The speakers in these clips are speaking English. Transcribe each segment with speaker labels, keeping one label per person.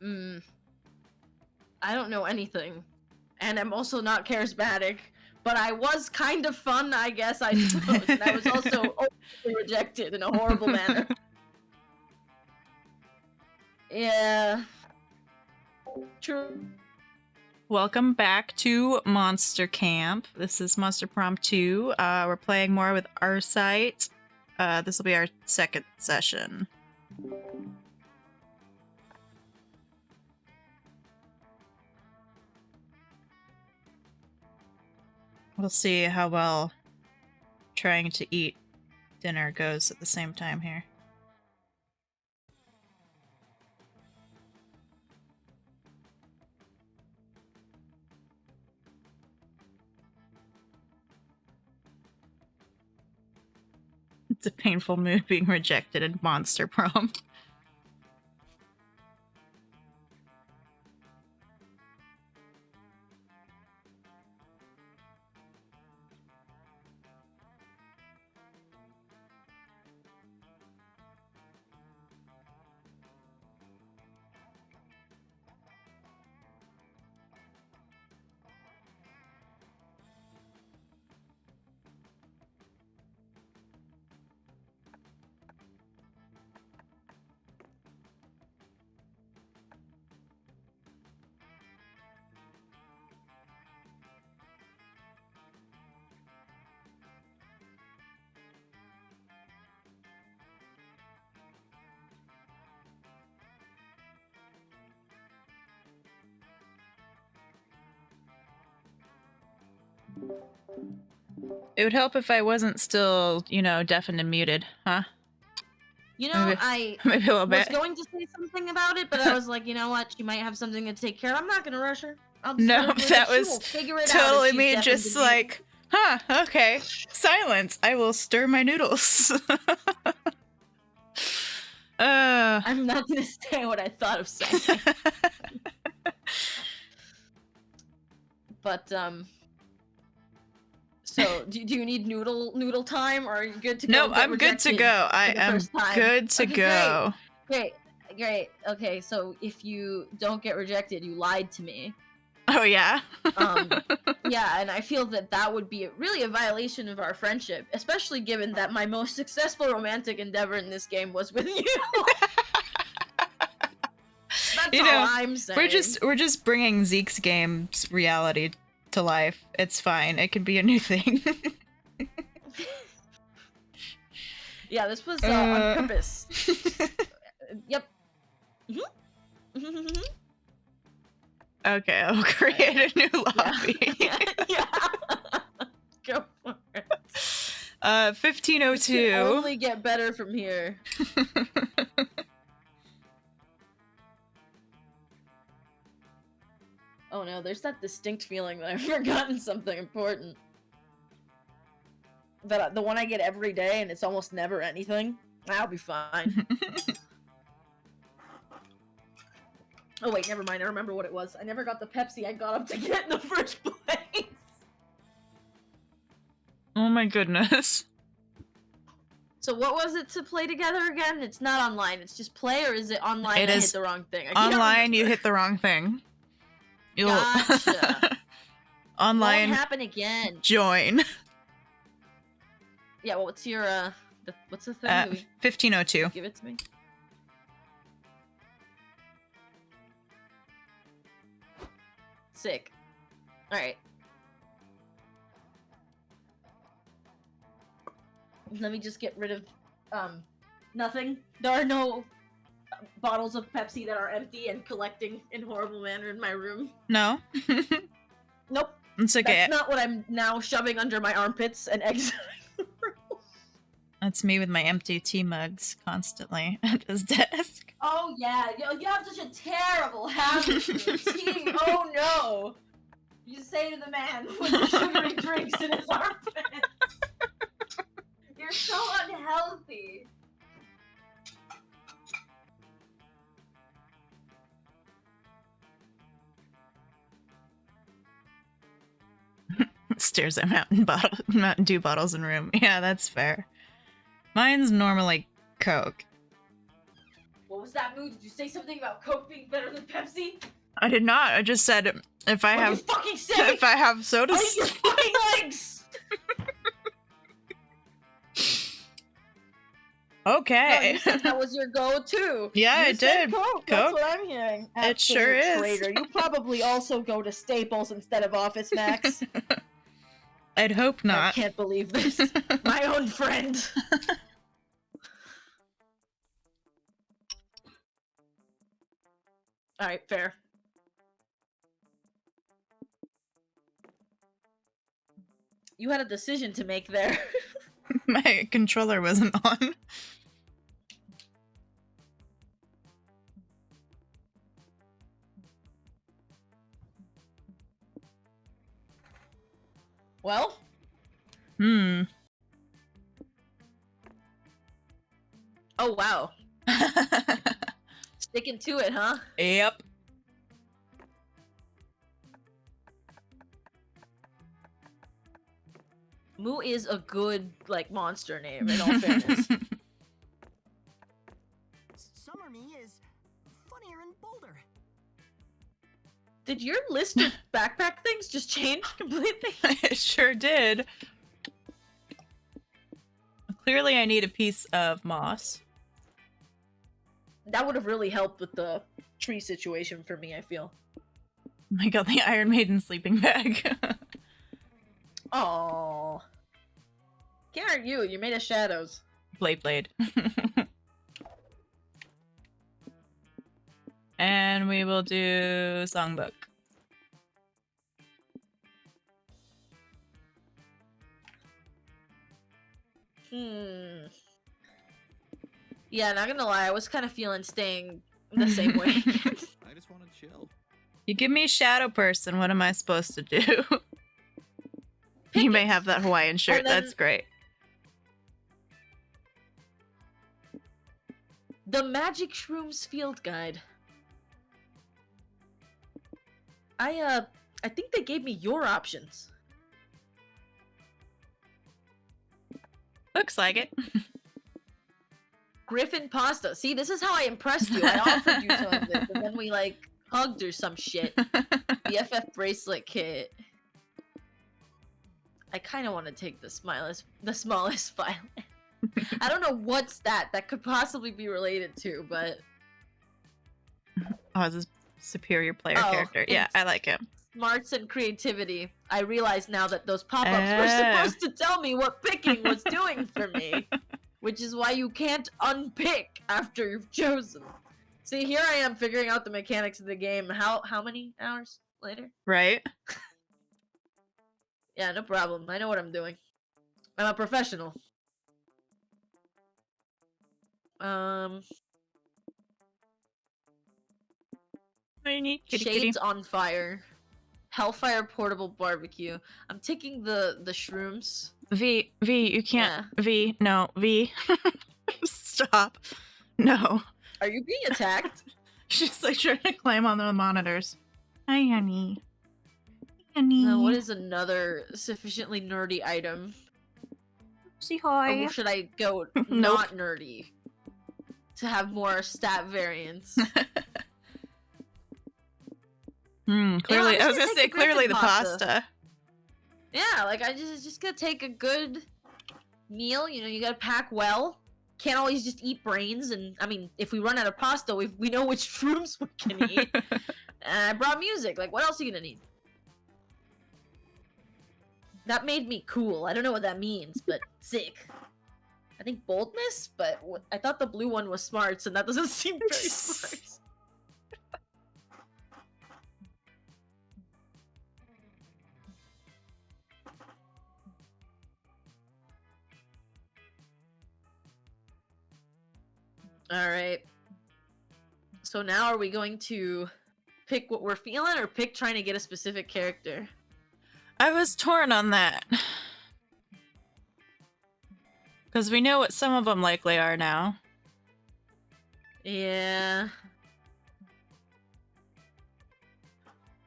Speaker 1: I don't know anything. And I'm also not charismatic. But I was kind of fun, I guess, I suppose. And I was also openly rejected in a horrible manner. Yeah. True.
Speaker 2: Welcome back to Monster Camp. This is Monstar Prom 2. We're playing more with Arcite. This will be our second session. We'll see how well trying to eat dinner goes at the same time here. It's a painful mood being rejected in Monstar Prom. It would help if I wasn't still, you know, deafened and muted, huh?
Speaker 1: You know,
Speaker 2: maybe a little bit.
Speaker 1: I was going to say something about it, but I was like, you know what? She might have something to take care of. I'm not going to rush her.
Speaker 2: No, that was totally me just like, huh, okay. Silence. I will stir my noodles.
Speaker 1: I'm not going to say what I thought of saying. But, so, do you need noodle time, or are you good to go?
Speaker 2: No, I'm good to go. I am good to go.
Speaker 1: Great. Okay, so if you don't get rejected, you lied to me.
Speaker 2: Oh, yeah?
Speaker 1: Yeah, and I feel that would be really a violation of our friendship, especially given that my most successful romantic endeavor in this game was with you. That's all I'm saying.
Speaker 2: We're just bringing Zeke's game's reality to life. It's fine. It could be a new thing.
Speaker 1: Yeah, this was on purpose. Yep.
Speaker 2: Okay, I'll create a new lobby.
Speaker 1: Yeah. Go for it.
Speaker 2: 1502.
Speaker 1: You can only get better from here. Oh no, there's that distinct feeling that I've forgotten something important. That the one I get every day, and it's almost never anything. I'll be fine. Oh wait, never mind. I remember what it was. I never got the Pepsi I got up to get in the first place.
Speaker 2: Oh my goodness.
Speaker 1: So what was it to play together again? It's not online. It's just play, or is it online?
Speaker 2: It is
Speaker 1: hit the wrong thing.
Speaker 2: Online. You hit the wrong thing. You'll
Speaker 1: Gotcha.
Speaker 2: online.
Speaker 1: Won't happen again.
Speaker 2: Join.
Speaker 1: Yeah. Well, what's your what's the thing?
Speaker 2: 1502.
Speaker 1: Give it to me. Sick. All right. Let me just get rid of nothing. There are no bottles of Pepsi that are empty and collecting in horrible manner in my room.
Speaker 2: No.
Speaker 1: Nope.
Speaker 2: It's okay.
Speaker 1: That's not what I'm now shoving under my armpits and exiting the room.
Speaker 2: That's me with my empty tea mugs constantly at this desk.
Speaker 1: Oh yeah, you have such a terrible habit of tea. Oh no. You say to the man with the sugary drinks in his armpits. You're so unhealthy.
Speaker 2: Stares at Mountain Dew bottles in room. Yeah, that's fair. Mine's normally Coke.
Speaker 1: What was that mood? Did you say something about Coke being better than Pepsi?
Speaker 2: I did not. I just said if I
Speaker 1: What
Speaker 2: have
Speaker 1: did you fucking say?
Speaker 2: if I have soda.
Speaker 1: Eat your fucking legs! No,
Speaker 2: Okay.
Speaker 1: you said that was your go-to.
Speaker 2: Yeah,
Speaker 1: you
Speaker 2: I
Speaker 1: said
Speaker 2: did.
Speaker 1: Coke. That's
Speaker 2: Coke.
Speaker 1: what I'm hearing.
Speaker 2: It sure
Speaker 1: Absolute
Speaker 2: is.
Speaker 1: Traitor. You probably also go to Staples instead of Office Max.
Speaker 2: I'd hope
Speaker 1: I
Speaker 2: not.
Speaker 1: can't believe this. My own friend. Alright, fair. You had a decision to make there.
Speaker 2: My controller wasn't on.
Speaker 1: Well?
Speaker 2: Hmm.
Speaker 1: Oh, wow. Sticking to it, huh?
Speaker 2: Yep.
Speaker 1: Moo is a good, like, monster name, in all fairness.
Speaker 3: Summer me is funnier and bolder.
Speaker 1: Did your list of backpack things just change completely?
Speaker 2: It sure did. Clearly I need a piece of moss.
Speaker 1: That would have really helped with the tree situation for me, I feel.
Speaker 2: I got the Iron Maiden sleeping bag.
Speaker 1: Oh, can't you? You're made of shadows.
Speaker 2: Blade. And we will do songbook.
Speaker 1: Yeah, not gonna lie, I was kind of feeling staying the same way.
Speaker 4: I just want to chill.
Speaker 2: You give me a shadow person, what am I supposed to do? You may have that Hawaiian shirt,
Speaker 1: And then-
Speaker 2: that's great.
Speaker 1: The Magic Shrooms Field Guide. I think they gave me your options.
Speaker 2: Looks like it.
Speaker 1: Griffin pasta. See, this is how I impressed you. I offered you some of this, and then we, like, hugged or some shit. BFF bracelet kit. I kind of want to take the smallest violin. I don't know what's that could possibly be related to, but...
Speaker 2: Oh, it's a superior player
Speaker 1: Oh,
Speaker 2: character. Yeah,
Speaker 1: it's-
Speaker 2: I like him.
Speaker 1: Smarts and creativity. I realize now that those pop-ups were supposed to tell me what picking was doing for me. Which is why you can't unpick after you've chosen. See, here I am figuring out the mechanics of the game. How many hours later?
Speaker 2: Right?
Speaker 1: Yeah, no problem. I know what I'm doing. I'm a professional. Shades on fire. Hellfire portable barbecue. I'm taking the shrooms.
Speaker 2: V, you can't. V, no, V. Stop. No.
Speaker 1: Are you being attacked?
Speaker 2: She's like trying to climb on the monitors. Hi, honey. Honey.
Speaker 1: What is another sufficiently nerdy item?
Speaker 2: Say hi.
Speaker 1: Or should I go
Speaker 2: Nope.
Speaker 1: not nerdy? To have more stat variance.
Speaker 2: Clearly,
Speaker 1: I'm
Speaker 2: I was
Speaker 1: just
Speaker 2: gonna
Speaker 1: gonna
Speaker 2: say
Speaker 1: take the
Speaker 2: clearly the
Speaker 1: Griffin pasta.
Speaker 2: pasta.
Speaker 1: Yeah, like I just gotta take a good meal. You know, you gotta pack well. Can't always just eat brains. And I mean, if we run out of pasta, we know which shrooms we can eat. And I brought music. Like, what else are you gonna need? That made me cool. I don't know what that means, but sick. I think boldness, but I thought the blue one was smarts, and that doesn't seem very smart. Alright. So now are we going to pick what we're feeling or pick trying to get a specific character?
Speaker 2: I was torn on that. Because we know what some of them likely are now.
Speaker 1: Yeah.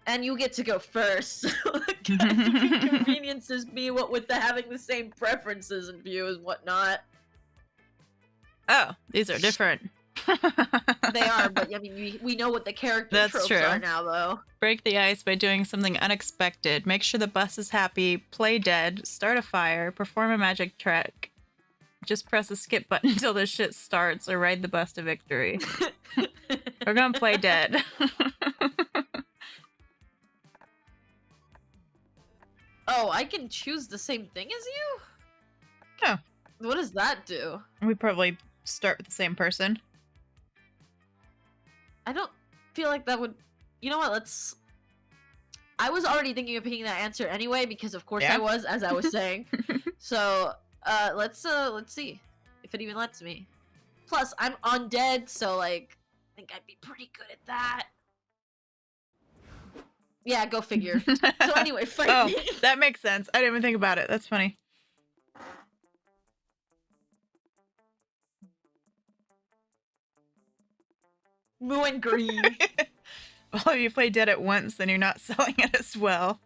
Speaker 1: And you get to go first. So it kind of inconveniences me what with having the same preferences and views and whatnot.
Speaker 2: Oh, these are different.
Speaker 1: They are, but I mean, we know what the character
Speaker 2: That's
Speaker 1: tropes
Speaker 2: true.
Speaker 1: are now, though.
Speaker 2: Break the ice by doing something unexpected. Make sure the bus is happy. Play dead. Start a fire. Perform a magic trick. Just press the skip button until the shit starts, or ride the bus to victory. We're gonna play dead.
Speaker 1: Oh, I can choose the same thing as you?
Speaker 2: Oh.
Speaker 1: What does that do?
Speaker 2: We probably start with the same person.
Speaker 1: I don't feel like that would... You know what, let's... I was already thinking of picking that answer anyway, because of course
Speaker 2: Yeah.
Speaker 1: I was, as I was saying. So, let's see if it even lets me. Plus, I'm undead, so, like, I think I'd be pretty good at that. Yeah, go figure. So anyway, fight me.
Speaker 2: That makes sense. I didn't even think about it. That's funny.
Speaker 1: Blue and green.
Speaker 2: Well, if you play dead at once, then you're not selling it as well.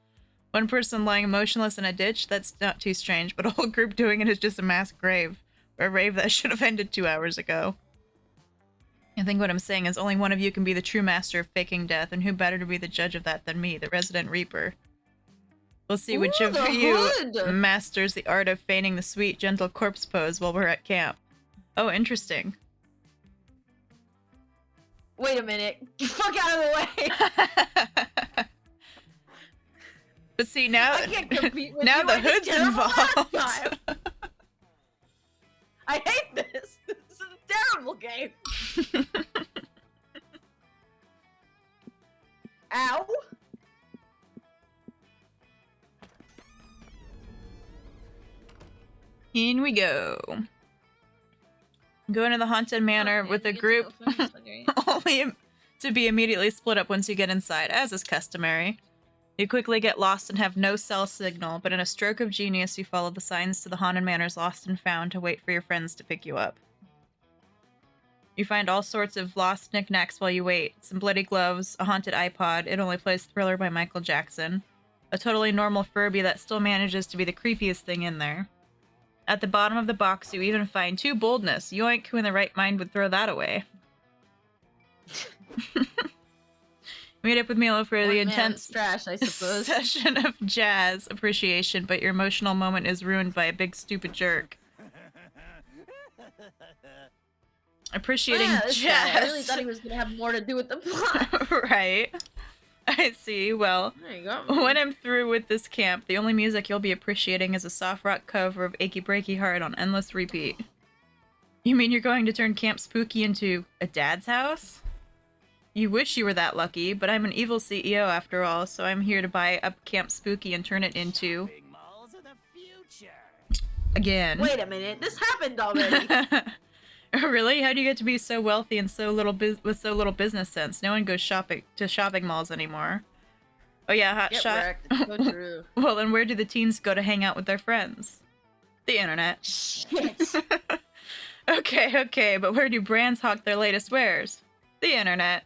Speaker 2: One person lying motionless in a ditch, that's not too strange, but a whole group doing it is just a mass grave. Or a rave that should have ended 2 hours ago. I think what I'm saying is only one of you can be the true master of faking death, and who better to be the judge of that than me, the resident reaper. We'll see which
Speaker 1: Ooh,
Speaker 2: of
Speaker 1: the
Speaker 2: you
Speaker 1: hood!
Speaker 2: masters the art of feigning the sweet, gentle corpse pose while we're at camp. Oh, interesting.
Speaker 1: Wait a minute. Get the fuck out of the way!
Speaker 2: But see, now,
Speaker 1: I can't compete with
Speaker 2: now
Speaker 1: you.
Speaker 2: the
Speaker 1: I did
Speaker 2: hood's
Speaker 1: terrible last
Speaker 2: involved.
Speaker 1: time. I hate this. This is a terrible game. Ow.
Speaker 2: In we go. Go into the haunted manor
Speaker 1: Okay,
Speaker 2: with a
Speaker 1: you get to
Speaker 2: group
Speaker 1: go first, okay.
Speaker 2: only to be immediately split up once you get inside, as is customary. You quickly get lost and have no cell signal, but in a stroke of genius you follow the signs to the haunted manor's lost and found to wait for your friends to pick you up. You find all sorts of lost knickknacks while you wait. Some bloody gloves, a haunted iPod, it only plays Thriller by Michael Jackson, a totally normal Furby that still manages to be the creepiest thing in there. At the bottom of the box you even find 2 boldness. Yoink, who in the right mind would throw that away? Meet up with Milo for the intense
Speaker 1: trash, I suppose.
Speaker 2: session of jazz appreciation, but your emotional moment is ruined by a big stupid jerk. Appreciating
Speaker 1: Yeah, this
Speaker 2: jazz.
Speaker 1: guy, I really thought he was gonna have more to do with the plot.
Speaker 2: Right. I see. Well,
Speaker 1: There you go.
Speaker 2: when I'm through with this camp, the only music you'll be appreciating is a soft rock cover of Achy Breaky Heart on endless repeat. You mean you're going to turn Camp Spooky into a dad's house? You wish you were that lucky, but I'm an evil CEO after all, so I'm here to buy up Camp Spooky and turn it into...
Speaker 3: Big malls of the future.
Speaker 2: Again.
Speaker 1: Wait a minute, this happened already.
Speaker 2: Really? How do you get to be so wealthy and so little with so little business sense? No one goes shopping malls anymore. Oh yeah, hot
Speaker 1: Get
Speaker 2: shot.
Speaker 1: wrecked. It's so true.
Speaker 2: Well, then where do the teens go to hang out with their friends? The internet.
Speaker 1: Shit.
Speaker 2: Okay, but where do brands hawk their latest wares? The internet.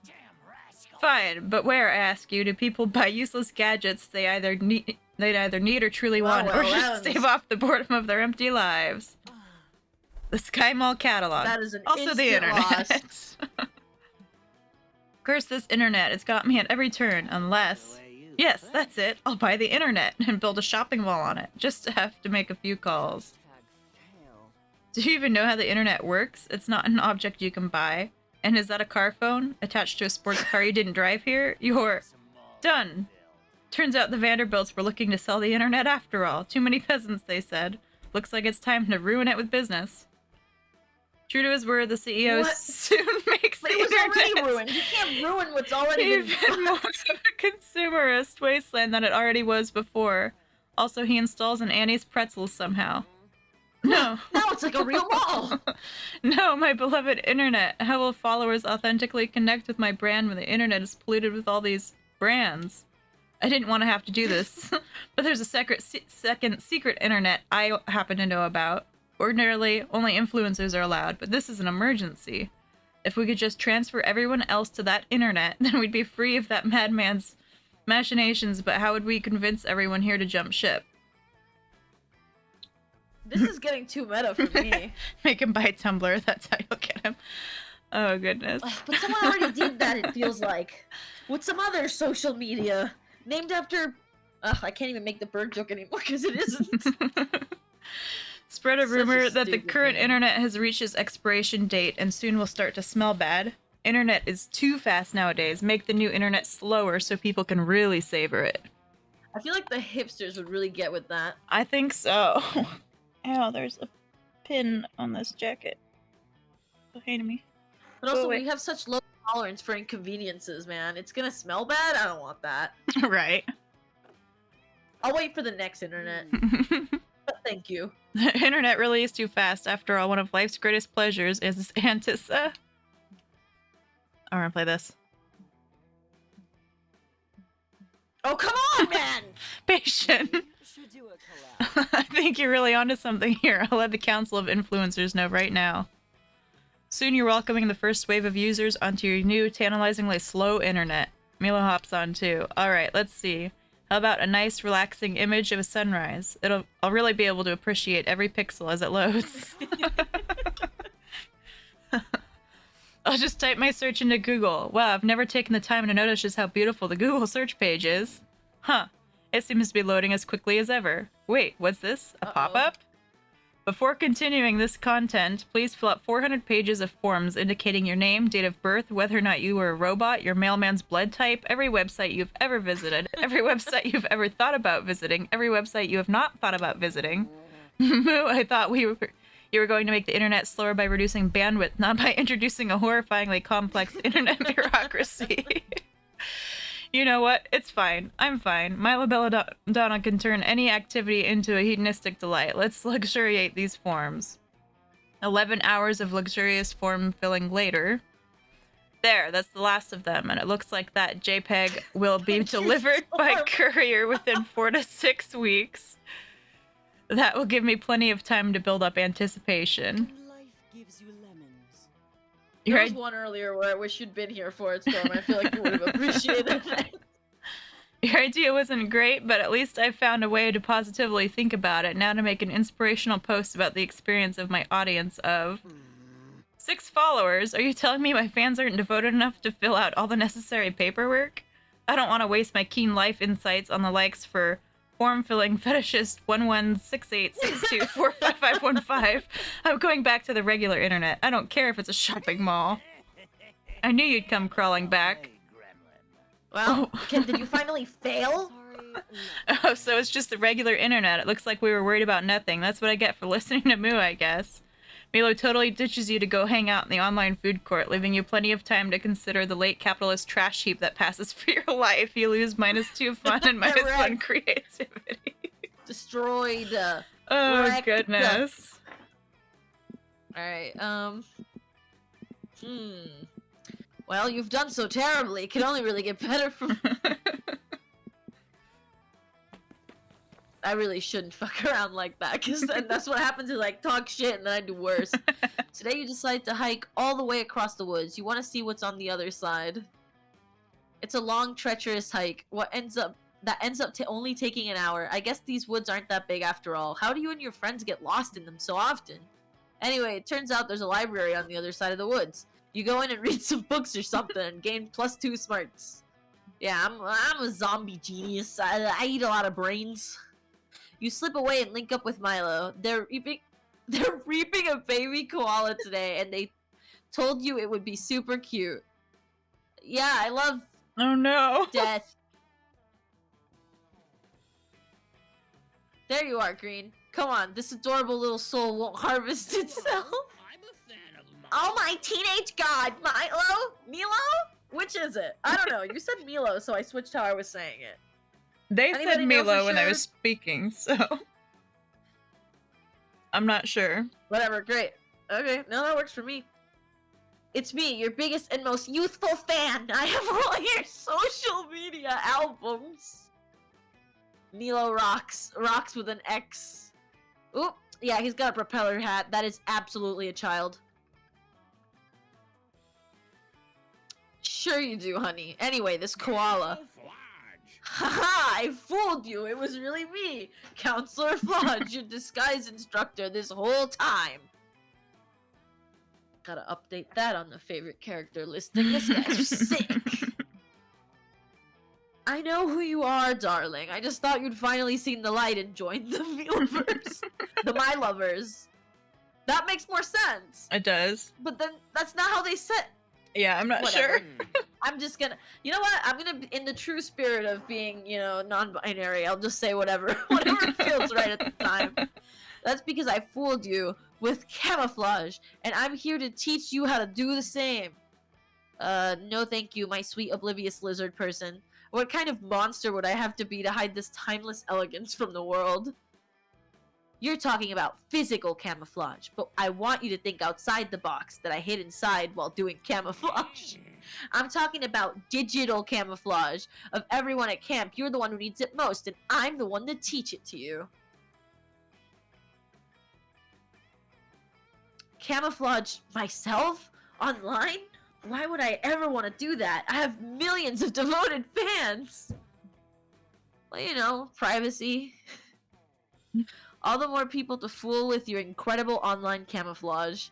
Speaker 3: Damn rascal.
Speaker 2: Fine, but where, I ask you, do people buy useless gadgets they either need or truly
Speaker 1: Well,
Speaker 2: want, or
Speaker 1: well,
Speaker 2: just
Speaker 1: that
Speaker 2: stave off the boredom of their empty lives? The Sky Mall catalog.
Speaker 1: That is an
Speaker 2: Also the
Speaker 1: instant
Speaker 2: internet.
Speaker 1: loss.
Speaker 2: Curse this internet. It's got me at every turn, unless... Yes, that's it. I'll buy the internet and build a shopping mall on it, just to have to make a few calls. Do you even know how the internet works? It's not an object you can buy. And is that a car phone attached to a sports car you didn't drive here? You're done. Turns out the Vanderbilts were looking to sell the internet after all. Too many peasants, they said. Looks like it's time to ruin it with business. True to his word, the CEO
Speaker 1: What?
Speaker 2: soon makes
Speaker 1: But
Speaker 2: the
Speaker 1: it was already
Speaker 2: internet
Speaker 1: ruined. You can't ruin what's already been
Speaker 2: even more of a consumerist wasteland than it already was before. Also, he installs an Annie's Pretzels somehow. No.
Speaker 1: Now it's like a real mall.
Speaker 2: No, my beloved internet. How will followers authentically connect with my brand when the internet is polluted with all these brands? I didn't want to have to do this, but there's a second secret internet I happen to know about. Ordinarily, only influencers are allowed, but this is an emergency. If we could just transfer everyone else to that internet, then we'd be free of that madman's machinations, but how would we convince everyone here to jump ship?
Speaker 1: This is getting too meta for me.
Speaker 2: Make him buy Tumblr, that's how you'll get him. Oh, goodness.
Speaker 1: But someone already did that, it feels like. With some other social media. Named after... Ugh, I can't even make the bird joke anymore because it isn't.
Speaker 2: Spread a
Speaker 1: Such a
Speaker 2: rumor that the
Speaker 1: stupid
Speaker 2: current
Speaker 1: name.
Speaker 2: internet has reached its expiration date and soon will start to smell bad. Internet is too fast nowadays. Make the new internet slower so people can really savor it.
Speaker 1: I feel like the hipsters would really get with that.
Speaker 2: I think so. Ow, there's a pin on this jacket. Behind me.
Speaker 1: But also,
Speaker 2: wait.
Speaker 1: we have such low tolerance for inconveniences, man. It's gonna smell bad? I don't want that.
Speaker 2: Right.
Speaker 1: I'll wait for the next internet. But thank you.
Speaker 2: The internet really is too fast. After all, one of life's greatest pleasures is I want to play this.
Speaker 1: Oh, come on, man!
Speaker 2: Patient.
Speaker 3: Should do a collab.
Speaker 2: I think you're really onto something here. I'll let the Council of Influencers know right now. Soon you're welcoming the first wave of users onto your new, tantalizingly slow internet. Milo hops on too. Alright, let's see. How about a nice, relaxing image of a sunrise? I'll really be able to appreciate every pixel as it loads. I'll just type my search into Google. Wow, I've never taken the time to notice just how beautiful the Google search page is. Huh. It seems to be loading as quickly as ever. Wait, what's this? A pop-up? Before continuing this content, please fill out 400 pages of forms indicating your name, date of birth, whether or not you were a robot, your mailman's blood type, every website you've ever visited, every website you've ever thought about visiting, every website you have not thought about visiting. Moo, I thought you were going to make the internet slower by reducing bandwidth, not by introducing a horrifyingly complex internet bureaucracy. You know what? It's fine. I'm fine. Milo Belladonna can turn any activity into a hedonistic delight. Let's luxuriate these forms. 11 hours of luxurious form filling later. There, that's the last of them, and it looks like that JPEG will be delivered by courier within 4 to 6 weeks. That will give me plenty of time to build up anticipation.
Speaker 3: Life gives you lemons.
Speaker 1: There was one earlier where I wish you'd been here for it, Storm. I feel like you would have appreciated it.
Speaker 2: Your idea wasn't great, but at least I found a way to positively think about it. Now to make an inspirational post about the experience of my audience of 6 followers. Are you telling me my fans aren't devoted enough to fill out all the necessary paperwork? I don't want to waste my keen life insights on the likes for form-filling fetishist 116862455515. I'm going back to the regular internet. I don't care if it's a shopping mall. I knew you'd come crawling back.
Speaker 1: Well, did you finally fail?
Speaker 3: Sorry,
Speaker 2: Oh, so it's just the regular internet. It looks like we were worried about nothing. That's what I get for listening to Moo, I guess. Milo totally ditches you to go hang out in the online food court, leaving you plenty of time to consider the late capitalist trash heap that passes for your life. You lose -2 fun and -1 creativity.
Speaker 1: Destroyed.
Speaker 2: Oh,
Speaker 1: Wrecked.
Speaker 2: goodness.
Speaker 1: Alright, Well, you've done so terribly. It can only really get better from... I really shouldn't fuck around like that, because then that's what happens to, like, talk shit and then I do worse. Today you decide to hike all the way across the woods. You want to see what's on the other side. It's a long, treacherous hike. That ends up only taking an hour. I guess these woods aren't that big after all. How do you and your friends get lost in them so often? Anyway, it turns out there's a library on the other side of the woods. You go in and read some books or something and gain +2 smarts. Yeah, I'm a zombie genius. I eat a lot of brains. You slip away and link up with Milo. They're reaping a baby koala today, and they told you it would be super cute. Yeah, I love
Speaker 2: Oh no.
Speaker 1: death. There you are, Green. Come on, this adorable little soul won't harvest itself.
Speaker 4: I'm a fan of
Speaker 1: Oh my teenage god, Milo? Milo? Which is it? I don't know. You said Milo, so I switched how I was saying it.
Speaker 2: They
Speaker 1: Anybody
Speaker 2: said
Speaker 1: know
Speaker 2: Milo
Speaker 1: for
Speaker 2: when I
Speaker 1: sure?
Speaker 2: was speaking, so I'm not sure.
Speaker 1: Whatever, great. Okay, no, that works for me. It's me, your biggest and most youthful fan. I have all your social media albums. Milo rocks. Rocks with an X. Oop. Yeah, he's got a propeller hat. That is absolutely a child. Sure you do, honey. Anyway, this koala. Haha, I fooled you. It was really me, Counselor Flodge, your disguise instructor this whole time. Gotta update that on the favorite character listing. This guy's sick. I know who you are, darling. I just thought you'd finally seen the light and joined the Viewers. The My Lovers. That makes more sense.
Speaker 2: It does.
Speaker 1: But then, that's not how they said.
Speaker 2: Yeah, I'm not
Speaker 1: Whatever.
Speaker 2: sure.
Speaker 1: I'm just gonna, you know what? I'm gonna, in the true spirit of being, non-binary, I'll just say whatever feels right at the time. That's because I fooled you with camouflage, and I'm here to teach you how to do the same. No thank you, my sweet oblivious lizard person. What kind of monster would I have to be to hide this timeless elegance from the world? You're talking about physical camouflage, but I want you to think outside the box that I hid inside while doing camouflage. I'm talking about digital camouflage of everyone at camp. You're the one who needs it most, and I'm the one to teach it to you. Camouflage myself? Online? Why would I ever want to do that? I have millions of devoted fans! Well, privacy. All the more people to fool with your incredible online camouflage.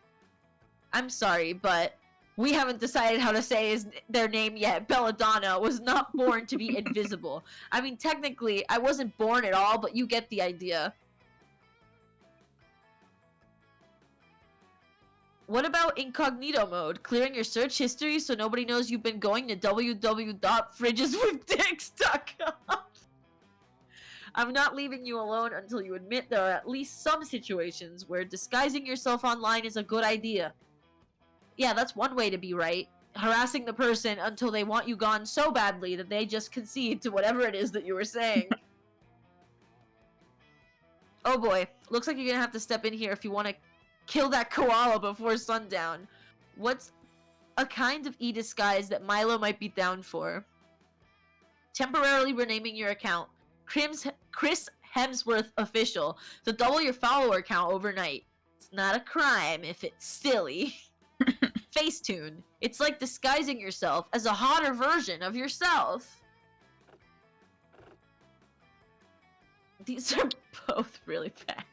Speaker 1: I'm sorry, but we haven't decided how to say their name yet. Belladonna was not born to be invisible. I mean, technically, I wasn't born at all, but you get the idea. What about incognito mode? Clearing your search history so nobody knows you've been going to www.fridgeswithdicks.com. I'm not leaving you alone until you admit there are at least some situations where disguising yourself online is a good idea. Yeah, that's one way to be right. Harassing the person until they want you gone so badly that they just concede to whatever it is that you were saying. Oh boy, looks like you're gonna have to step in here if you want to kill that koala before sundown. What's a kind of e-disguise that Milo might be down for? Temporarily renaming your account. Chris Hemsworth official to double your follower count overnight. It's not a crime if it's silly. Facetune. It's like disguising yourself as a hotter version of yourself. These are both really bad.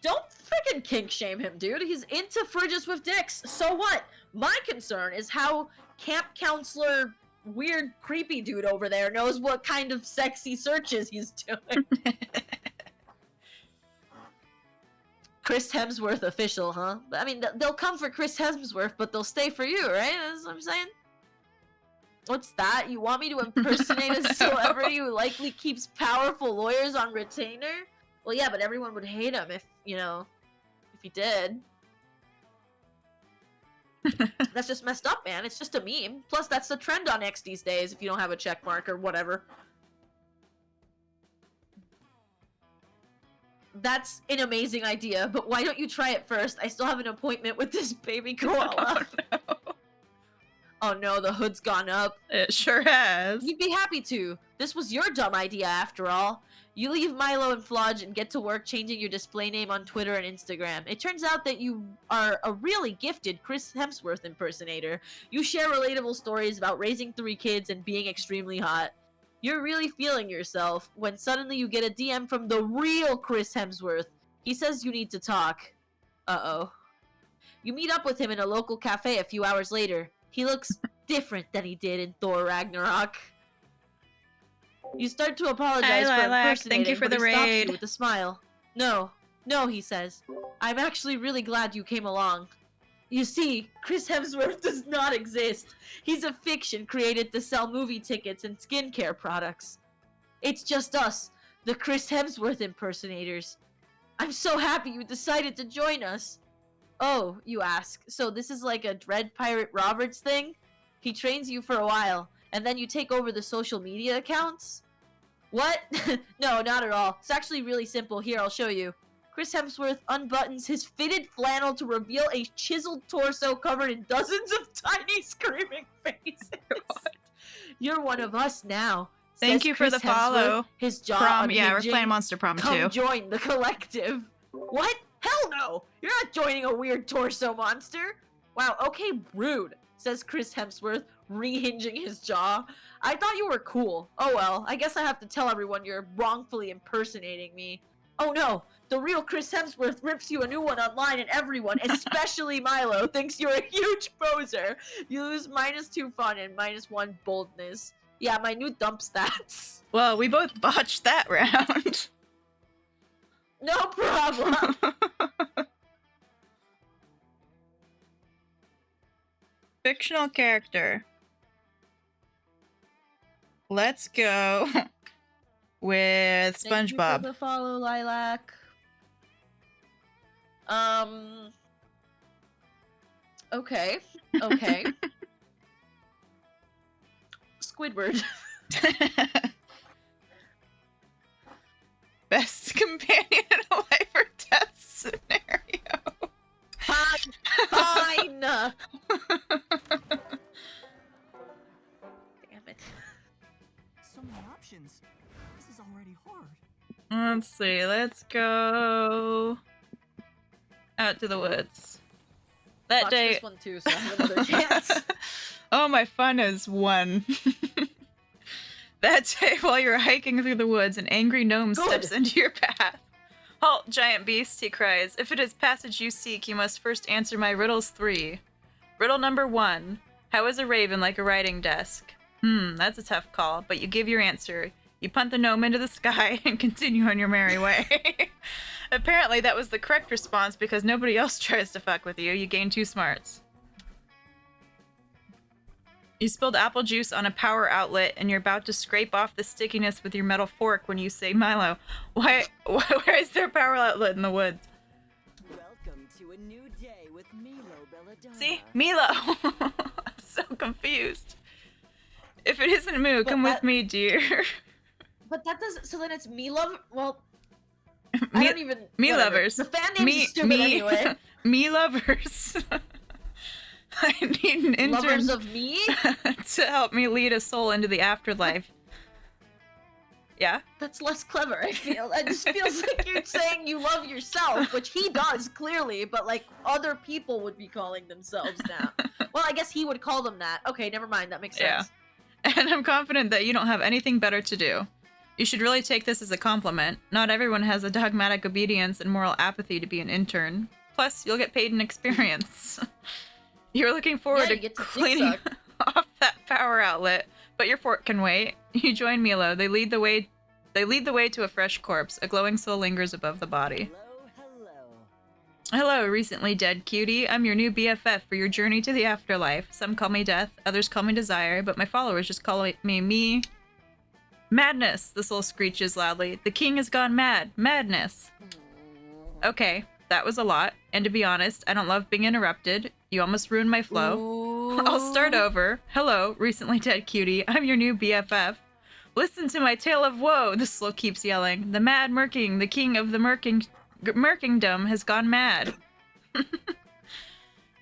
Speaker 1: Don't freaking kink shame him, dude. He's into fridges with dicks. So what? My concern is how camp counselor weird creepy dude over there knows what kind of sexy searches he's doing. Chris Hemsworth official, huh? I mean, they'll come for Chris Hemsworth, but they'll stay for you, right? That's what I'm saying. What's that? You want me to impersonate a celebrity who likely keeps powerful lawyers on retainer? Well, yeah, but everyone would hate him if he did. That's just messed up, man. It's just a meme. Plus, that's the trend on X these days if you don't have a check mark or whatever. That's an amazing idea, but why don't you try it first? I still have an appointment with this baby koala.
Speaker 2: Oh, no.
Speaker 1: Oh no, the hood's gone up.
Speaker 2: It sure has.
Speaker 1: You'd be happy to. This was your dumb idea after all. You leave Milo and Flodge and get to work changing your display name on Twitter and Instagram. It turns out that you are a really gifted Chris Hemsworth impersonator. You share relatable stories about raising 3 kids and being extremely hot. You're really feeling yourself when suddenly you get a DM from the real Chris Hemsworth. He says you need to talk. Uh-oh. You meet up with him in a local cafe a few hours later. He looks different than he did in Thor Ragnarok. You start to apologize for impersonating,
Speaker 2: thank you for
Speaker 1: but
Speaker 2: the
Speaker 1: he stops
Speaker 2: raid.
Speaker 1: you with a smile. No, he says. I'm actually really glad you came along. You see, Chris Hemsworth does not exist. He's a fiction created to sell movie tickets and skincare products. It's just us, the Chris Hemsworth impersonators. I'm so happy you decided to join us. Oh, you ask, so this is like a Dread Pirate Roberts thing? He trains you for a while, and then you take over the social media accounts? What? No, not at all. It's actually really simple. Here, I'll show you. Chris Hemsworth unbuttons his fitted flannel to reveal a chiseled torso covered in dozens of tiny screaming faces.
Speaker 2: God.
Speaker 1: You're one of us now.
Speaker 2: Thank
Speaker 1: says
Speaker 2: you for
Speaker 1: Chris
Speaker 2: the follow.
Speaker 1: Hemsworth, his jaw
Speaker 2: Prom, yeah, we're
Speaker 1: unhinging.
Speaker 2: playing Monstar Prom
Speaker 1: Come
Speaker 2: too.
Speaker 1: join the collective. What? Hell no! You're not joining a weird torso monster. Wow, okay, rude, says Chris Hemsworth, rehinging his jaw. I thought you were cool. Oh well, I guess I have to tell everyone you're wrongfully impersonating me. Oh no, the real Chris Hemsworth rips you a new one online, and everyone, especially Milo, thinks you're a huge poser. You lose -2 fun and -1 boldness. Yeah, my new dump stats.
Speaker 2: Well, we both botched that round.
Speaker 1: No problem.
Speaker 2: Fictional character. Let's go with
Speaker 1: Thank you
Speaker 2: SpongeBob.
Speaker 1: for the follow, Lilac. Okay. Okay. Squidward.
Speaker 2: Best companion in a life or death scenario.
Speaker 1: Fine. Fine. Damn it.
Speaker 3: So many options. This is already hard.
Speaker 2: Let's see. Let's go out to the woods. That
Speaker 1: Watch
Speaker 2: day.
Speaker 1: this one too, so I have another chance.
Speaker 2: Oh, my fun is 1. That day, while you're hiking through the woods, an angry gnome
Speaker 1: Good.
Speaker 2: steps into your path. Halt, giant beast, he cries. If it is passage you seek, you must first answer my riddles 3. Riddle number 1. How is a raven like a writing desk? That's a tough call, but you give your answer. You punt the gnome into the sky and continue on your merry way. Apparently, that was the correct response because nobody else tries to fuck with you. You gain 2 smarts. You spilled apple juice on a power outlet and you're about to scrape off the stickiness with your metal fork when you say, Milo, where is there a power outlet in the woods?
Speaker 5: Welcome to a new day with Milo Belladonna.
Speaker 2: See? Milo! I'm so confused. If it isn't Moo,
Speaker 1: But
Speaker 2: come
Speaker 1: that-
Speaker 2: with me, dear.
Speaker 1: But that doesn't. So then it's me love. Well,
Speaker 2: Me-
Speaker 1: I don't even.
Speaker 2: me
Speaker 1: whatever.
Speaker 2: lovers.
Speaker 1: The fan name is stupid anyway.
Speaker 2: Me lovers. I need an intern
Speaker 1: Lovers of me.
Speaker 2: to help me lead a soul into the afterlife. Yeah?
Speaker 1: That's less clever. I feel. It just feels like you're saying you love yourself, which he does clearly, but like other people would be calling themselves now. Well, I guess he would call them that. Okay, never mind. That makes
Speaker 2: Yeah.
Speaker 1: sense.
Speaker 2: And I'm confident that you don't have anything better to do. You should really take this as a compliment. Not everyone has a dogmatic obedience and moral apathy to be an intern. Plus, you'll get paid in experience. You're looking forward
Speaker 1: Yeah, you
Speaker 2: to
Speaker 1: get to
Speaker 2: cleaning
Speaker 1: zigzag.
Speaker 2: off that power outlet, but your fork can wait. You join Milo. They lead the way to a fresh corpse. A glowing soul lingers above the body. Hello, recently dead cutie. I'm your new BFF for your journey to the afterlife. Some call me Death, others call me Desire, but my followers just call me Madness, the soul screeches loudly. The king has gone mad. Madness. Okay, that was a lot. And to be honest, I don't love being interrupted. You almost ruined my flow.
Speaker 1: Ooh.
Speaker 2: I'll start over. Hello, recently dead cutie. I'm your new BFF. Listen to my tale of woe, the soul keeps yelling. The mad Merking, the king of the Merkingdom, has gone mad.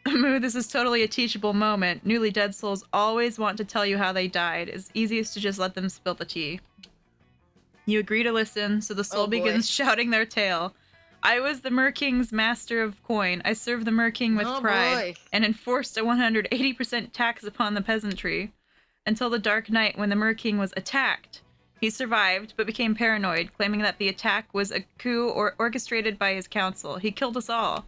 Speaker 2: Moo, this is totally a teachable moment. Newly dead souls always want to tell you how they died. It's easiest to just let them spill the tea. You agree to listen, so the soul
Speaker 1: Oh, boy.
Speaker 2: begins shouting their tale. I was the Merking's master of coin. I served the Merking with
Speaker 1: Oh,
Speaker 2: pride
Speaker 1: boy.
Speaker 2: and enforced a 180% tax upon the peasantry until the dark night when the Merking was attacked. He survived, but became paranoid, claiming that the attack was a coup orchestrated by his council. He killed us all.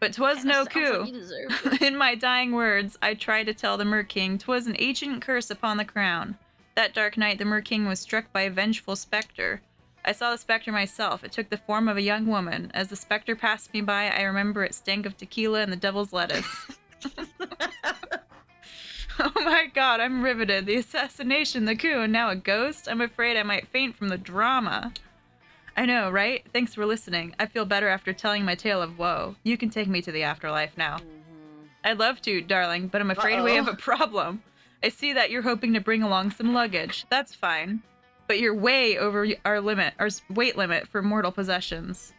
Speaker 2: But 'twas no
Speaker 1: Sounds
Speaker 2: coup.
Speaker 1: like you deserve it.
Speaker 2: In my dying words, I tried to tell the Merking 'twas an ancient curse upon the crown. That dark night, the Merking was struck by a vengeful specter. I saw the specter myself. It took the form of a young woman. As the specter passed me by, I remember it stank of tequila and the devil's lettuce. Oh my god, I'm riveted. The assassination, the coup, and now a ghost? I'm afraid I might faint from the drama. I know, right? Thanks for listening. I feel better after telling my tale of woe. You can take me to the afterlife now. I'd love to, darling, but I'm afraid we have a problem. I see that you're hoping to bring along some luggage. That's fine. But you're way over our weight limit for mortal possessions.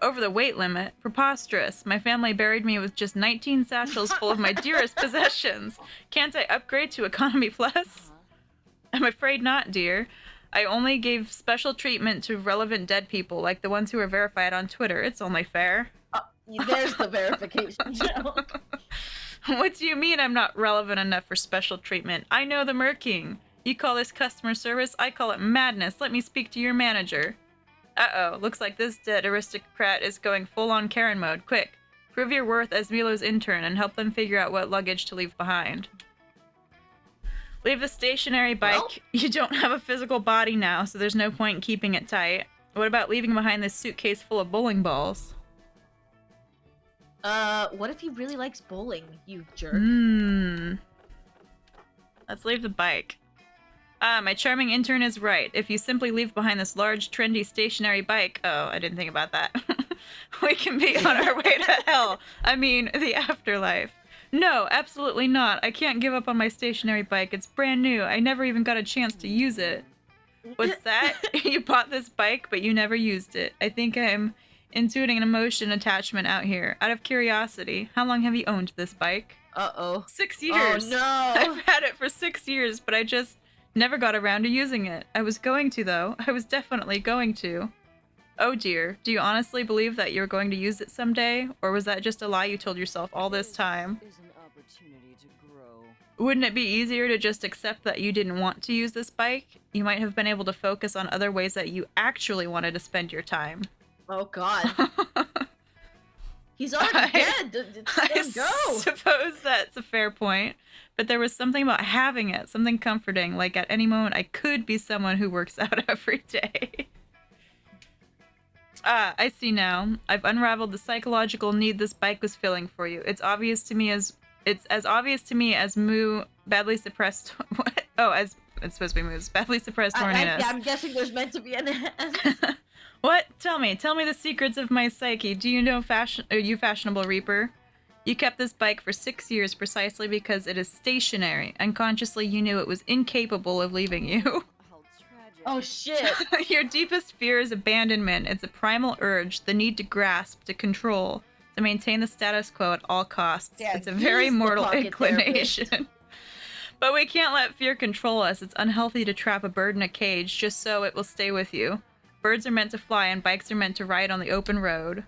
Speaker 2: Over the weight limit? Preposterous. My family buried me with just 19 satchels full of my dearest possessions. Can't I upgrade to Economy Plus? I'm afraid not, dear. I only gave special treatment to relevant dead people, like the ones who are verified on Twitter. It's only fair.
Speaker 1: There's the verification joke.
Speaker 2: What do you mean I'm not relevant enough for special treatment? I know the Merking. You call this customer service, I call it madness. Let me speak to your manager. Uh-oh, looks like this dead aristocrat is going full-on Karen mode. Quick, prove your worth as Milo's intern and help them figure out what luggage to leave behind. Leave the stationary bike.
Speaker 1: Well?
Speaker 2: You don't have a physical body now, so there's no point in keeping it tight. What about leaving behind this suitcase full of bowling balls?
Speaker 1: What if he really likes bowling, you jerk?
Speaker 2: Let's leave the bike. My charming intern is right. If you simply leave behind this large, trendy, stationary bike... Oh, I didn't think about that. We can be on our way to hell. I mean, the afterlife. No, absolutely not. I can't give up on my stationary bike. It's brand new. I never even got a chance to use it. What's that? You bought this bike, but you never used it. I think I'm intuiting an emotion attachment out here. Out of curiosity, how long have you owned this bike?
Speaker 1: Uh-oh.
Speaker 2: 6 years.
Speaker 1: Oh, no.
Speaker 2: I've had it for 6 years, but I just never got around to using it. I was going to, though. I was definitely going to. Oh dear. Do you honestly believe that you're going to use it someday? Or was that just a lie you told yourself all this time?
Speaker 5: Is an opportunity to grow.
Speaker 2: Wouldn't it be easier to just accept that you didn't want to use this bike? You might have been able to focus on other ways that you actually wanted to spend your time.
Speaker 1: Oh, God. He's already dead. Let him go.
Speaker 2: I suppose that's a fair point. But there was something about having it, something comforting. Like at any moment, I could be someone who works out every day. I see now. I've unraveled the psychological need this bike was filling for you. It's as obvious to me as Moo badly suppressed. What? Oh, as it's supposed to be Moo's badly suppressed horniness.
Speaker 1: I'm guessing there's meant to be an S.
Speaker 2: What? Tell me the secrets of my psyche. Do you know you fashionable Reaper? You kept this bike for 6 years precisely because it is stationary. Unconsciously, you knew it was incapable of leaving you.
Speaker 5: How tragic.
Speaker 1: Oh, shit.
Speaker 2: Your deepest fear is abandonment. It's a primal urge, the need to grasp, to control, to maintain the status quo at all costs.
Speaker 1: Yeah,
Speaker 2: it's a very
Speaker 1: he's the
Speaker 2: mortal
Speaker 1: pocket
Speaker 2: inclination. But we can't let fear control us. It's unhealthy to trap a bird in a cage just so it will stay with you. Birds are meant to fly and bikes are meant to ride on the open road.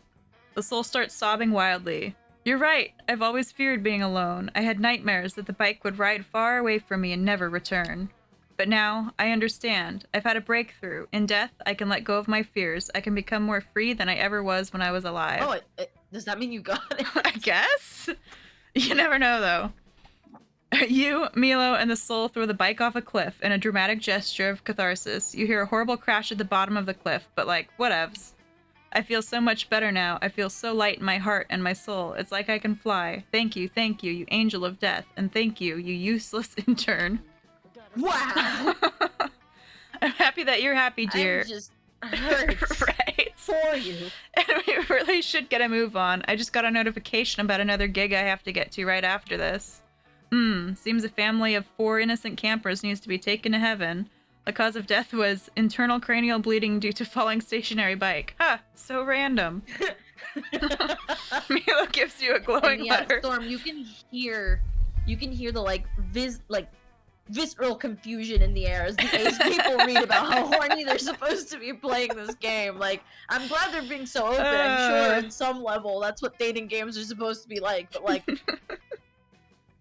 Speaker 2: The soul starts sobbing wildly. You're right. I've always feared being alone. I had nightmares that the bike would ride far away from me and never return. But now, I understand. I've had a breakthrough. In death, I can let go of my fears. I can become more free than I ever was when I was alive.
Speaker 1: Oh, does that mean you got it?
Speaker 2: I guess? You never know, though. You, Milo, and the soul throw the bike off a cliff in a dramatic gesture of catharsis. You hear a horrible crash at the bottom of the cliff, but like, whatevs. I feel so much better now. I feel so light in my heart and my soul. It's like I can fly. Thank you, you angel of death. And thank you, you useless intern.
Speaker 1: Wow.
Speaker 2: I'm happy that you're happy, dear.
Speaker 1: I'm just hurt
Speaker 2: Right.
Speaker 1: for you.
Speaker 2: And we really should get a move on. I just got a notification about another gig I have to get to right after this. Seems a family of 4 innocent campers needs to be taken to heaven. The cause of death was internal cranial bleeding due to falling stationary bike. Huh, so random. Milo gives you a glowing
Speaker 1: And yeah,
Speaker 2: letter.
Speaker 1: Storm, you can hear the visceral confusion in the air as the Ace people read about how horny they're supposed to be playing this game. Like, I'm glad they're being so open. I'm sure at some level that's what dating games are supposed to be like, but like,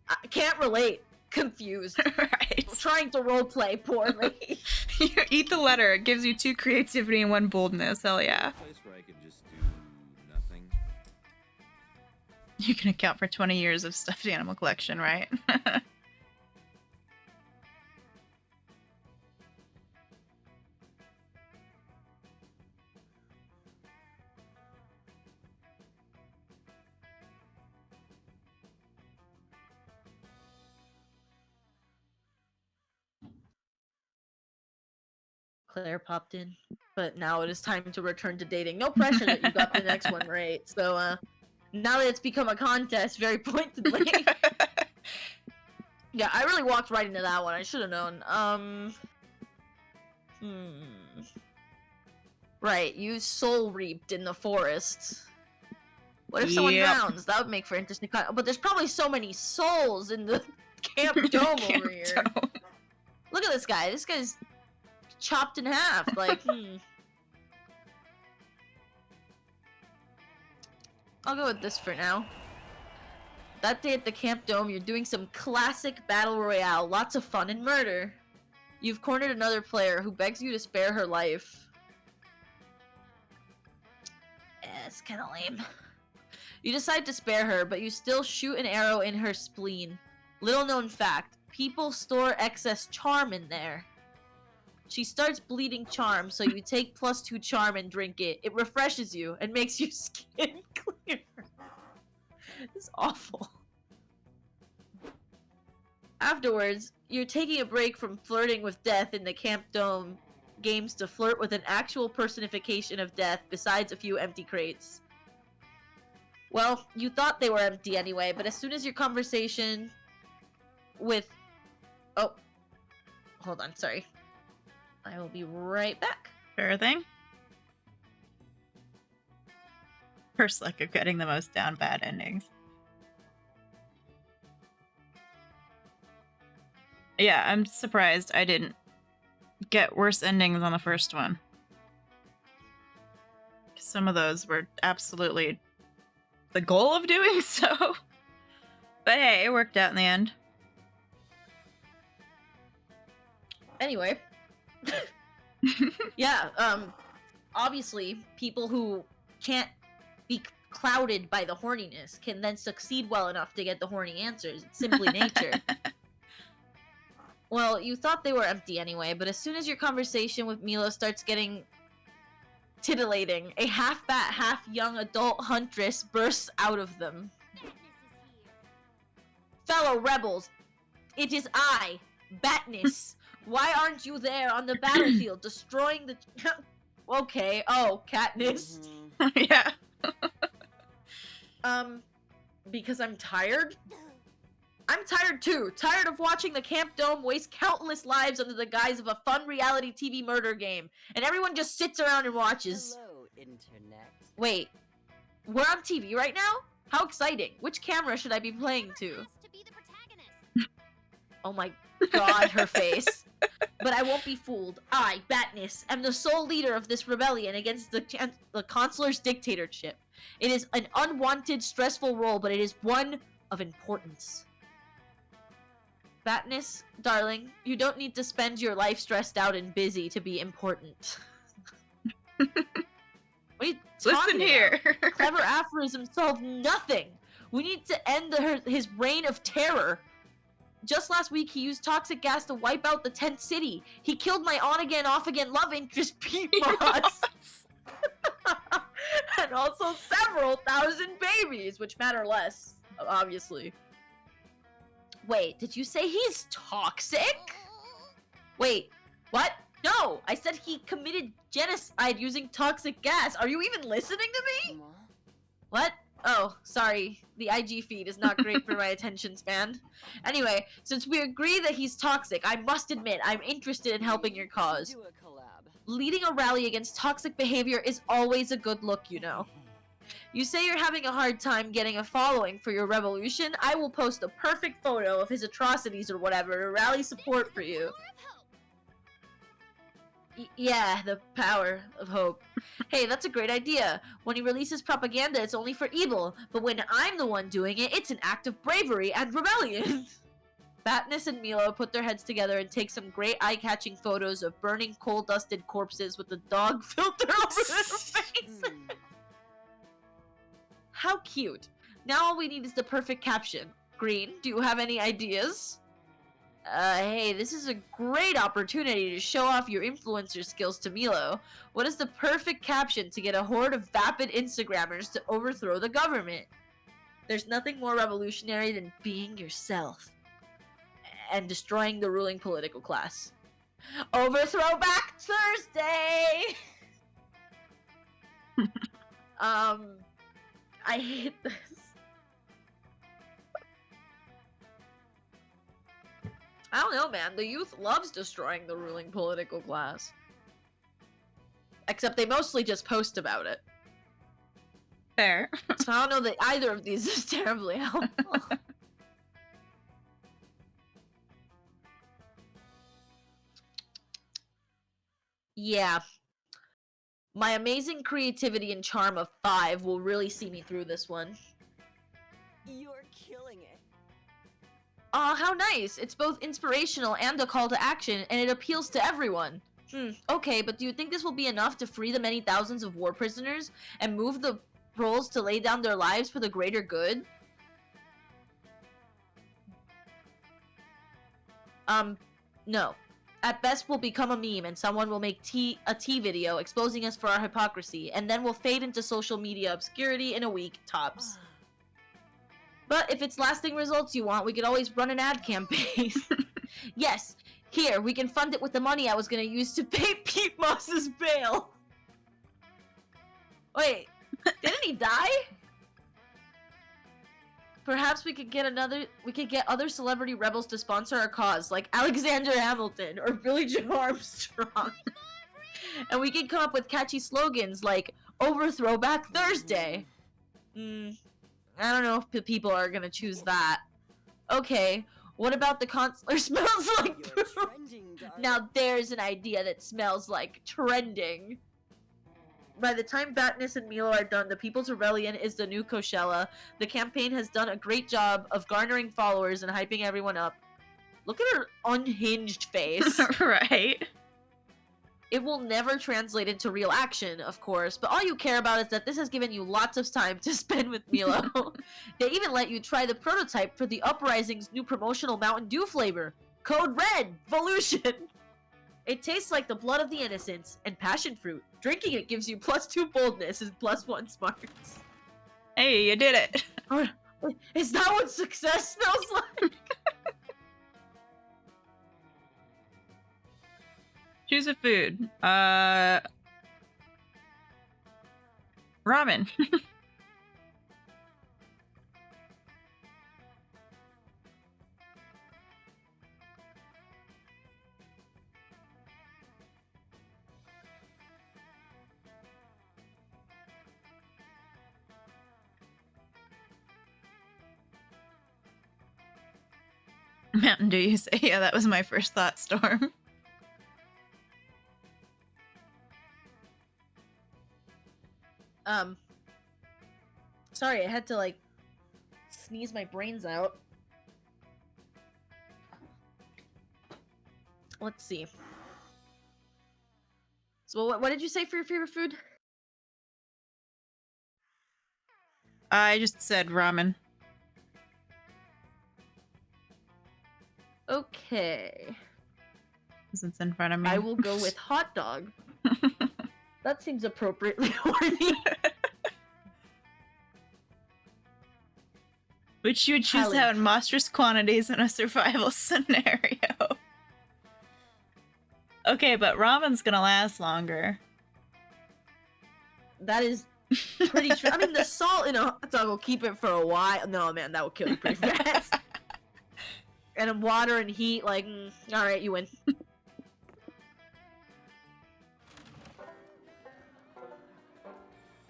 Speaker 1: I can't relate. Confused.
Speaker 2: Right.
Speaker 1: Trying to roleplay poorly.
Speaker 2: You eat the letter. It gives you 2 creativity and 1 boldness. Hell yeah.
Speaker 4: A place where I could just do nothing.
Speaker 2: You can account for 20 years of stuffed animal collection, right?
Speaker 1: Claire popped in, but now it is time to return to dating. No pressure that you got the next one right. So, now that it's become a contest, very pointedly. Yeah, I really walked right into that one. I should have known. Right, you soul reaped in the forest. What if someone drowns? That would make for interesting content. But there's probably so many souls in the Camp Dome over here.
Speaker 2: Dome.
Speaker 1: Look at this guy. This guy's chopped in half. Like, I'll go with this for now. That day at the Camp Dome, you're doing some classic battle royale. Lots of fun and murder. You've cornered another player who begs you to spare her life. It's kind of lame. You decide to spare her, but you still shoot an arrow in her spleen. Little known fact, people store excess charm in there. She starts bleeding charm, so you take +2 charm and drink it. It refreshes you and makes your skin clear. This is awful. Afterwards, you're taking a break from flirting with death in the Camp Dome games to flirt with an actual personification of death besides a few empty crates. Well, you thought they were empty anyway, but as soon as your conversation with... Oh. Hold on, sorry. I will be right back.
Speaker 2: Sure thing. First luck of getting the most down bad endings. Yeah, I'm surprised I didn't get worse endings on the first one. Some of those were absolutely the goal of doing so. But hey, it worked out in the end.
Speaker 1: Anyway. Yeah, obviously, people who can't be clouded by the horniness can then succeed well enough to get the horny answers. It's simply nature. Well, you thought they were empty anyway, but as soon as your conversation with Milo starts getting titillating, a half-bat, half-young adult huntress bursts out of them. Fellow rebels, it is I, Batness. Why aren't you there on the battlefield destroying the... Okay, oh, Katniss.
Speaker 2: Yeah.
Speaker 1: Because I'm tired? I'm tired too. Tired of watching the Camp Dome waste countless lives under the guise of a fun reality TV murder game. And everyone just sits around and watches.
Speaker 5: Hello, Internet.
Speaker 1: Wait, we're on TV right now? How exciting. Which camera should I be playing to? Oh my god, her face. But I won't be fooled. I, Batness, am the sole leader of this rebellion against the Consular's dictatorship. It is an unwanted, stressful role, but it is one of importance. Batness, darling, you don't need to spend your life stressed out and busy to be important. What are you talking
Speaker 2: Listen here.
Speaker 1: about? Clever aphorisms solve nothing. We need to end his reign of terror. Just last week, he used toxic gas to wipe out the 10th city. He killed my on-again, off-again love interest, Pete Moss. And also several thousand babies, which matter less, obviously. Wait, did you say he's toxic? Wait, what? No, I said he committed genocide using toxic gas. Are you even listening to me? What? Oh, sorry. The IG feed is not great for my attention span. Anyway, since we agree that he's toxic, I must admit I'm interested in helping your cause.
Speaker 5: Do a collab.
Speaker 1: Leading a rally against toxic behavior is always a good look, you know. You say you're having a hard time getting a following for your revolution? I will post a perfect photo of his atrocities or whatever to rally support for you. Yeah, the power of hope. Hey, that's a great idea. When he releases propaganda, it's only for evil. But when I'm the one doing it, it's an act of bravery and rebellion. Batness and Milo put their heads together and take some great eye-catching photos of burning, coal-dusted corpses with the dog filter over their faces. How cute. Now all we need is the perfect caption. Green, do you have any ideas? Hey, this is a great opportunity to show off your influencer skills to Milo. What is the perfect caption to get a horde of vapid Instagrammers to overthrow the government? There's nothing more revolutionary than being yourself. And destroying the ruling political class. Overthrow back Thursday! I hate this. I don't know, man. The youth loves destroying the ruling political class. Except they mostly just post about it.
Speaker 2: Fair.
Speaker 1: So I don't know that either of these is terribly helpful. Yeah. My amazing creativity and charm of 5 will really see me through this one.
Speaker 5: You're killing it.
Speaker 1: Aw, how nice! It's both inspirational and a call to action, and it appeals to everyone. Okay, but do you think this will be enough to free the many thousands of war prisoners and move the proles to lay down their lives for the greater good? No. At best, we'll become a meme and someone will make a tea video exposing us for our hypocrisy, and then we'll fade into social media obscurity in a week, tops. But if it's lasting results you want, we could always run an ad campaign. Yes, here, we can fund it with the money I was gonna use to pay Pete Moss's bail. Wait, didn't he die? Perhaps we could get other celebrity rebels to sponsor our cause, like Alexander Hamilton or Billie Joe Armstrong. And we can come up with catchy slogans like Overthrow Back Thursday. I don't know if people are gonna choose that. Okay, what about the consular smells like
Speaker 5: You're
Speaker 1: poop?
Speaker 5: trending, darling.
Speaker 1: Now there's an idea that smells like trending. By the time Batnus and Milo are done, the People's Rebellion is the new Coachella. The campaign has done a great job of garnering followers and hyping everyone up. Look at her unhinged face.
Speaker 2: Right.
Speaker 1: It will never translate into real action, of course, but all you care about is that this has given you lots of time to spend with Milo. They even let you try the prototype for the Uprising's new promotional Mountain Dew flavor. Code RED! Volution! It tastes like the blood of the innocents and passion fruit. Drinking it gives you +2 boldness and +1 smarts.
Speaker 2: Hey, you did it.
Speaker 1: Is that what success smells like?
Speaker 2: Choose a food. Ramen. Mountain Dew, you say? Yeah, that was my first thought, Storm.
Speaker 1: Sorry, I had to, like, sneeze my brains out. Let's see. So, what did you say for your favorite food?
Speaker 2: I just said ramen.
Speaker 1: Okay.
Speaker 2: Because it's in front of me.
Speaker 1: I will go with hot dog. That seems appropriately horny.
Speaker 2: Which you would choose to have in monstrous quantities in a survival scenario. Okay, but ramen's gonna last longer.
Speaker 1: That is pretty true. I mean, the salt in a hot dog will keep it for a while. No, man, that will kill you pretty fast. And water and heat, like, alright, you win.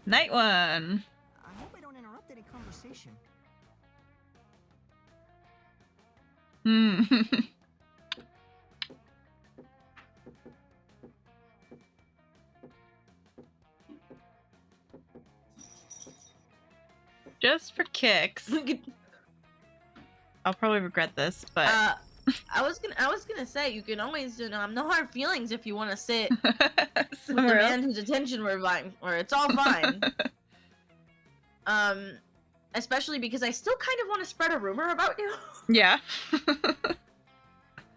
Speaker 2: Night one.
Speaker 3: I hope I don't interrupt any conversation.
Speaker 2: Just for kicks. I'll probably regret this, but
Speaker 1: I was gonna say you can always no hard feelings if you want to sit with the
Speaker 2: somewhere else.
Speaker 1: man whose attention we're vying for. It's all fine. Especially because I still kind of want to spread a rumor about you.
Speaker 2: Yeah.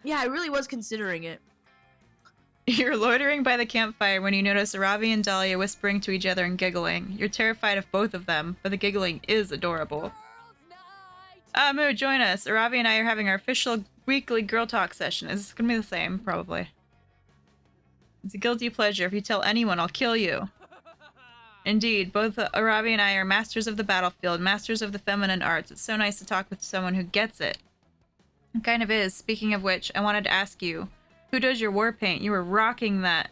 Speaker 1: Yeah, I really was considering it.
Speaker 2: You're loitering by the campfire when you notice Aravi and Dahlia whispering to each other and giggling. You're terrified of both of them, but the giggling is adorable. Moo, join us. Aravi and I are having our official weekly girl talk session. It's gonna be the same, probably. It's a guilty pleasure. If you tell anyone, I'll kill you. Indeed, both Aravi and I are masters of the battlefield, masters of the feminine arts. It's so nice to talk with someone who gets it. It kind of is. Speaking of which, I wanted to ask you, who does your war paint? You were rocking that.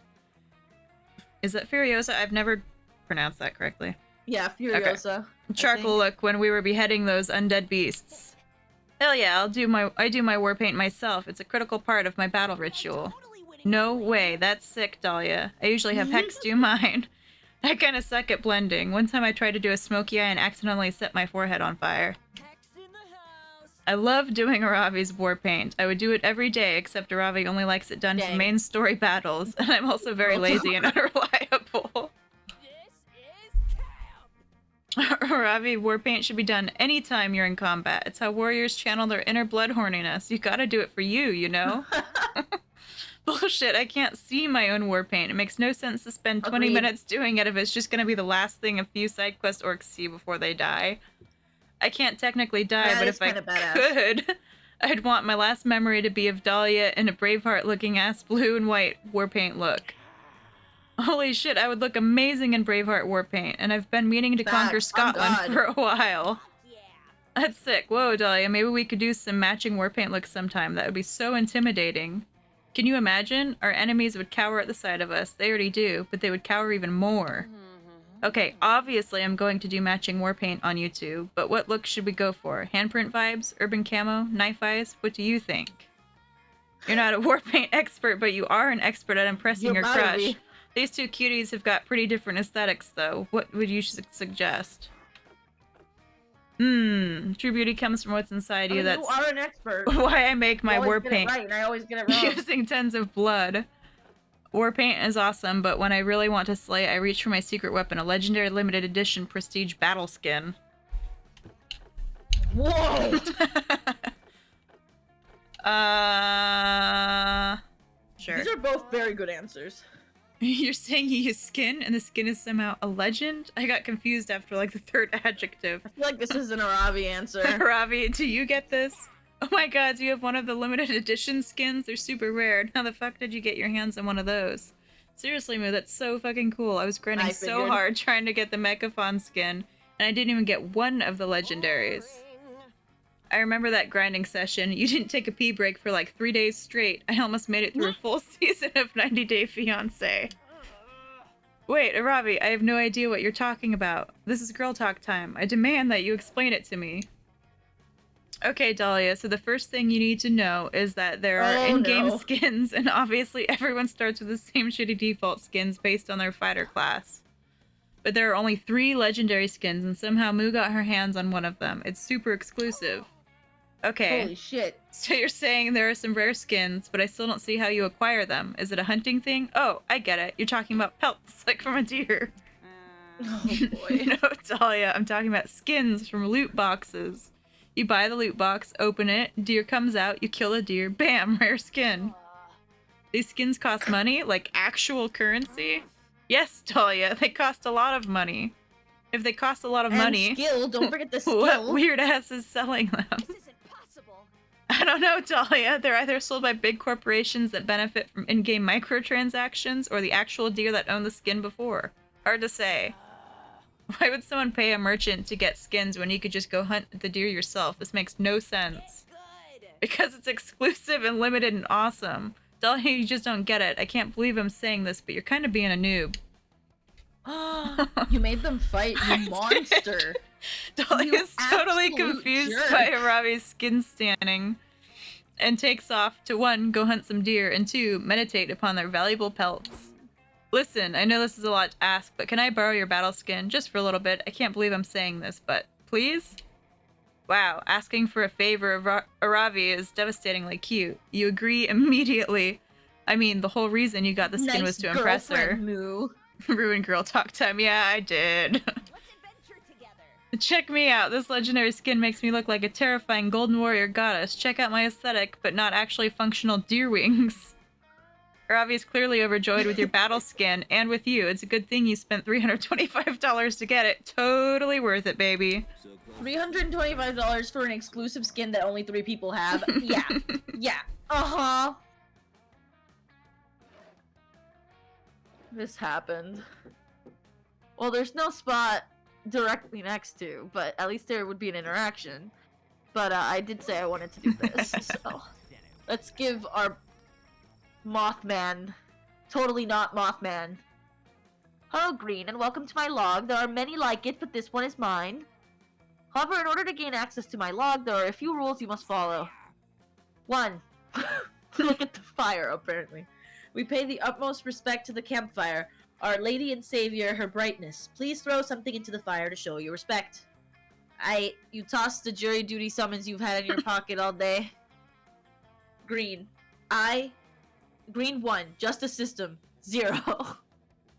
Speaker 2: Is that Furiosa? I've never pronounced that correctly.
Speaker 1: Yeah, Furiosa.
Speaker 2: Okay. Charcoal look when we were beheading those undead beasts. Hell yeah, I do my war paint myself. It's a critical part of my battle ritual. No way, that's sick, Dahlia. I usually have Hex do mine. I kinda suck at blending. One time I tried to do a smoky eye and accidentally set my forehead on fire.
Speaker 5: Hex in the house.
Speaker 2: I love doing Aravi's war paint. I would do it every day, except Aravi only likes it done for
Speaker 1: Dang.
Speaker 2: main story battles, and I'm also very lazy and unreliable. Aravi war paint should be done anytime you're in combat. It's how warriors channel their inner blood horniness. You gotta do it for you, you know? Bullshit, I can't see my own war paint. It makes no sense to spend 20
Speaker 1: Agreed.
Speaker 2: minutes doing it if it's just gonna be the last thing a few side quest orcs see before they die. I can't technically die,
Speaker 1: That
Speaker 2: but
Speaker 1: is
Speaker 2: if I
Speaker 1: kinda badass.
Speaker 2: could, I'd want my last memory to be of Dahlia in a Braveheart-looking ass blue and white war paint look. Holy shit, I would look amazing in Braveheart war paint, and I've been meaning to conquer
Speaker 1: Facts. On
Speaker 2: Scotland
Speaker 1: God.
Speaker 2: for a while.
Speaker 5: Yeah.
Speaker 2: That's sick. Whoa, Dahlia, maybe we could do some matching war paint looks sometime. That would be so intimidating. Can you imagine? Our enemies would cower at the sight of us. They already do, but they would cower even more. Okay, obviously I'm going to do matching war paint on you two, but what look should we go for? Handprint vibes? Urban camo? Knife eyes? What do you think? You're not a war paint expert, but you are an expert at impressing
Speaker 1: You
Speaker 2: your
Speaker 1: better
Speaker 2: crush.
Speaker 1: be.
Speaker 2: These two cuties have got pretty different aesthetics, though. What would you suggest? True beauty comes from what's inside you.
Speaker 1: You
Speaker 2: That's
Speaker 1: are an expert.
Speaker 2: why I make my
Speaker 1: You always
Speaker 2: war
Speaker 1: get
Speaker 2: paint
Speaker 1: it right, and I always get it wrong.
Speaker 2: using tons of blood. War paint is awesome, but when I really want to slay, I reach for my secret weapon, a legendary limited edition prestige battle skin.
Speaker 1: Whoa!
Speaker 2: Sure.
Speaker 1: These are both very good answers.
Speaker 2: You're saying you use skin, and the skin is somehow a legend? I got confused after like the third adjective.
Speaker 1: I feel like this is an Aravi answer.
Speaker 2: Ravi, do you get this? Oh my god, do you have one of the limited edition skins? They're super rare. How the fuck did you get your hands on one of those? Seriously, Moo, that's so fucking cool. I was grinding
Speaker 1: I
Speaker 2: so
Speaker 1: figured.
Speaker 2: hard trying to get the Mechaphon skin, and I didn't even get one of the legendaries. I remember that grinding session. You didn't take a pee break for like 3 days straight. I almost made it through a full season of 90 Day Fiancé. Wait, Aravi, I have no idea what you're talking about. This is girl talk time. I demand that you explain it to me. Okay, Dahlia, so the first thing you need to know is that there are
Speaker 1: Oh,
Speaker 2: in-game
Speaker 1: no.
Speaker 2: skins, and obviously everyone starts with the same shitty default skins based on their fighter class. But there are only 3 legendary skins, and somehow Moo got her hands on one of them. It's super exclusive. Okay,
Speaker 1: Holy shit.
Speaker 2: so you're saying there are some rare skins, but I still don't see how you acquire them. Is it a hunting thing? Oh, I get it. You're talking about pelts, like from a deer.
Speaker 1: Oh boy.
Speaker 2: No, Dahlia, I'm talking about skins from loot boxes. You buy the loot box, open it, deer comes out, you kill a deer, bam, rare skin. These skins cost money? Like actual currency? Yes, Dahlia, they cost a lot of money. If they cost a lot of
Speaker 1: And
Speaker 2: money,
Speaker 1: skill. Don't forget the skill.
Speaker 2: what weird ass is selling them?
Speaker 5: This isn't possible.
Speaker 2: I don't know, Dahlia. They're either sold by big corporations that benefit from in-game microtransactions or the actual deer that owned the skin before. Hard to say. Why would someone pay a merchant to get skins when you could just go hunt the deer yourself? This makes no sense.
Speaker 5: Good.
Speaker 2: Because it's exclusive and limited and awesome. Dahlia, you just don't get it. I can't believe I'm saying this, but you're kind of being a noob.
Speaker 1: You made them fight, you monster.
Speaker 2: Dahlia's totally
Speaker 1: absolute
Speaker 2: confused
Speaker 1: jerk.
Speaker 2: by Aravi's skin standing and takes off to 1, go hunt some deer, and 2, meditate upon their valuable pelts. Listen, I know this is a lot to ask, but can I borrow your battle skin just for a little bit? I can't believe I'm saying this, but please? Wow, asking for a favor of Aravi is devastatingly cute. You agree immediately. I mean, the whole reason you got the skin was to impress her.
Speaker 1: girlfriend, Moo.
Speaker 2: Ruin girl talk time. Yeah, I did.
Speaker 5: Let's adventure together.
Speaker 2: Check me out. This legendary skin makes me look like a terrifying golden warrior goddess. Check out my aesthetic, but not actually functional deer wings. Aravi is clearly overjoyed with your battle skin, and with you. It's a good thing you spent $325 to get it. Totally worth it, baby.
Speaker 4: So close.
Speaker 1: $325 for an exclusive skin that only 3 people have. Yeah. Yeah. Uh-huh. This happened. Well, there's no spot directly next to, but at least there would be an interaction. But I did say I wanted to do this, so let's give our Mothman, totally not Mothman. Hello, Green, and welcome to my log. There are many like it, but this one is mine. However, in order to gain access to my log, there are a few rules you must follow. 1. Look at the fire, apparently. We pay the utmost respect to the campfire, our lady and savior, her brightness. Please throw something into the fire to show your respect. You toss the jury duty summons you've had in your pocket all day. Green. Green 1. Justice system. 0.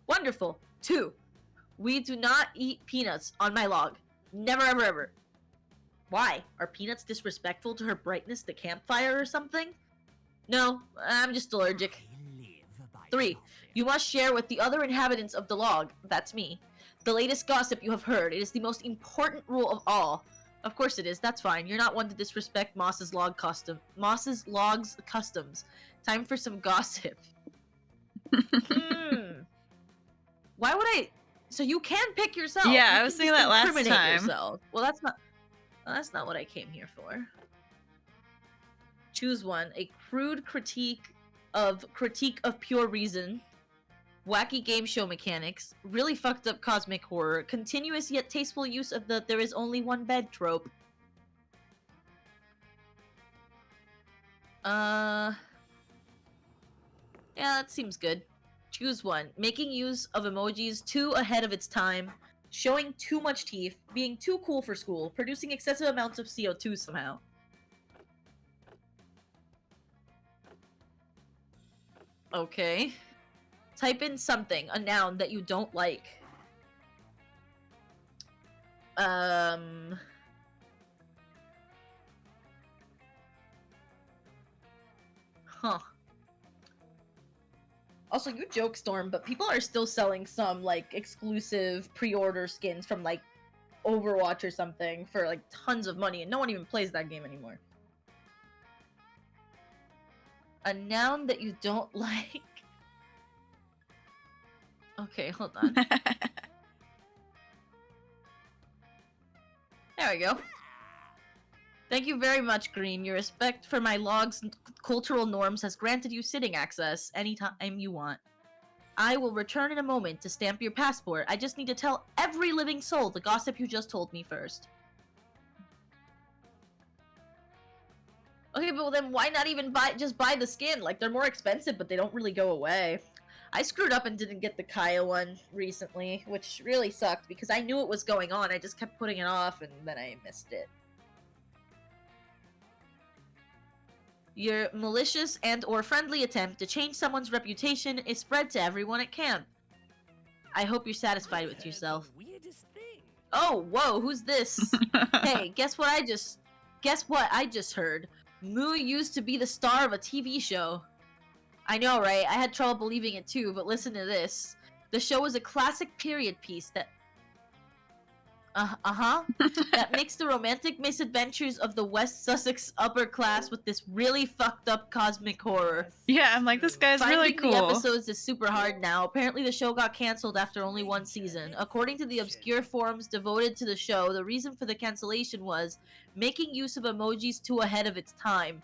Speaker 1: Wonderful. 2. We do not eat peanuts on my log. Never, ever, ever. Why? Are peanuts disrespectful to her brightness, the campfire, or something? No, I'm just allergic. 3. You must share with the other inhabitants of the log, that's me, the latest gossip you have heard. It is the most important rule of all. Of course it is, that's fine. You're not one to disrespect Moss's log's customs. Time for some gossip. Why would I... So you can pick yourself.
Speaker 2: Yeah,
Speaker 1: You
Speaker 2: I was
Speaker 1: can
Speaker 2: thinking
Speaker 1: just
Speaker 2: that last
Speaker 1: incriminate
Speaker 2: time.
Speaker 1: yourself. Well, that's not what I came here for. Choose one. A crude critique of pure reason. Wacky game show mechanics. Really fucked up cosmic horror. Continuous yet tasteful use of the there is only one bed trope. Yeah, that seems good. Choose one. Making use of emojis too ahead of its time. Showing too much teeth. Being too cool for school. Producing excessive amounts of CO2 somehow. Okay. Type in something, a noun that you don't like. Huh. Also, you joke, Storm, but people are still selling some, like, exclusive pre-order skins from, like, Overwatch or something for, like, tons of money, and no one even plays that game anymore. A noun that you don't like? Okay, hold on. There we go. Thank you very much, Green. Your respect for my log's cultural norms has granted you sitting access anytime you want. I will return in a moment to stamp your passport. I just need to tell every living soul the gossip you just told me first. Okay, but then why not even just buy the skin? Like, they're more expensive, but they don't really go away. I screwed up and didn't get the Kaya one recently, which really sucked because I knew it was going on. I just kept putting it off and then I missed it. Your malicious and or friendly attempt to change someone's reputation is spread to everyone at camp. I hope you're satisfied with yourself. Oh, whoa, who's this? Hey, guess what I just heard? Moo used to be the star of a TV show. I know, right? I had trouble believing it too, but listen to this. The show was a classic period piece that... that mixed the romantic misadventures of the West Sussex upper class with this really fucked up cosmic horror.
Speaker 2: Yeah, I'm like, this guy's really
Speaker 1: Finding
Speaker 2: cool.
Speaker 1: the episodes is super hard now. Apparently the show got cancelled after only one season. According to the obscure forums devoted to the show, the reason for the cancellation was making use of emojis too ahead of its time.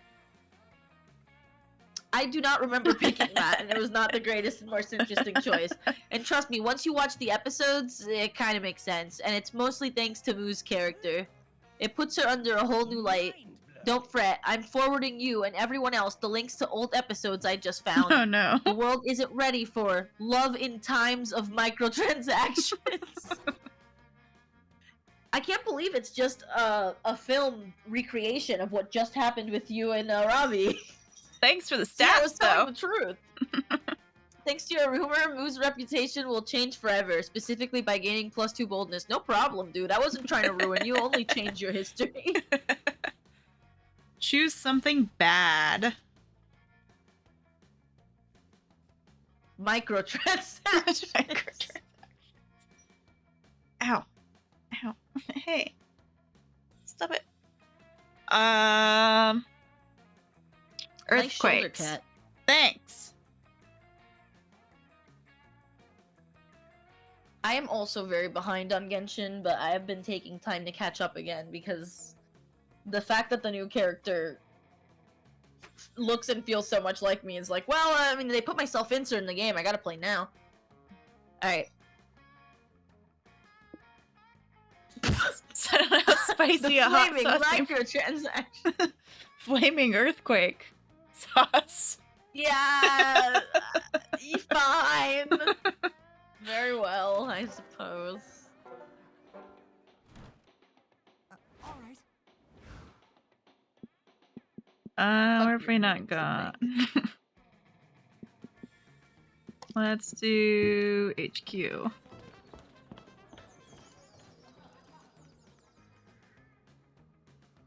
Speaker 1: I do not remember picking that, and it was not the greatest and most interesting choice. And trust me, once you watch the episodes, it kind of makes sense, and it's mostly thanks to Moo's character. It puts her under a whole new light. Don't fret, I'm forwarding you and everyone else the links to old episodes I just found.
Speaker 2: Oh no.
Speaker 1: The world isn't ready for love in times of microtransactions. I can't believe it's just a film recreation of what just happened with you and Ravi.
Speaker 2: Thanks for the
Speaker 1: Yeah, I
Speaker 2: stats,
Speaker 1: was
Speaker 2: though.
Speaker 1: telling the truth. Thanks to your rumor, Moo's reputation will change forever, specifically by gaining +2 boldness. No problem, dude. I wasn't trying to ruin you, only change your history.
Speaker 2: Choose something bad.
Speaker 1: Microtransactions.
Speaker 2: Ow. Ow. Hey. Stop it.
Speaker 1: Nice shoulder
Speaker 2: Earthquakes.
Speaker 1: cat.
Speaker 2: Thanks.
Speaker 1: I am also very behind on Genshin, but I have been taking time to catch up again because the fact that the new character looks and feels so much like me is like, well, I mean, they put my self-insert in the game. I gotta play now. Alright.
Speaker 2: So I don't know how spicy a
Speaker 1: The
Speaker 2: hot
Speaker 1: flaming
Speaker 2: sauce is.
Speaker 1: microtransaction.
Speaker 2: Flaming earthquake sauce.
Speaker 1: Yeah, fine. Very well, I suppose.
Speaker 2: Where have we
Speaker 1: you,
Speaker 2: not gone? Let's do HQ.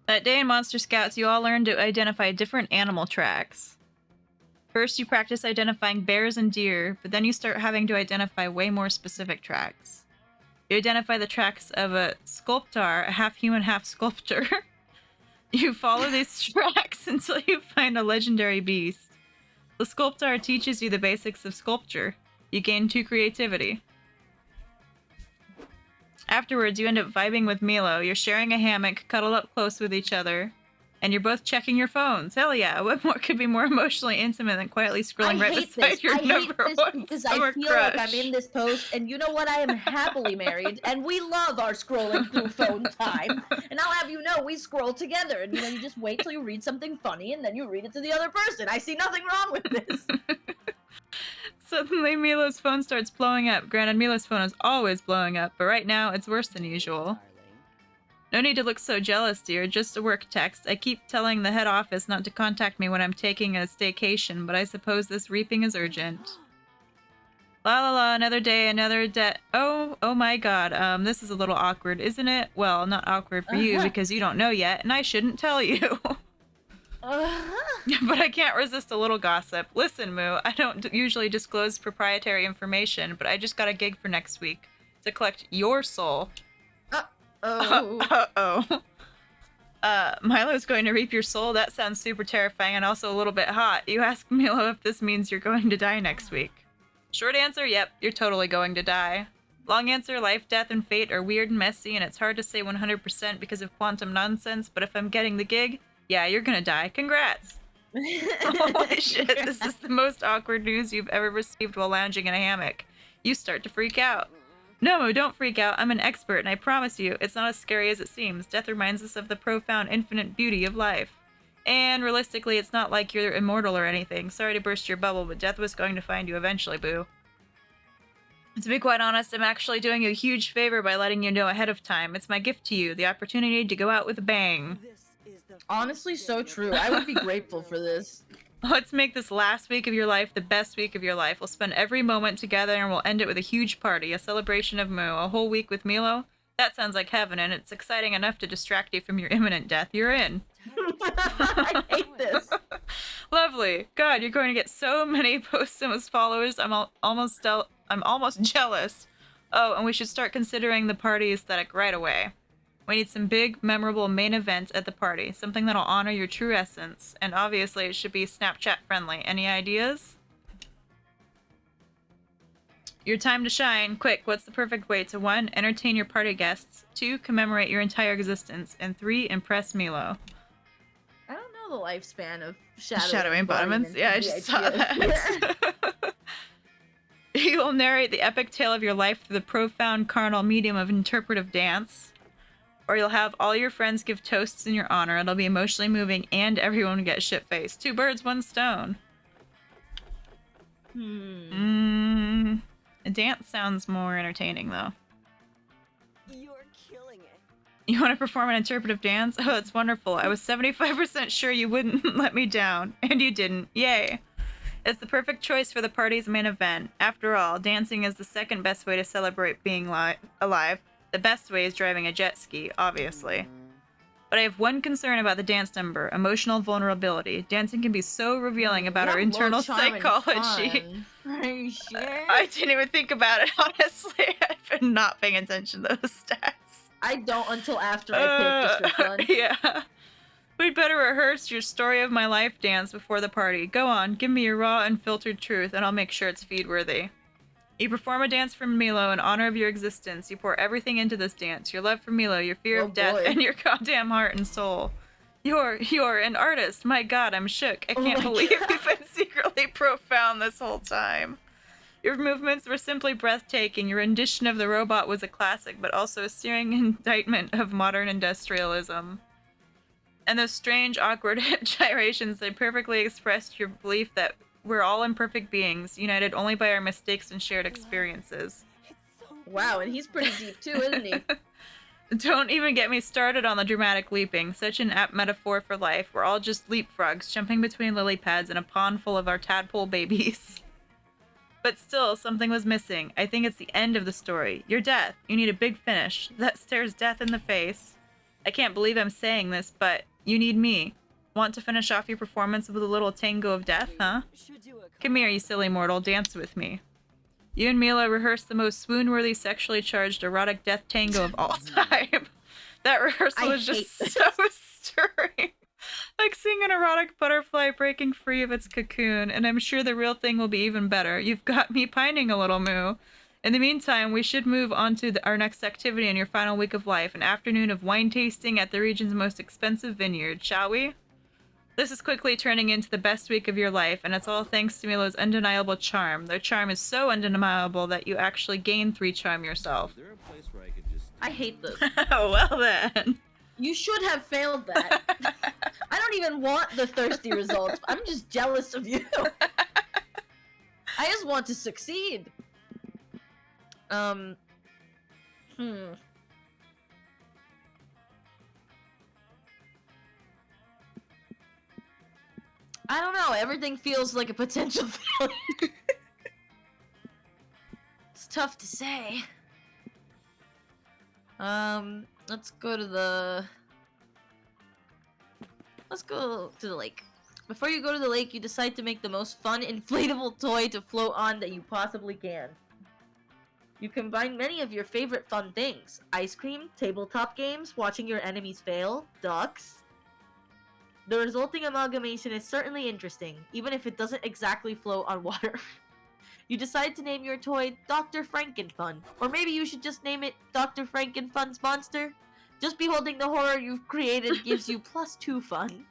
Speaker 2: That day in Monster Scouts, you all learned to identify different animal tracks. First, you practice identifying bears and deer, but then you start having to identify way more specific tracks. You identify the tracks of a sculptor, a half-human, half-sculptor. You follow these tracks until you find a legendary beast. The sculptor teaches you the basics of sculpture. You gain 2 creativity. Afterwards, you end up vibing with Milo. You're sharing a hammock, cuddled up close with each other, and you're both checking your phones. Hell yeah, what more could be more emotionally intimate than quietly scrolling right beside your number one
Speaker 1: because
Speaker 2: summer
Speaker 1: I feel
Speaker 2: crush?
Speaker 1: like I'm in this post, and you know what? I am happily married, and we love our scrolling through phone time. And I'll have you know, we scroll together, and you just wait till you read something funny, and then you read it to the other person. I see nothing wrong with this.
Speaker 2: Suddenly, Milo's phone starts blowing up. Granted, Milo's phone is always blowing up, but right now, it's worse than usual. No need to look so jealous, dear. Just a work text. I keep telling the head office not to contact me when I'm taking a staycation, but I suppose this reaping is urgent. La la la, another day, another debt. Oh my god, this is a little awkward, isn't it? Well, not awkward for you, because you don't know yet, and I shouldn't tell you. But I can't resist a little gossip. Listen, Moo, I don't usually disclose proprietary information, but I just got a gig for next week to collect your soul.
Speaker 1: Uh-oh.
Speaker 2: Milo's going to reap your soul? That sounds super terrifying and also a little bit hot. You ask Milo if this means you're going to die next week. Short answer, yep, you're totally going to die. Long answer, life, death, and fate are weird and messy, and it's hard to say 100% because of quantum nonsense, but if I'm getting the gig, yeah, you're gonna die. Congrats! Holy shit, this is the most awkward news you've ever received while lounging in a hammock. You start to freak out. No, don't freak out. I'm an expert, and I promise you, it's not as scary as it seems. Death reminds us of the profound, infinite beauty of life. And realistically, it's not like you're immortal or anything. Sorry to burst your bubble, but death was going to find you eventually, boo. To be quite honest, I'm actually doing you a huge favor by letting you know ahead of time. It's my gift to you, the opportunity to go out with a bang.
Speaker 1: Honestly, so true. I would be grateful for this.
Speaker 2: Let's make this last week of your life the best week of your life. We'll spend every moment together and we'll end it with a huge party, a celebration of Moo. A whole week with Milo? That sounds like heaven, and it's exciting enough to distract you from your imminent death. You're in.
Speaker 1: I hate this.
Speaker 2: Lovely. God, you're going to get so many posthumous followers. I'm almost jealous. Oh, and we should start considering the party aesthetic right away. We need some big, memorable main event at the party. Something that'll honor your true essence. And obviously, it should be Snapchat friendly. Any ideas? Your time to shine. Quick, what's the perfect way to 1. Entertain your party guests. 2. Commemorate your entire existence. And 3. Impress Milo.
Speaker 1: I don't know the lifespan of
Speaker 2: Shadow embodiments. Yeah, I just saw that. You will narrate the epic tale of your life through the profound carnal medium of interpretive dance. Or you'll have all your friends give toasts in your honor. It'll be emotionally moving and everyone will get shit-faced. 2 birds, 1 stone. A dance sounds more entertaining, though.
Speaker 5: You're killing it.
Speaker 2: You want to perform an interpretive dance? Oh, that's wonderful. I was 75% sure you wouldn't let me down. And you didn't. Yay. It's the perfect choice for the party's main event. After all, dancing is the second best way to celebrate being alive. The best way is driving a jet ski, obviously. But I have one concern about the dance number, emotional vulnerability. Dancing can be so revealing about our internal psychology.
Speaker 1: Are you sure?
Speaker 2: I didn't even think about it, honestly. I've been not paying attention to those stats.
Speaker 1: I don't until after I pick, just for fun.
Speaker 2: Yeah. We'd better rehearse your story of my life dance before the party. Go on, give me your raw, unfiltered truth, and I'll make sure it's feed-worthy. You perform a dance for Milo in honor of your existence. You pour everything into this dance. Your love for Milo, your fear of death, and your goddamn heart and soul. You're an artist. My god, I'm shook. I can't believe you've been secretly profound this whole time. Your movements were simply breathtaking. Your rendition of the robot was a classic, but also a searing indictment of modern industrialism. And those strange, awkward hip gyrations, they perfectly expressed your belief that we're all imperfect beings, united only by our mistakes and shared experiences.
Speaker 1: Wow, and he's pretty deep too, isn't he?
Speaker 2: Don't even get me started on the dramatic leaping. Such an apt metaphor for life. We're all just leapfrogs, jumping between lily pads in a pond full of our tadpole babies. But still, something was missing. I think it's the end of the story. Your death. You need a big finish. That stares death in the face. I can't believe I'm saying this, but you need me. Want to finish off your performance with a little tango of death, huh? Come here, you silly mortal. Dance with me. You and Mila rehearsed the most swoon-worthy, sexually charged, erotic death tango of all time. That rehearsal was just so stirring. Like seeing an erotic butterfly breaking free of its cocoon, and I'm sure the real thing will be even better. You've got me pining a little, Moo. In the meantime, we should move on to our next activity in your final week of life, an afternoon of wine tasting at the region's most expensive vineyard, shall we? This is quickly turning into the best week of your life, and it's all thanks to Milo's undeniable charm. Their charm is so undeniable that you actually gain 3 charm yourself.
Speaker 4: Is there a place where I could just...
Speaker 1: I hate this.
Speaker 2: Well then.
Speaker 1: You should have failed that. I don't even want the thirsty results. I'm just jealous of you. I just want to succeed. I don't know. Everything feels like a potential failure. It's tough to say. Let's go to the... Let's go to the lake. Before you go to the lake, you decide to make the most fun inflatable toy to float on that you possibly can. You combine many of your favorite fun things. Ice cream, tabletop games, watching your enemies fail, ducks. The resulting amalgamation is certainly interesting, even if it doesn't exactly float on water. You decide to name your toy Dr. Frankenfun, or maybe you should just name it Dr. Frankenfun's Monster. Just beholding the horror you've created gives you +2 fun.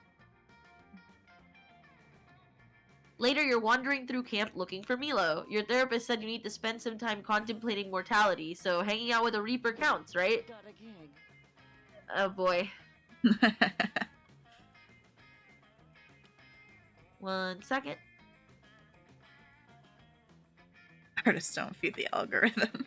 Speaker 1: Later, you're wandering through camp looking for Milo. Your therapist said you need to spend some time contemplating mortality, so hanging out with a Reaper counts, right?
Speaker 5: Got a gig.
Speaker 1: Oh boy. 1 second.
Speaker 2: Artists don't feed the algorithm.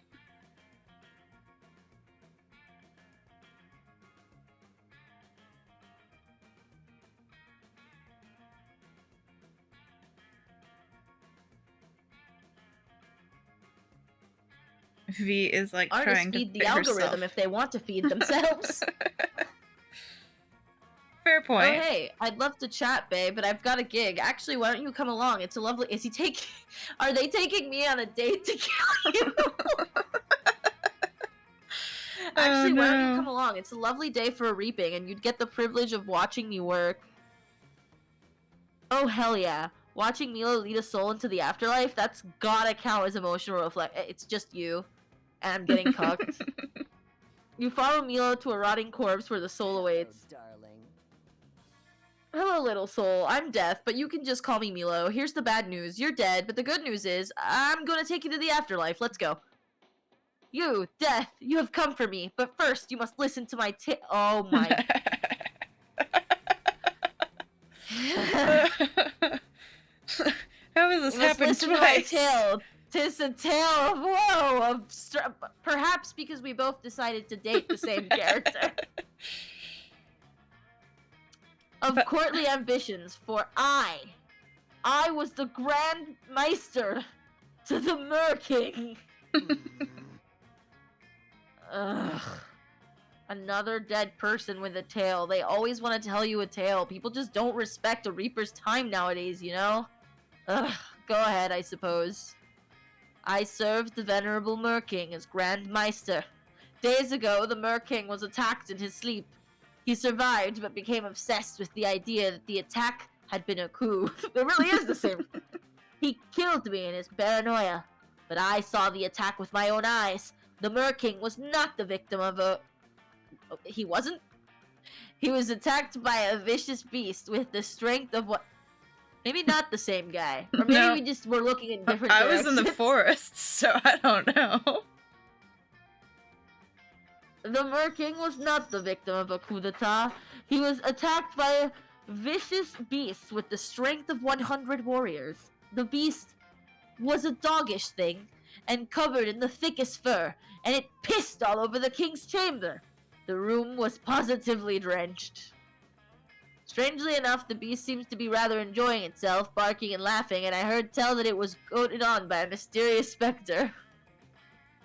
Speaker 2: V is like
Speaker 1: Artists
Speaker 2: trying to
Speaker 1: feed the
Speaker 2: fit
Speaker 1: algorithm
Speaker 2: herself.
Speaker 1: if they want to feed themselves.
Speaker 2: Fair
Speaker 1: Oh
Speaker 2: point.
Speaker 1: hey, I'd love to chat, babe, but I've got a gig. Actually, why don't you come along? It's a lovely... Is he taking... Are they taking me on a date to kill you? Actually, why don't you come along? It's a lovely day for a reaping, and you'd get the privilege of watching me work. Oh, hell yeah. Watching Milo lead a soul into the afterlife? That's gotta count as emotional reflect. It's just you. And I'm getting cucked. You follow Milo to a rotting corpse where the soul awaits.
Speaker 5: Oh, darling.
Speaker 1: Hello, little soul. I'm Death, but you can just call me Milo. Here's the bad news. You're dead, but the good news is, I'm gonna take you to the afterlife. Let's go. You, Death, you have come for me, but first you must listen to my oh my...
Speaker 2: How has this
Speaker 1: You must
Speaker 2: happened
Speaker 1: listen to my
Speaker 2: twice?
Speaker 1: tale. 'Tis a tale of woe, perhaps because we both decided to date the same character. Of courtly ambitions, for I was the Grand Meister to the Mer King. Ugh. Another dead person with a tale. They always want to tell you a tale. People just don't respect a Reaper's time nowadays, you know? Ugh. Go ahead, I suppose. I served the venerable Mer King as Grand Meister. Days ago, the Mer King was attacked in his sleep. He survived, but became obsessed with the idea that the attack had been a coup. It really is the same. He killed me in his paranoia, but I saw the attack with my own eyes. The Mer King was not the victim of a... He wasn't? He was attacked by a vicious beast with the strength of what... Maybe not the same guy. Or maybe
Speaker 2: No.
Speaker 1: we just were looking in different
Speaker 2: I
Speaker 1: directions.
Speaker 2: was in the forest, so I don't know.
Speaker 1: The Mer King was not the victim of a coup d'etat. He was attacked by a vicious beast with the strength of 100 warriors. The beast was a doggish thing and covered in the thickest fur, and it pissed all over the king's chamber. The room was positively drenched. Strangely enough, the beast seems to be rather enjoying itself, barking and laughing, and I heard tell that it was goaded on by a mysterious specter.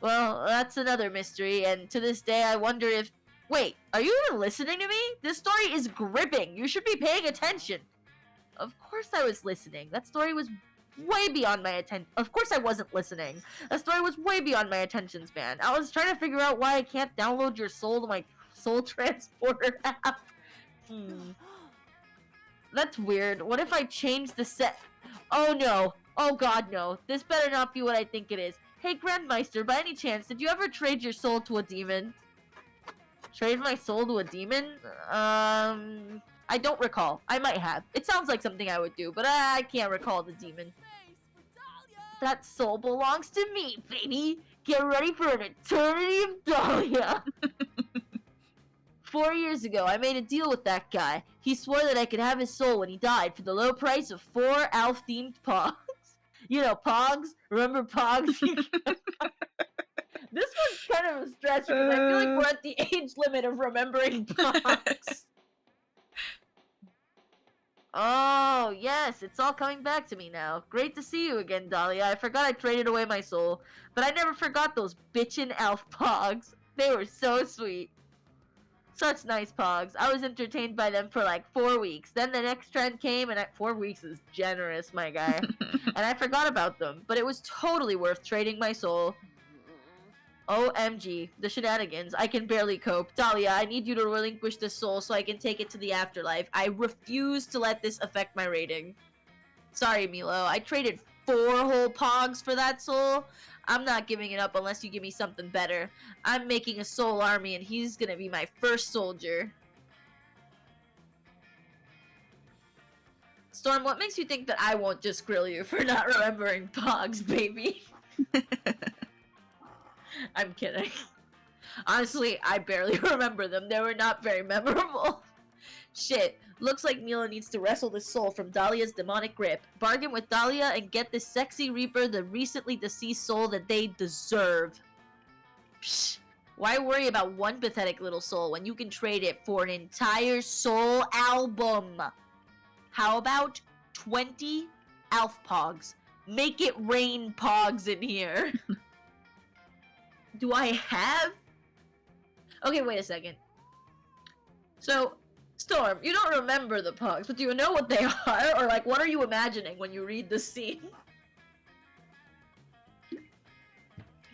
Speaker 1: Well, that's another mystery, and to this day I wonder if... Wait, are you even listening to me? This story is gripping. You should be paying attention. Of course I was listening. That story was way beyond my attention. Of course I wasn't listening. That story was way beyond my attention span. I was trying to figure out why I can't download your soul to my soul transporter app. That's weird. What if I change the set? Oh no. Oh god, no. This better not be what I think it is. Hey, Grandmeister, by any chance, did you ever trade your soul to a demon? Trade my soul to a demon? I don't recall. I might have. It sounds like something I would do, but I can't recall the demon. That soul belongs to me, baby! Get ready for an eternity of Dahlia! 4 years ago, I made a deal with that guy. He swore that I could have his soul when he died for the low price of 4 Alf-themed pogs. You know, pogs? Remember pogs? This one's kind of a stretch because I feel like we're at the age limit of remembering pogs. Oh, yes, it's all coming back to me now. Great to see you again, Dahlia. I forgot I traded away my soul, but I never forgot those bitchin' Alf pogs. They were so sweet. Such nice pogs. I was entertained by them for like 4 weeks. Then the next trend came, and 4 weeks is generous, my guy. And I forgot about them, but it was totally worth trading my soul. OMG, the shenanigans. I can barely cope. Dahlia, I need you to relinquish this soul so I can take it to the afterlife. I refuse to let this affect my rating. Sorry, Milo. I traded 4 whole pogs for that soul. I'm not giving it up unless you give me something better. I'm making a soul army and he's gonna be my first soldier. Storm, what makes you think that I won't just grill you for not remembering pogs, baby? I'm kidding. Honestly, I barely remember them. They were not very memorable. Shit. Looks like Mila needs to wrestle this soul from Dahlia's demonic grip. Bargain with Dahlia and get this sexy Reaper the recently deceased soul that they deserve. Psh. Why worry about one pathetic little soul when you can trade it for an entire soul album? How about 20 Alf Pogs? Make it rain Pogs in here. Do I have? Okay, wait a second. So, Storm, you don't remember the Pogs, but do you know what they are? Or, like, what are you imagining when you read this scene?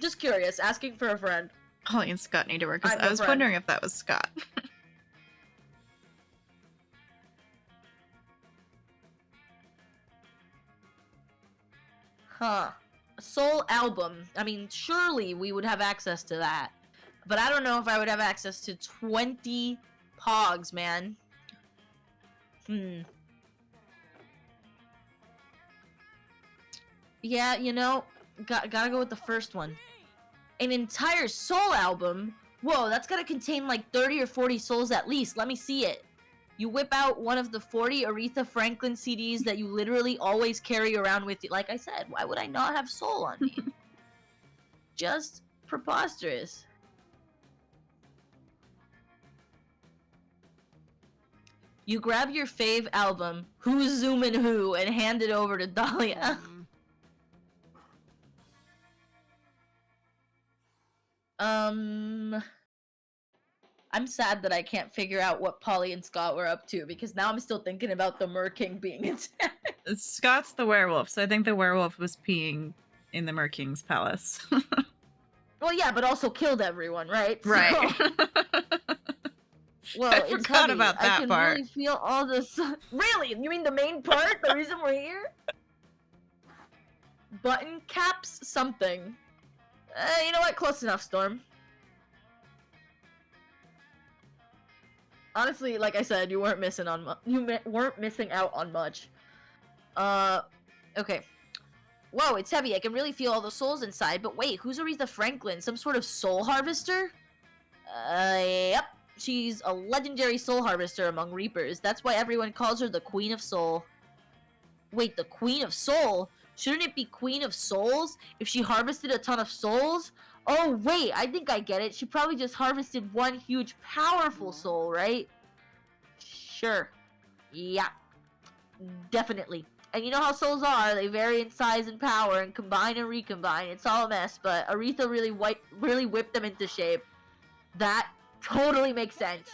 Speaker 1: Just curious, asking for a friend.
Speaker 2: Holly and Scott need to work.
Speaker 1: I'm
Speaker 2: I
Speaker 1: a
Speaker 2: was
Speaker 1: friend.
Speaker 2: wondering if that was Scott.
Speaker 1: Huh. A soul album. I mean, surely we would have access to that. But I don't know if I would have access to 20 Pogs, man. Yeah, you know, gotta go with the first one. An entire soul album? Whoa, that's gotta contain like 30 or 40 souls at least. Let me see it. You whip out one of the 40 Aretha Franklin CDs that you literally always carry around with you. Like I said, why would I not have soul on me? Just preposterous. You grab your fave album, Who's Zoomin' Who, and hand it over to Dahlia. I'm sad that I can't figure out what Polly and Scott were up to, because now I'm still thinking about the Mer King being attacked.
Speaker 2: Scott's the werewolf, so I think the werewolf was peeing in the Mer King's palace.
Speaker 1: Well, yeah, but also killed everyone, right?
Speaker 2: Right.
Speaker 1: So, well,
Speaker 2: I
Speaker 1: it's
Speaker 2: forgot
Speaker 1: heavy.
Speaker 2: about that
Speaker 1: I can
Speaker 2: part.
Speaker 1: really feel all this. Really? You mean the main part? The reason we're here? Button caps something. You know what? Close enough, Storm. Honestly, like I said, you weren't missing on weren't missing out on much. Okay. Whoa, it's heavy. I can really feel all the souls inside. But wait, who's Aretha Franklin? Some sort of soul harvester? Yep. She's a legendary soul harvester among Reapers. That's why everyone calls her the Queen of Soul. Wait, the Queen of Soul? Shouldn't it be Queen of Souls? If she harvested a ton of souls? Oh, wait, I think I get it. She probably just harvested one huge, powerful soul, right? Sure. Yeah. Definitely. And you know how souls are. They vary in size and power and combine and recombine. It's all a mess, but Aretha really whipped them into shape. That totally makes sense.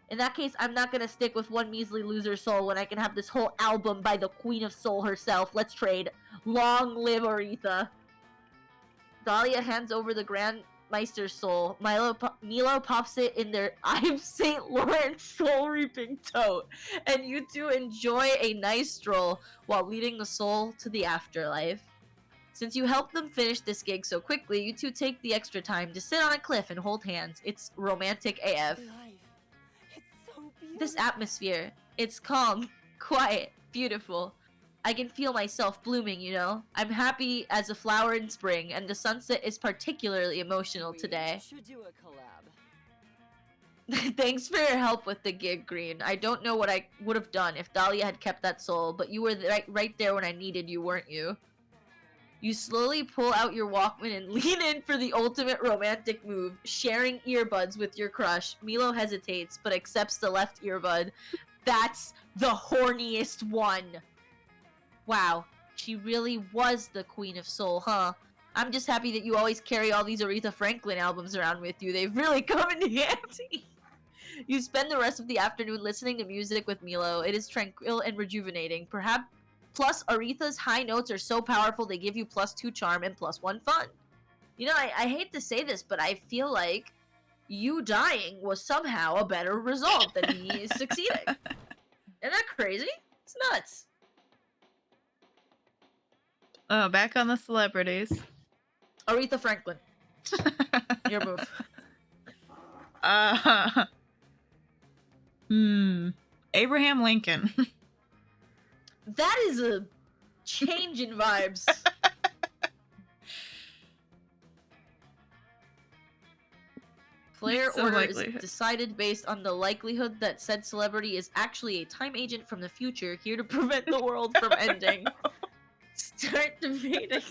Speaker 1: In that case, I'm not gonna stick with one measly loser soul when I can have this whole album by the Queen of Soul herself. Let's trade. Long live Aretha. Dahlia hands over the Grand Meister's soul. Milo pops it in their I'm St. Lawrence soul reaping tote. And you two enjoy a nice stroll while leading the soul to the afterlife. Since you helped them finish this gig so quickly, you two take the extra time to sit on a cliff and hold hands. It's romantic AF.
Speaker 5: It's so beautiful.
Speaker 1: This atmosphere, it's calm, quiet, beautiful. I can feel myself blooming, you know? I'm happy as a flower in spring, and the sunset is particularly emotional today.
Speaker 5: Should do a collab.
Speaker 1: Thanks for your help with the gig, Green. I don't know what I would have done if Dahlia had kept that soul, but you were right there when I needed you, weren't you? You slowly pull out your Walkman and lean in for the ultimate romantic move, sharing earbuds with your crush. Milo hesitates, but accepts the left earbud. That's the horniest one! Wow, she really was the Queen of Soul, huh? I'm just happy that you always carry all these Aretha Franklin albums around with you. They've really come in handy. You spend the rest of the afternoon listening to music with Milo. It is tranquil and rejuvenating. Perhaps plus Aretha's high notes are so powerful they give you +2 charm and +1 fun. You know, I hate to say this, but I feel like you dying was somehow a better result than me succeeding. Isn't that crazy? It's nuts.
Speaker 2: Oh, back on the celebrities.
Speaker 1: Aretha Franklin. Your move.
Speaker 2: Abraham Lincoln.
Speaker 1: That is a change in vibes. Player
Speaker 2: So
Speaker 1: order
Speaker 2: likely.
Speaker 1: is decided based on the likelihood that said celebrity is actually a time agent from the future here to prevent the world from ending. Start debating.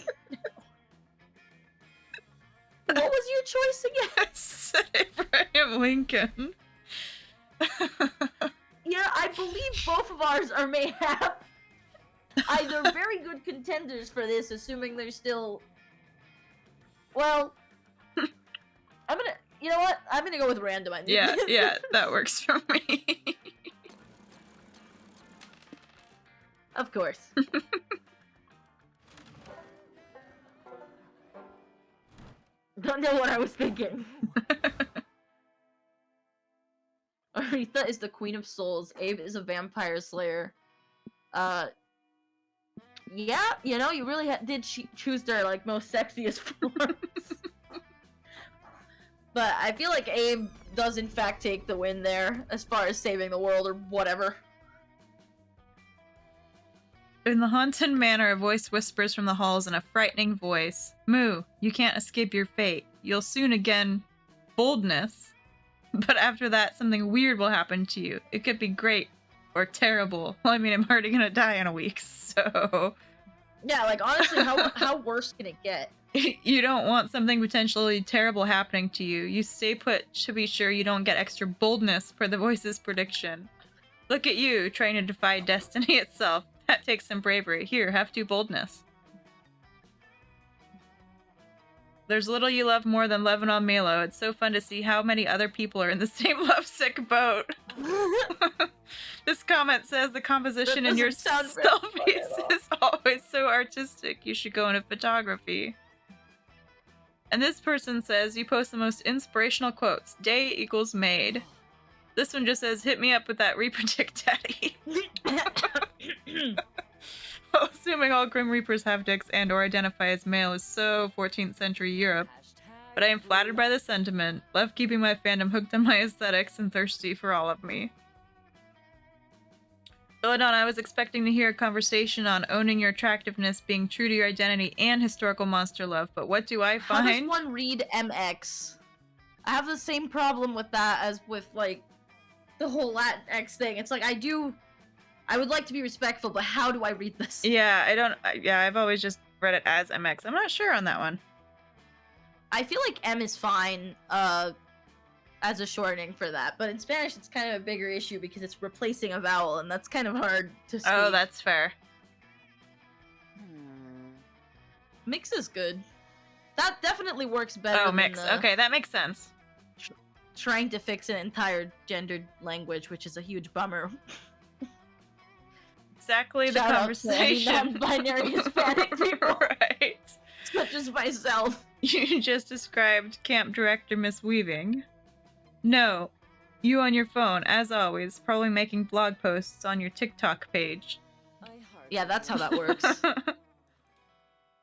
Speaker 1: What was your choice again?
Speaker 2: Abraham Lincoln.
Speaker 1: Yeah, I believe both of ours are mayhap either very good contenders for this, assuming they're still. Well, you know what? I'm gonna go with random. I think.
Speaker 2: Yeah, that works for me.
Speaker 1: Of course. Don't know what I was thinking. Aretha is the Queen of Souls. Abe is a vampire slayer. Yeah, you know, you really did choose their, like, most sexiest forms. But I feel like Abe does, in fact, take the win there, as far as saving the world or whatever.
Speaker 2: In the haunted manor, a voice whispers from the halls in a frightening voice. Moo, you can't escape your fate. You'll soon again boldness. But after that, something weird will happen to you. It could be great or terrible. Well, I mean, I'm already gonna die in a week, so...
Speaker 1: Yeah, like, honestly, how worse can it get?
Speaker 2: You don't want something potentially terrible happening to you. You stay put to be sure you don't get extra boldness per the voice's prediction. Look at you, trying to defy destiny itself. That takes some bravery. Here, have 2 boldness. There's little you love more than loving on Milo. It's so fun to see how many other people are in the same lovesick boat. This comment says the composition in your selfies is always so artistic. You should go into photography. And this person says you post the most inspirational quotes. Day equals made. This one just says, hit me up with that Reaper Dick Daddy. Well, assuming all Grim Reapers have dicks and or identify as male is so 14th century Europe. But I am flattered by the sentiment. Love keeping my fandom hooked on my aesthetics and thirsty for all of me. Belladonna, I was expecting to hear a conversation on owning your attractiveness, being true to your identity, and historical monster love, but what do I find?
Speaker 1: How does one read MX? I have the same problem with that as with, like, the whole Latinx thing. It's like, I would like to be respectful, but how do I read this?
Speaker 2: Yeah, I've always just read it as MX. I'm not sure on that one.
Speaker 1: I feel like M is fine as a shortening for that, but in Spanish it's kind of a bigger issue because it's replacing a vowel, and that's kind of hard to speak.
Speaker 2: Oh, that's fair.
Speaker 1: Mix is good. That definitely works better.
Speaker 2: Oh,
Speaker 1: than
Speaker 2: mix.
Speaker 1: the
Speaker 2: Okay, that makes sense.
Speaker 1: trying to fix an entire gendered language, which is a huge bummer.
Speaker 2: Exactly the
Speaker 1: Shout out to any
Speaker 2: conversation.
Speaker 1: non-binary Hispanic people.
Speaker 2: Right.
Speaker 1: Such as myself.
Speaker 2: You just described camp director Miss Weaving. No, you on your phone, as always, probably making blog posts on your TikTok page.
Speaker 1: Yeah, that's how that works.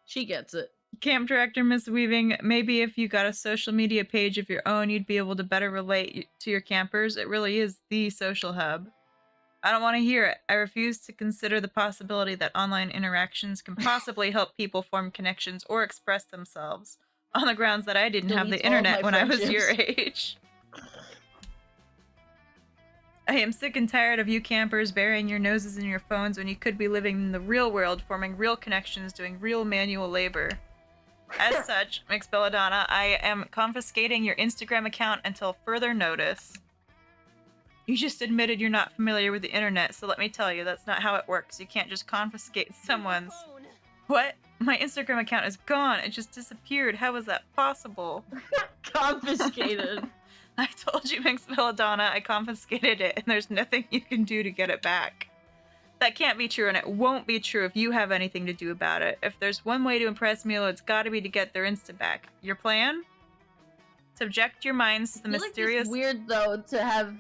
Speaker 1: She gets it.
Speaker 2: Camp director Miss Weaving, maybe if you got a social media page of your own, you'd be able to better relate to your campers. It really is the social hub. I don't want to hear it. I refuse to consider the possibility that online interactions can possibly help people form connections or express themselves, on the grounds that I didn't have the
Speaker 1: Deletes all of
Speaker 2: internet
Speaker 1: my
Speaker 2: when I was your
Speaker 1: friendships.
Speaker 2: age. I am sick and tired of you campers burying your noses in your phones when you could be living in the real world, forming real connections, doing real manual labor. As such, Mix Belladonna, I am confiscating your Instagram account until further notice. You just admitted you're not familiar with the internet, so let me tell you, that's not how it works. You can't just confiscate someone's... What? My Instagram account is gone. It just disappeared. How is that possible?
Speaker 1: Confiscated.
Speaker 2: I told you, Mix Belladonna, I confiscated it, and there's nothing you can do to get it back. That can't be true, and it won't be true if you have anything to do about it. If there's one way to impress Milo, it's gotta be to get their Insta back. Your plan? Subject your minds to the
Speaker 1: I feel like
Speaker 2: mysterious...
Speaker 1: it's weird though to have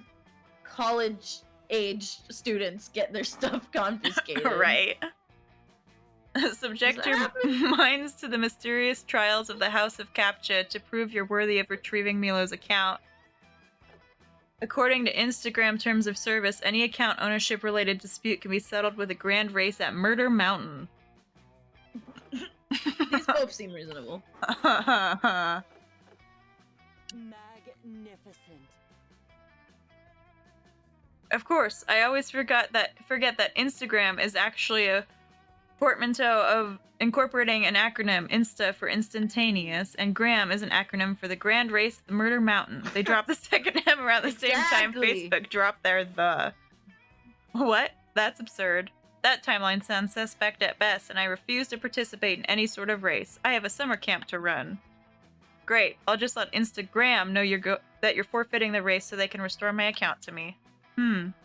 Speaker 1: college-age students get their stuff confiscated.
Speaker 2: Right. Subject
Speaker 1: Does that
Speaker 2: your
Speaker 1: happen?
Speaker 2: minds to the mysterious trials of the House of Captcha to prove you're worthy of retrieving Milo's account. According to Instagram terms of service, any account ownership related dispute can be settled with a grand race at Murder Mountain.
Speaker 1: These both seem reasonable.
Speaker 5: Magnificent.
Speaker 2: Of course, I always forget that Instagram is actually a portmanteau of incorporating an acronym, Insta for instantaneous, and Gram is an acronym for the Grand Race the Murder Mountain. They dropped the second M around the same time
Speaker 1: Exactly.
Speaker 2: Facebook dropped their the. What? That's absurd. That timeline sounds suspect at best, and I refuse to participate in any sort of race. I have a summer camp to run. Great, I'll just let Instagram know that you're forfeiting the race so they can restore my account to me.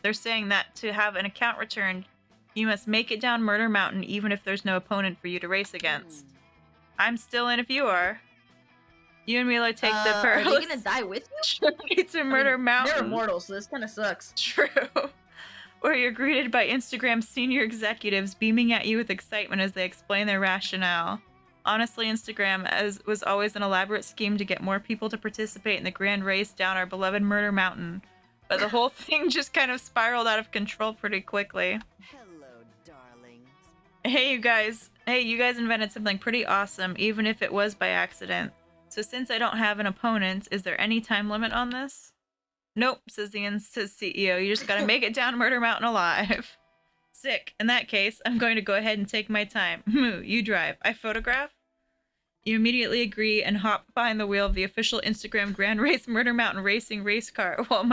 Speaker 2: They're saying that to have an account returned, you must make it down Murder Mountain even if there's no opponent for you to race against. I'm still in if you are. You and Milo take the
Speaker 1: Are
Speaker 2: perilous
Speaker 1: they gonna die with you?
Speaker 2: journey to Murder Mountain.
Speaker 1: They're immortal, so this kind of sucks.
Speaker 2: True. Where you're greeted by Instagram senior executives beaming at you with excitement as they explain their rationale. Honestly, Instagram was always an elaborate scheme to get more people to participate in the grand race down our beloved Murder Mountain. But the whole thing just kind of spiraled out of control pretty quickly.
Speaker 5: Hello, darlings.
Speaker 2: Hey, you guys invented something pretty awesome, even if it was by accident. So since I don't have an opponent, is there any time limit on this? Nope, says the Insta's CEO. You just gotta make it down Murder Mountain alive. Sick. In that case, I'm going to go ahead and take my time. Moo, you drive. I photograph? You immediately agree and hop behind the wheel of the official Instagram Grand Race Murder Mountain Racing race car while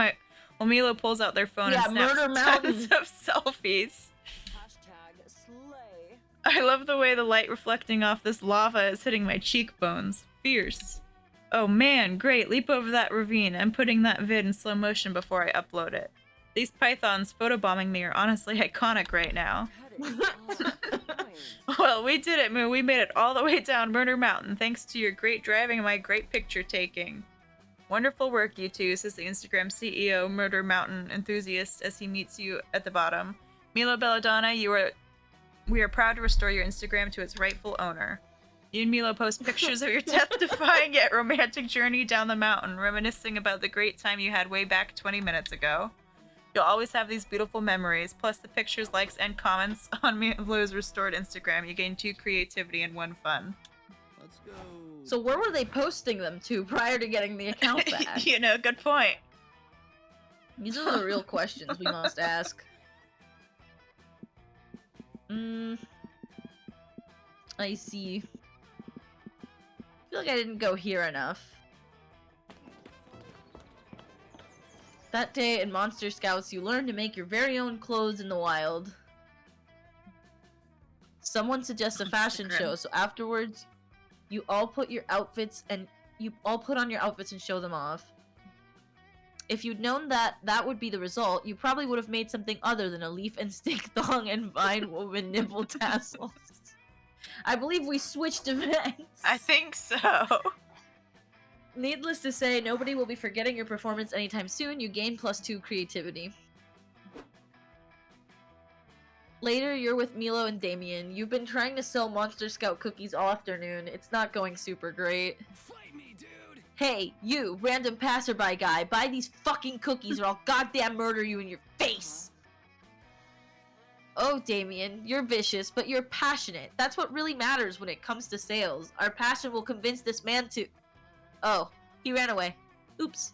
Speaker 2: Milo pulls out their phone
Speaker 1: Yeah,
Speaker 2: and snaps
Speaker 1: Murder
Speaker 2: tons
Speaker 1: Mountain.
Speaker 2: of selfies.
Speaker 5: Hashtag slay.
Speaker 2: I love the way the light reflecting off this lava is hitting my cheekbones. Fierce. Oh man, great. Leap over that ravine. I'm putting that vid in slow motion before I upload it. These pythons photobombing me are honestly iconic right now.
Speaker 5: Cut it off.
Speaker 2: Well, we did it, Moo. We made it all the way down Murder Mountain thanks to your great driving and my great picture taking. Wonderful work, you two, says the Instagram CEO, Murder Mountain enthusiast, as he meets you at the bottom. Milo Belladonna, we are proud to restore your Instagram to its rightful owner. You and Milo post pictures of your death-defying yet romantic journey down the mountain, reminiscing about the great time you had way back 20 minutes ago. You'll always have these beautiful memories, plus the pictures, likes, and comments on Milo's restored Instagram. You gain 2 creativity and 1 fun.
Speaker 4: Let's go.
Speaker 1: So where were they posting them to prior to getting the account back?
Speaker 2: You know, good point.
Speaker 1: These are the real questions we must ask. I see. I feel like I didn't go here enough. That day in Monster Scouts, you learn to make your very own clothes in the wild. Someone suggests a fashion show, so afterwards, you all put on your outfits and show them off. If you'd known that would be the result, you probably would have made something other than a leaf and stick thong and vine woven nipple tassels. I believe we switched events.
Speaker 2: I think so.
Speaker 1: Needless to say, nobody will be forgetting your performance anytime soon. You gain +2 creativity. Later, you're with Milo and Damien. You've been trying to sell Monster Scout cookies all afternoon. It's not going super great.
Speaker 3: Fight me, dude!
Speaker 1: Hey, you, random passerby guy, buy these fucking cookies or I'll goddamn murder you in your face! Oh, Damien, you're vicious, but you're passionate. That's what really matters when it comes to sales. Our passion will convince this man to... Oh, he ran away. Oops.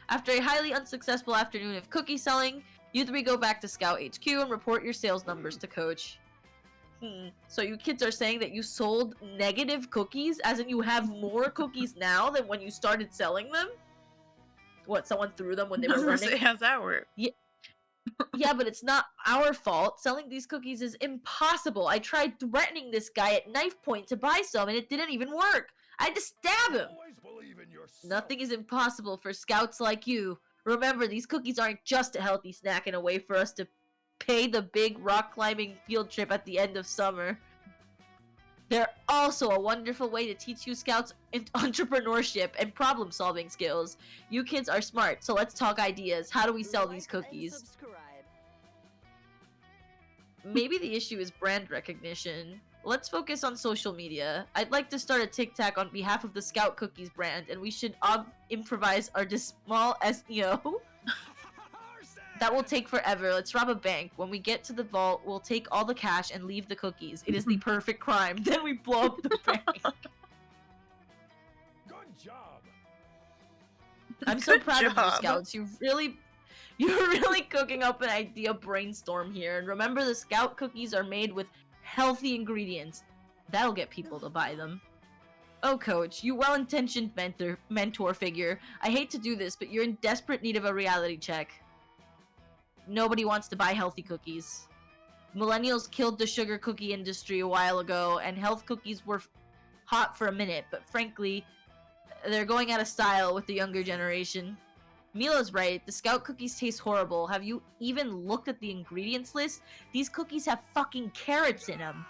Speaker 1: After a highly unsuccessful afternoon of cookie selling, you three go back to Scout HQ and report your sales numbers to Coach. So you kids are saying that you sold negative cookies? As in you have more cookies now than when you started selling them? What, someone threw them when they were running?
Speaker 2: How's that work?
Speaker 1: Yeah, but it's not our fault. Selling these cookies is impossible. I tried threatening this guy at knife point to buy some and it didn't even work. I had to stab him. Nothing is impossible for scouts like you. Remember, these cookies aren't just a healthy snack and a way for us to pay the big rock climbing field trip at the end of summer. They're also a wonderful way to teach you scouts entrepreneurship and problem solving skills. You kids are smart, so let's talk ideas. How do we sell these cookies? Maybe the issue is brand recognition. Let's focus on social media. I'd like to start a TikTok on behalf of the Scout Cookies brand, and we should improvise our small SEO. That will take forever. Let's rob a bank. When we get to the vault, we'll take all the cash and leave the cookies. It is the perfect crime. Then we blow up the bank.
Speaker 3: Good job.
Speaker 1: I'm so proud of you, Scouts. You're really cooking up an idea brainstorm here. And remember, the Scout cookies are made with healthy ingredients. That'll get people to buy them. Oh, Coach, you well-intentioned mentor figure. I hate to do this, but you're in desperate need of a reality check. Nobody wants to buy healthy cookies. Millennials killed the sugar cookie industry a while ago, and health cookies were hot for a minute, but frankly, they're going out of style with the younger generation. Mila's right, the Scout cookies taste horrible. Have you even looked at the ingredients list? These cookies have fucking carrots in them.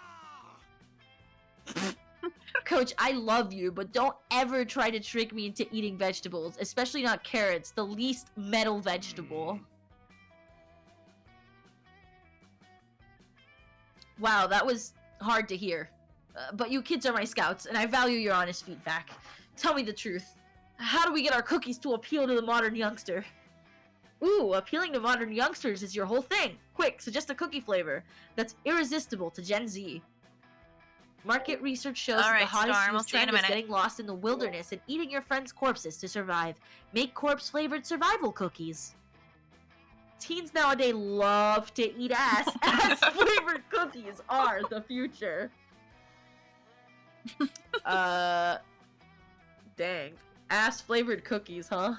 Speaker 1: Coach, I love you, but don't ever try to trick me into eating vegetables, especially not carrots, the least metal vegetable. Wow, that was hard to hear. But you kids are my scouts, and I value your honest feedback. Tell me the truth. How do we get our cookies to appeal to the modern youngster? Ooh, appealing to modern youngsters is your whole thing. Quick, suggest a cookie flavor that's irresistible to Gen Z. Market research shows that the hottest youth trend is getting lost in the wilderness and eating your friends' corpses to survive. Make corpse-flavored survival cookies. Teens nowadays love to eat ass. Ass-flavored cookies are the future. Dang. Ass-flavored cookies, huh?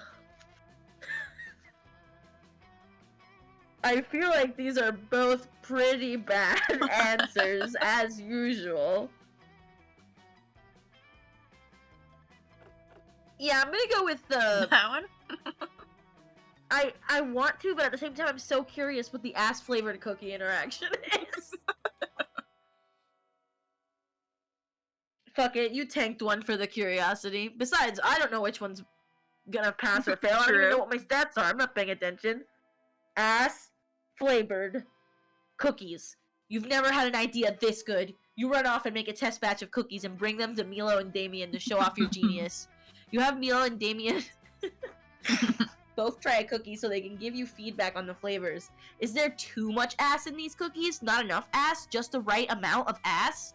Speaker 1: I feel like these are both pretty bad answers, as usual. Yeah, I'm gonna go with the...
Speaker 2: That one?
Speaker 1: I want to, but at the same time, I'm so curious what the ass-flavored cookie interaction is. Fuck it, you tanked one for the curiosity. Besides, I don't know which one's gonna pass or fail. I don't even know what my stats are. I'm not paying attention. Ass-flavored cookies. You've never had an idea this good. You run off and make a test batch of cookies and bring them to Milo and Damien to show off your genius. You have Milo and Damien both try a cookie so they can give you feedback on the flavors. Is there too much ass in these cookies? Not enough ass? Just the right amount of ass?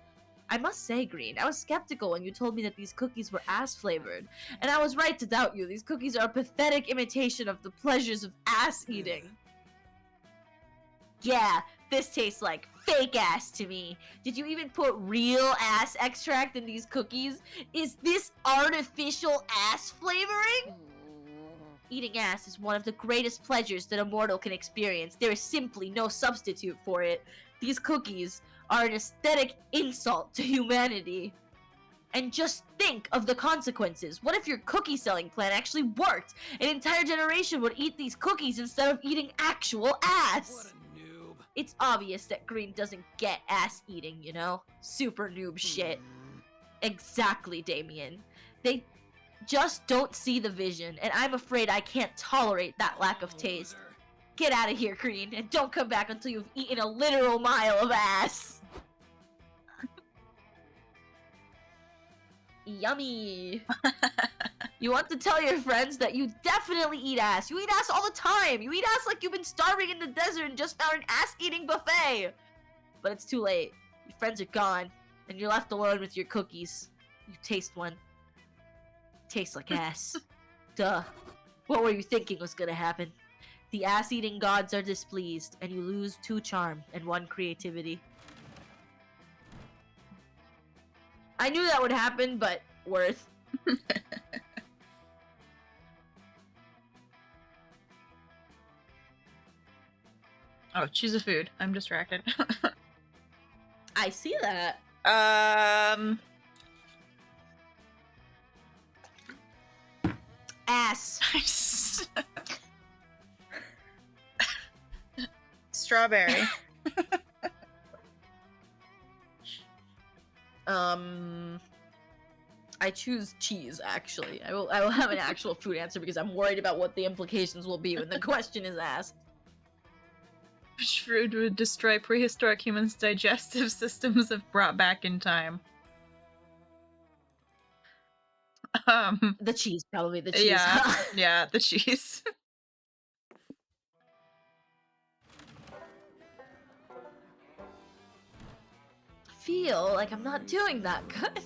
Speaker 1: I must say, Green, I was skeptical when you told me that these cookies were ass-flavored. And I was right to doubt you. These cookies are a pathetic imitation of the pleasures of ass eating. Yeah, this tastes like fake ass to me. Did you even put real ass extract in these cookies? Is this artificial ass flavoring? Eating ass is one of the greatest pleasures that a mortal can experience. There is simply no substitute for it. These cookies are an aesthetic insult to humanity. And just think of the consequences. What if your cookie selling plan actually worked? An entire generation would eat these cookies instead of eating actual ass.
Speaker 3: What a noob.
Speaker 1: It's obvious that Green doesn't get ass eating, you know? Super noob shit. Exactly, Damien. They just don't see the vision, and I'm afraid I can't tolerate that lack of taste. Get out of here, Green, and don't come back until you've eaten a literal mile of ass. Yummy. You want to tell your friends that you definitely eat ass. You eat ass all the time. You eat ass like you've been starving in the desert and just found an ass-eating buffet. But it's too late. Your friends are gone, and you're left alone with your cookies. You taste one. Tastes like ass. Duh. What were you thinking was gonna happen? The ass-eating gods are displeased, and you lose 2 charm and 1 creativity. I knew that would happen, but worth.
Speaker 2: Oh, choose a food. I'm distracted.
Speaker 1: I see that. Ass.
Speaker 2: Strawberry.
Speaker 1: I choose cheese, actually. I will have an actual food answer because I'm worried about what the implications will be when the question is asked.
Speaker 2: Which food would destroy prehistoric humans' digestive systems if brought back in time?
Speaker 1: The cheese, probably the cheese.
Speaker 2: Yeah, yeah, the cheese.
Speaker 1: Feel like I'm not doing that good.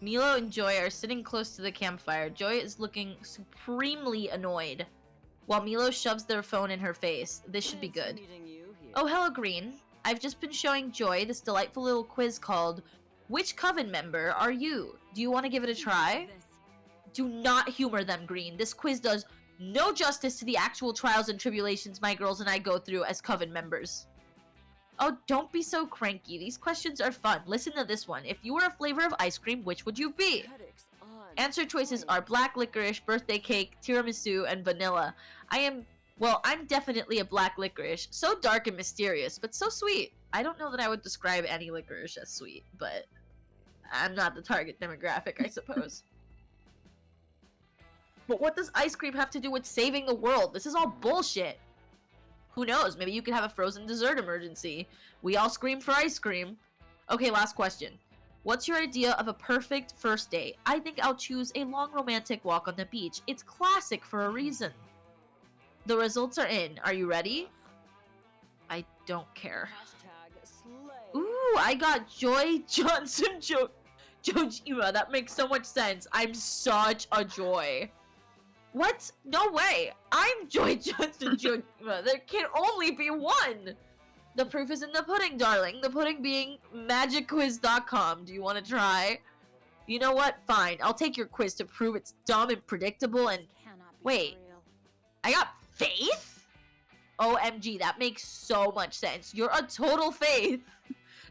Speaker 1: Milo and Joy are sitting close to the campfire. Joy is looking supremely annoyed, while Milo shoves their phone in her face. This should be good. Oh, hello, Green. I've just been showing Joy this delightful little quiz called, Which Coven member are you? Do you want to give it a try? Do not humor them, Green. This quiz does no justice to the actual trials and tribulations my girls and I go through as Coven members. Oh, don't be so cranky. These questions are fun. Listen to this one. If you were a flavor of ice cream, which would you be? Answer choices are black licorice, birthday cake, tiramisu, and vanilla. I'm definitely a black licorice. So dark and mysterious, but so sweet. I don't know that I would describe any licorice as sweet, but I'm not the target demographic, I suppose. But what does ice cream have to do with saving the world? This is all bullshit. Who knows? Maybe you could have a frozen dessert emergency. We all scream for ice cream. Okay, last question. What's your idea of a perfect first date? I think I'll choose a long romantic walk on the beach. It's classic for a reason. The results are in. Are you ready? I don't care. Ooh, I got Joy Johnson Jojima. That makes so much sense. I'm such a Joy. What? No way. I'm Joy Johnson Jojima. There can only be one. The proof is in the pudding, darling. The pudding being magicquiz.com. Do you want to try? You know what? Fine. I'll take your quiz to prove it's dumb and predictable and... Wait. I got Faith? OMG, that makes so much sense. You're a total Faith.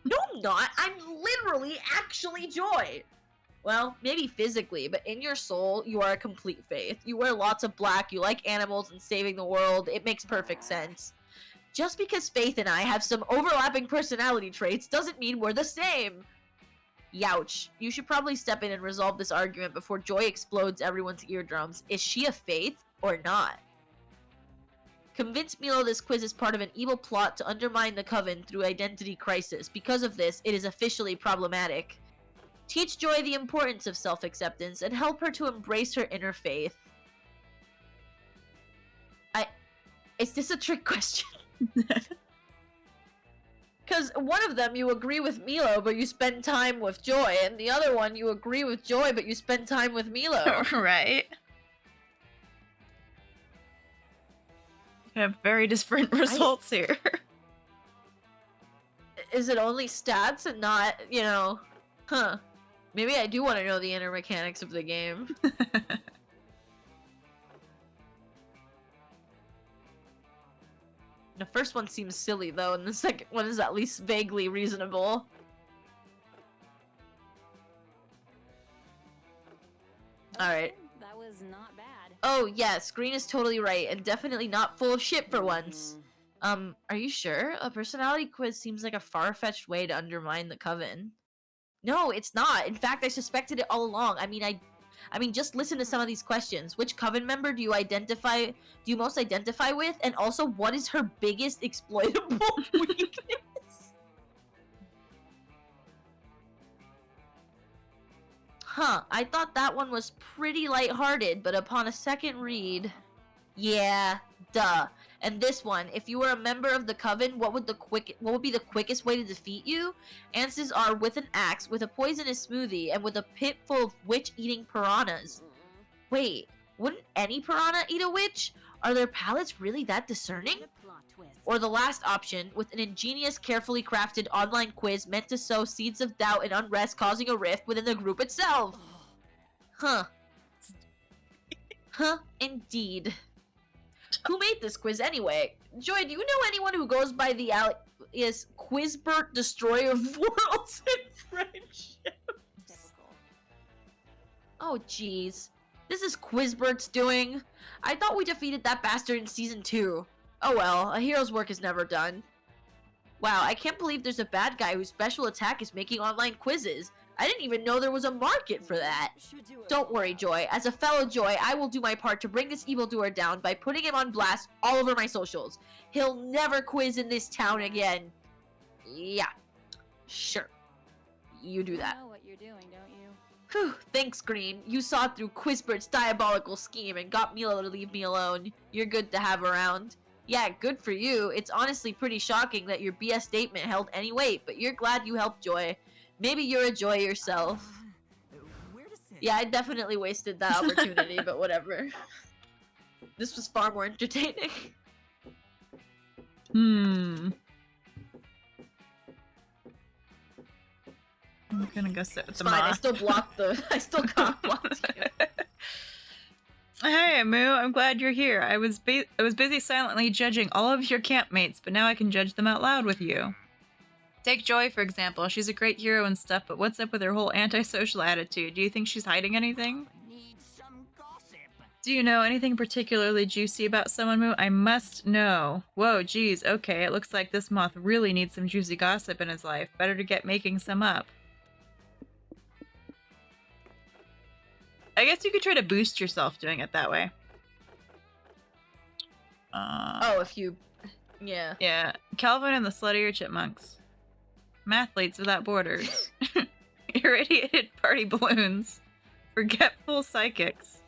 Speaker 1: No, I'm not. I'm literally actually Joy. Well, maybe physically, but in your soul, you are a complete Faith. You wear lots of black, you like animals and saving the world. It makes perfect sense. Just because Faith and I have some overlapping personality traits doesn't mean we're the same. Youch. You should probably step in and resolve this argument before Joy explodes everyone's eardrums. Is she a Faith or not? Convince Milo this quiz is part of an evil plot to undermine the Coven through identity crisis. Because of this, it is officially problematic. Teach Joy the importance of self-acceptance and help her to embrace her inner faith. Is this a trick question? Because one of them you agree with Milo, but you spend time with Joy, and the other one you agree with Joy, but you spend time with Milo.
Speaker 2: Right. have very different results here.
Speaker 1: Is it only stats and not, you know, huh? Maybe I do want to know the inner mechanics of the game. The first one seems silly though, and the second one is at least vaguely reasonable. Alright.
Speaker 5: That was not bad.
Speaker 1: Oh yes, Green is totally right, and definitely not full of shit for once. Are you sure? A personality quiz seems like a far-fetched way to undermine the coven. No, it's not. In fact, I suspected it all along. I mean, just listen to some of these questions. Which coven member do you most identify with? And also, what is her biggest exploitable weakness? Huh, I thought that one was pretty lighthearted, but upon a second read... Yeah, duh. And this one, if you were a member of the coven, what would be the quickest way to defeat you? Answers are with an axe, with a poisonous smoothie, and with a pit full of witch-eating piranhas. Wait, wouldn't any piranha eat a witch? Are their palates really that discerning?
Speaker 5: Plot twist.
Speaker 1: Or the last option, with an ingenious, carefully crafted online quiz meant to sow seeds of doubt and unrest, causing a rift within the group itself. Huh. Huh, indeed. Who made this quiz anyway? Joy, do you know anyone who goes by the alias Quizbert Destroyer of Worlds in friendship?
Speaker 5: Typical.
Speaker 1: Oh jeez. This is Quizbert's doing? I thought we defeated that bastard in Season 2. Oh well, a hero's work is never done. Wow, I can't believe there's a bad guy whose special attack is making online quizzes. I didn't even know there was a market for that.
Speaker 5: Should do it.
Speaker 1: Don't worry, Joy. As a fellow Joy, I will do my part to bring this evildoer down by putting him on blast all over my socials. He'll never quiz in this town again. Yeah. Sure. You do that.
Speaker 5: You know what you're doing, don't you?
Speaker 1: Whew, thanks, Green. You saw through Quizbert's diabolical scheme and got Milo to leave me alone. You're good to have around. Yeah, good for you. It's honestly pretty shocking that your BS statement held any weight, but you're glad you helped Joy. Maybe you're a Joy yourself.
Speaker 3: Where to sit?
Speaker 1: Yeah, I definitely wasted that opportunity, but whatever. This was far more entertaining.
Speaker 2: I'm gonna go sit with
Speaker 1: It's
Speaker 2: the
Speaker 1: fine, I
Speaker 2: moth.
Speaker 1: still blocked I still got blocked you.
Speaker 2: Hey, Moo, I'm glad you're here. I was busy silently judging all of your campmates, but now I can judge them out loud with you. Take Joy, for example. She's a great hero and stuff, but what's up with her whole antisocial attitude? Do you think she's hiding anything?
Speaker 3: Need some gossip.
Speaker 2: Do you know anything particularly juicy about someone, Moo? I must know. Whoa, geez, okay, it looks like this moth really needs some juicy gossip in his life. Better to get making some up. I guess you could try to boost yourself doing it that way.
Speaker 1: Oh, if you... Yeah.
Speaker 2: Yeah. Calvin and the Sluttier Chipmunks. Mathletes without borders. Irradiated party balloons. Forgetful psychics.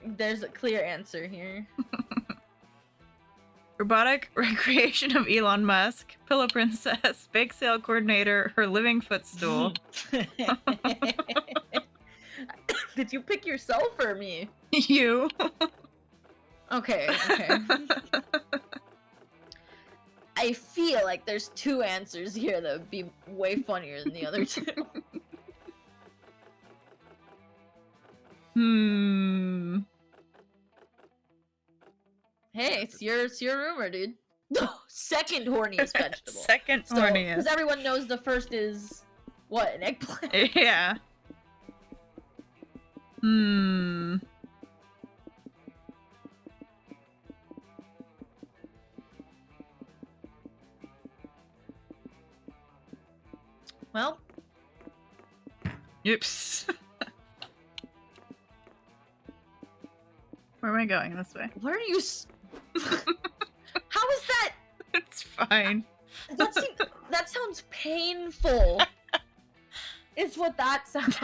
Speaker 1: There's a clear answer here.
Speaker 2: Robotic recreation of Elon Musk. Pillow Princess. Bake sale coordinator. Her living footstool.
Speaker 1: Did you pick yourself or me?
Speaker 2: You.
Speaker 1: Okay, okay. I feel like there's two answers here that would be way funnier than the other two. Hey, it's your rumor, dude. Second horniest vegetable.
Speaker 2: Second horniest.
Speaker 1: Because everyone knows the first is what, an eggplant?
Speaker 2: Yeah.
Speaker 1: Well,
Speaker 2: Oops. Where am I going? This way.
Speaker 1: where are you? How is that?
Speaker 2: It's fine.
Speaker 1: That sounds painful. It's what that sounds.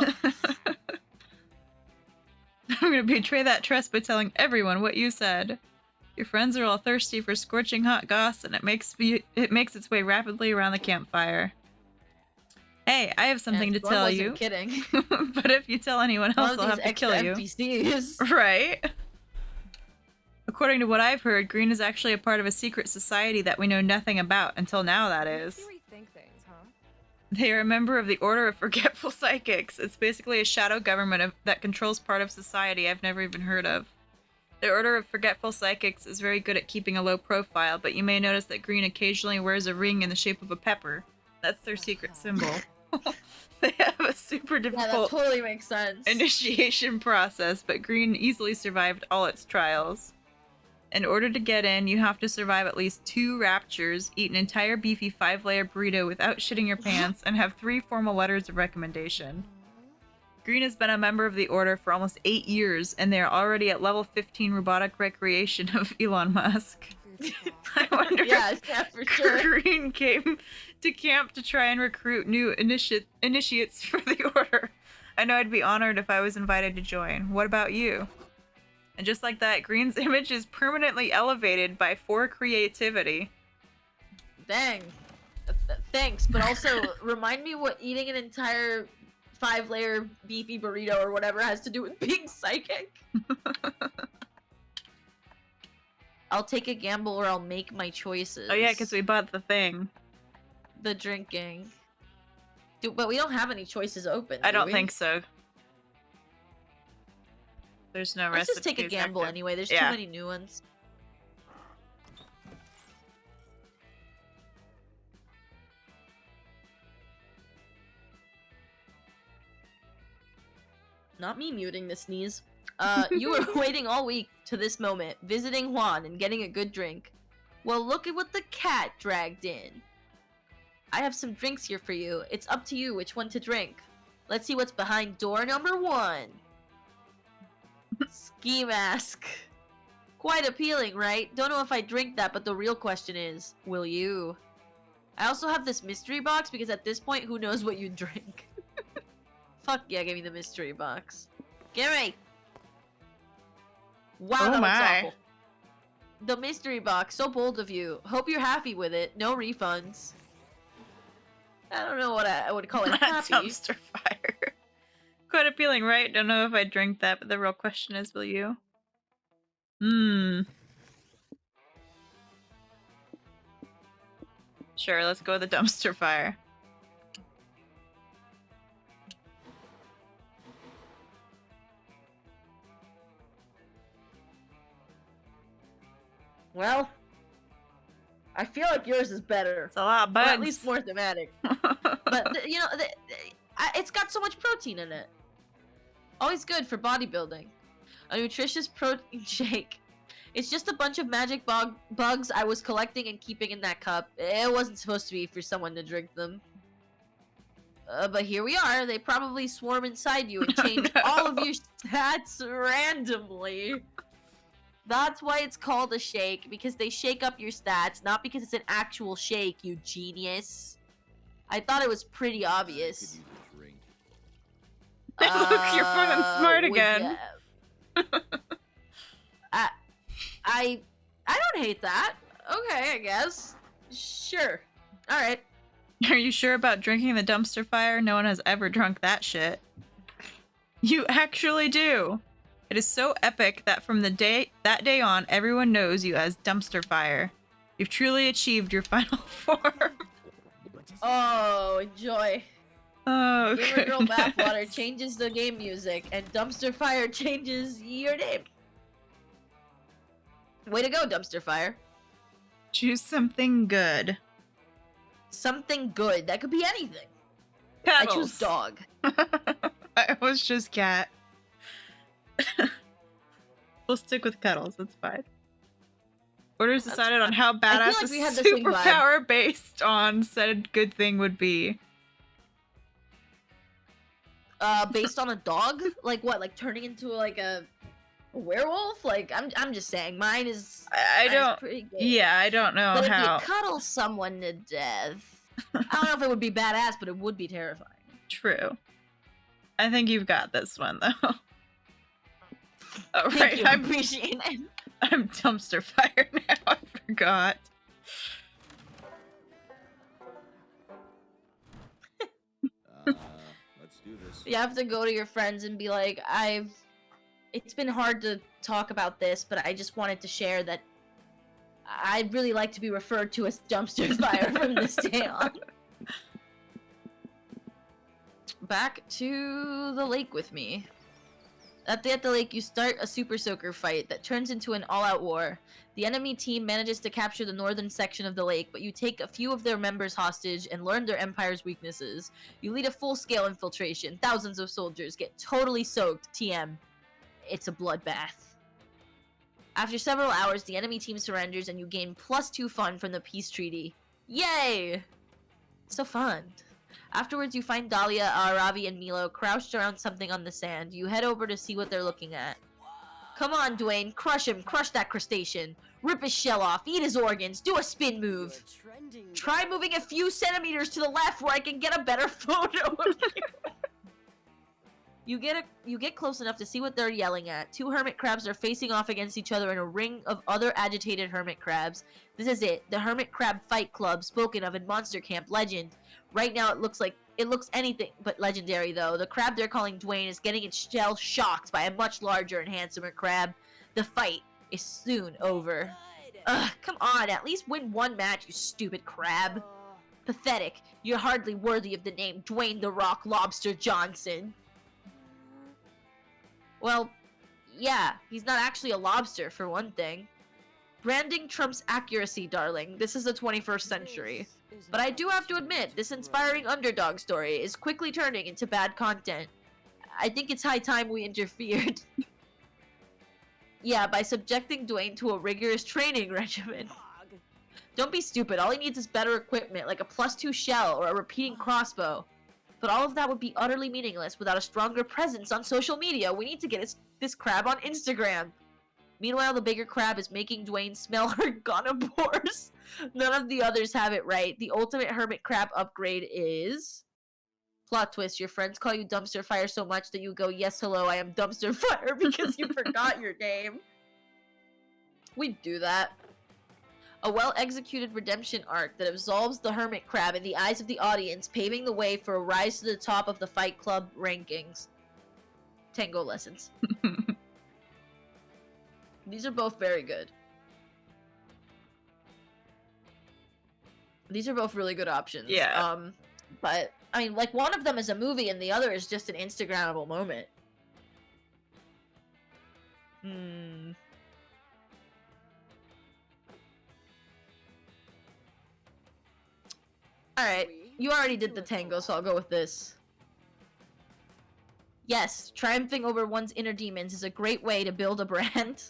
Speaker 2: I'm gonna betray that trust by telling everyone what you said. Your friends are all thirsty for scorching hot goss, and it makes its way rapidly around the campfire. Hey, I have something to tell you.
Speaker 1: Kidding.
Speaker 2: But if you tell anyone else, I'll have to kill you.
Speaker 1: NPCs.
Speaker 2: Right? According to what I've heard, green is actually a part of a secret society that we know nothing about, until now that is.
Speaker 6: You rethink things, huh?
Speaker 2: They are a member of the Order of Forgetful Psychics. It's basically a shadow government that controls part of society I've never even heard of. The Order of Forgetful Psychics is very good at keeping a low profile, but you may notice that green occasionally wears a ring in the shape of a pepper. That's their secret symbol. They have a super
Speaker 1: Yeah, that
Speaker 2: difficult
Speaker 1: totally makes sense.
Speaker 2: initiation process, but green easily survived all its trials. In order to get in, you have to survive at least 2 raptures, eat an entire beefy 5-layer burrito without shitting your pants, and have 3 formal letters of recommendation. Green has been a member of the Order for almost 8 years, and they are already at level 15 robotic recreation of Elon Musk. I wonder
Speaker 1: yeah,
Speaker 2: if
Speaker 1: yeah, for sure.
Speaker 2: Green came to camp to try and recruit new initiates for the Order. I know I'd be honored if I was invited to join. What about you? And just like that, Green's image is permanently elevated by 4 creativity.
Speaker 1: Dang. Thanks, but also remind me what eating an entire 5-layer beefy burrito or whatever has to do with being psychic. I'll take a gamble or I'll make my choices.
Speaker 2: Oh yeah, because we bought the thing.
Speaker 1: The drinking. But we don't have any choices open.
Speaker 2: I
Speaker 1: do
Speaker 2: don't
Speaker 1: we?
Speaker 2: think so. There's no
Speaker 1: Let's just take a
Speaker 2: recipes
Speaker 1: gamble
Speaker 2: active.
Speaker 1: anyway. There's
Speaker 2: Yeah.
Speaker 1: too many new ones. Not me muting the sneeze. You were waiting all week to this moment, visiting Juan and getting a good drink. Well, look at what the cat dragged in. I have some drinks here for you. It's up to you which one to drink. Let's see what's behind door number 1. Ski mask. Quite appealing, right? Don't know if I drink that, but the real question is, will you? I also have this mystery box because at this point, who knows what you drink? Fuck yeah, give me the mystery box. Give me! Wow,
Speaker 2: Oh
Speaker 1: that looks
Speaker 2: my.
Speaker 1: awful. The mystery box, so bold of you. Hope you're happy with it. No refunds. I don't know what I would call it.
Speaker 2: Not
Speaker 1: Happy.
Speaker 2: dumpster fire. Quite appealing, right? Don't know if I drink that, but the real question is, will you? Sure, let's go with the dumpster fire.
Speaker 1: Well, I feel like yours is better.
Speaker 2: It's a lot of
Speaker 1: Or
Speaker 2: bugs.
Speaker 1: at least more thematic. But, you know, it's got so much protein in it. Always good for bodybuilding. A nutritious protein shake. It's just a bunch of magic bugs I was collecting and keeping in that cup. It wasn't supposed to be for someone to drink them. But here we are. They probably swarm inside you and change all of your stats randomly. That's why it's called a shake, because they shake up your stats, not because it's an actual shake, you genius. I thought it was pretty obvious.
Speaker 4: Could use a drink.
Speaker 2: Look, you're fun and smart
Speaker 1: would
Speaker 2: again.
Speaker 1: ya- I don't hate that. Okay, I guess. Sure. Alright.
Speaker 2: Are you sure about drinking the dumpster fire? No one has ever drunk that shit. You actually do. It is so epic that from that day on, everyone knows you as Dumpster Fire. You've truly achieved your final form.
Speaker 1: Oh, enjoy.
Speaker 2: Oh,
Speaker 1: Gamer Girl Bathwater
Speaker 2: goodness.
Speaker 1: changes the game music, and Dumpster Fire changes your name. Way to go, Dumpster Fire.
Speaker 2: Choose something good.
Speaker 1: Something good. That could be anything.
Speaker 2: Cuddles.
Speaker 1: I choose dog.
Speaker 2: I was just cat. We'll stick with cuddles. That's fine. Orders
Speaker 1: That's
Speaker 2: decided on
Speaker 1: fine.
Speaker 2: how
Speaker 1: I
Speaker 2: badass
Speaker 1: feel like
Speaker 2: a
Speaker 1: we had the same vibe.
Speaker 2: superpower based on said good thing would be.
Speaker 1: Based on a dog? Like what? Like turning into like a werewolf? Like I'm just saying, mine is.
Speaker 2: I
Speaker 1: mine's
Speaker 2: don't.
Speaker 1: Pretty good.
Speaker 2: Yeah, I don't know
Speaker 1: But if
Speaker 2: how.
Speaker 1: you cuddle someone to death, I don't know if it would be badass, but it would be terrifying.
Speaker 2: True. I think you've got this one though. Oh,
Speaker 1: Thank
Speaker 2: right.
Speaker 1: you. I
Speaker 2: I'm
Speaker 1: appreciate it.
Speaker 2: I'm dumpster fire now. I forgot.
Speaker 4: Let's do this.
Speaker 1: You have to go to your friends and be like, I've it's been hard to talk about this, but I just wanted to share that I'd really like to be referred to as Dumpster Fire from this day on. Back to the lake with me. At the lake, you start a Super Soaker fight that turns into an all-out war. The enemy team manages to capture the northern section of the lake, but you take a few of their members hostage and learn their empire's weaknesses. You lead a full-scale infiltration. Thousands of soldiers get totally soaked. TM. It's a bloodbath. After several hours, the enemy team surrenders and you gain +2 fun from the peace treaty. Yay! So fun. Afterwards, you find Dahlia, Aravi, and Milo crouched around something on the sand. You head over to see what they're looking at. Come on, Dwayne. Crush him. Crush that crustacean. Rip his shell off. Eat his organs. Do a spin move. Try moving a few centimeters to the left where I can get a better photo of you. You get close enough to see what they're yelling at. 2 hermit crabs are facing off against each other in a ring of other agitated hermit crabs. This is it. The Hermit Crab Fight Club, spoken of in Monster Camp legend. Right now it looks anything but legendary, though. The crab they're calling Dwayne is getting its shell shocked by a much larger and handsomer crab. The fight is soon over. Ugh, come on, at least win one match, you stupid crab. Pathetic. You're hardly worthy of the name Dwayne the Rock Lobster Johnson. Well, yeah, he's not actually a lobster, for one thing. Branding trumps accuracy, darling. This is the 21st century. But I do have to admit, this inspiring underdog story is quickly turning into bad content. I think it's high time we interfered. Yeah, by subjecting Dwayne to a rigorous training regimen. Don't be stupid, all he needs is better equipment, like a +2 shell or a repeating crossbow. But all of that would be utterly meaningless without a stronger presence on social media. We need to get this crab on Instagram. Meanwhile, the bigger crab is making Dwayne smell her gonopores. None of the others have it right. The ultimate hermit crab upgrade is... Plot twist, your friends call you Dumpster Fire so much that you go, yes, hello, I am Dumpster Fire because you forgot your name. We'd do that. A well-executed redemption arc that absolves the hermit crab in the eyes of the audience, paving the way for a rise to the top of the Fight Club rankings. Tango lessons. These are both very good. These are both really good options.
Speaker 2: Yeah.
Speaker 1: But, I mean, like, one of them is a movie and the other is just an Instagrammable moment. Alright, you already did the tango, so I'll go with this. Yes, triumphing over one's inner demons is a great way to build a brand.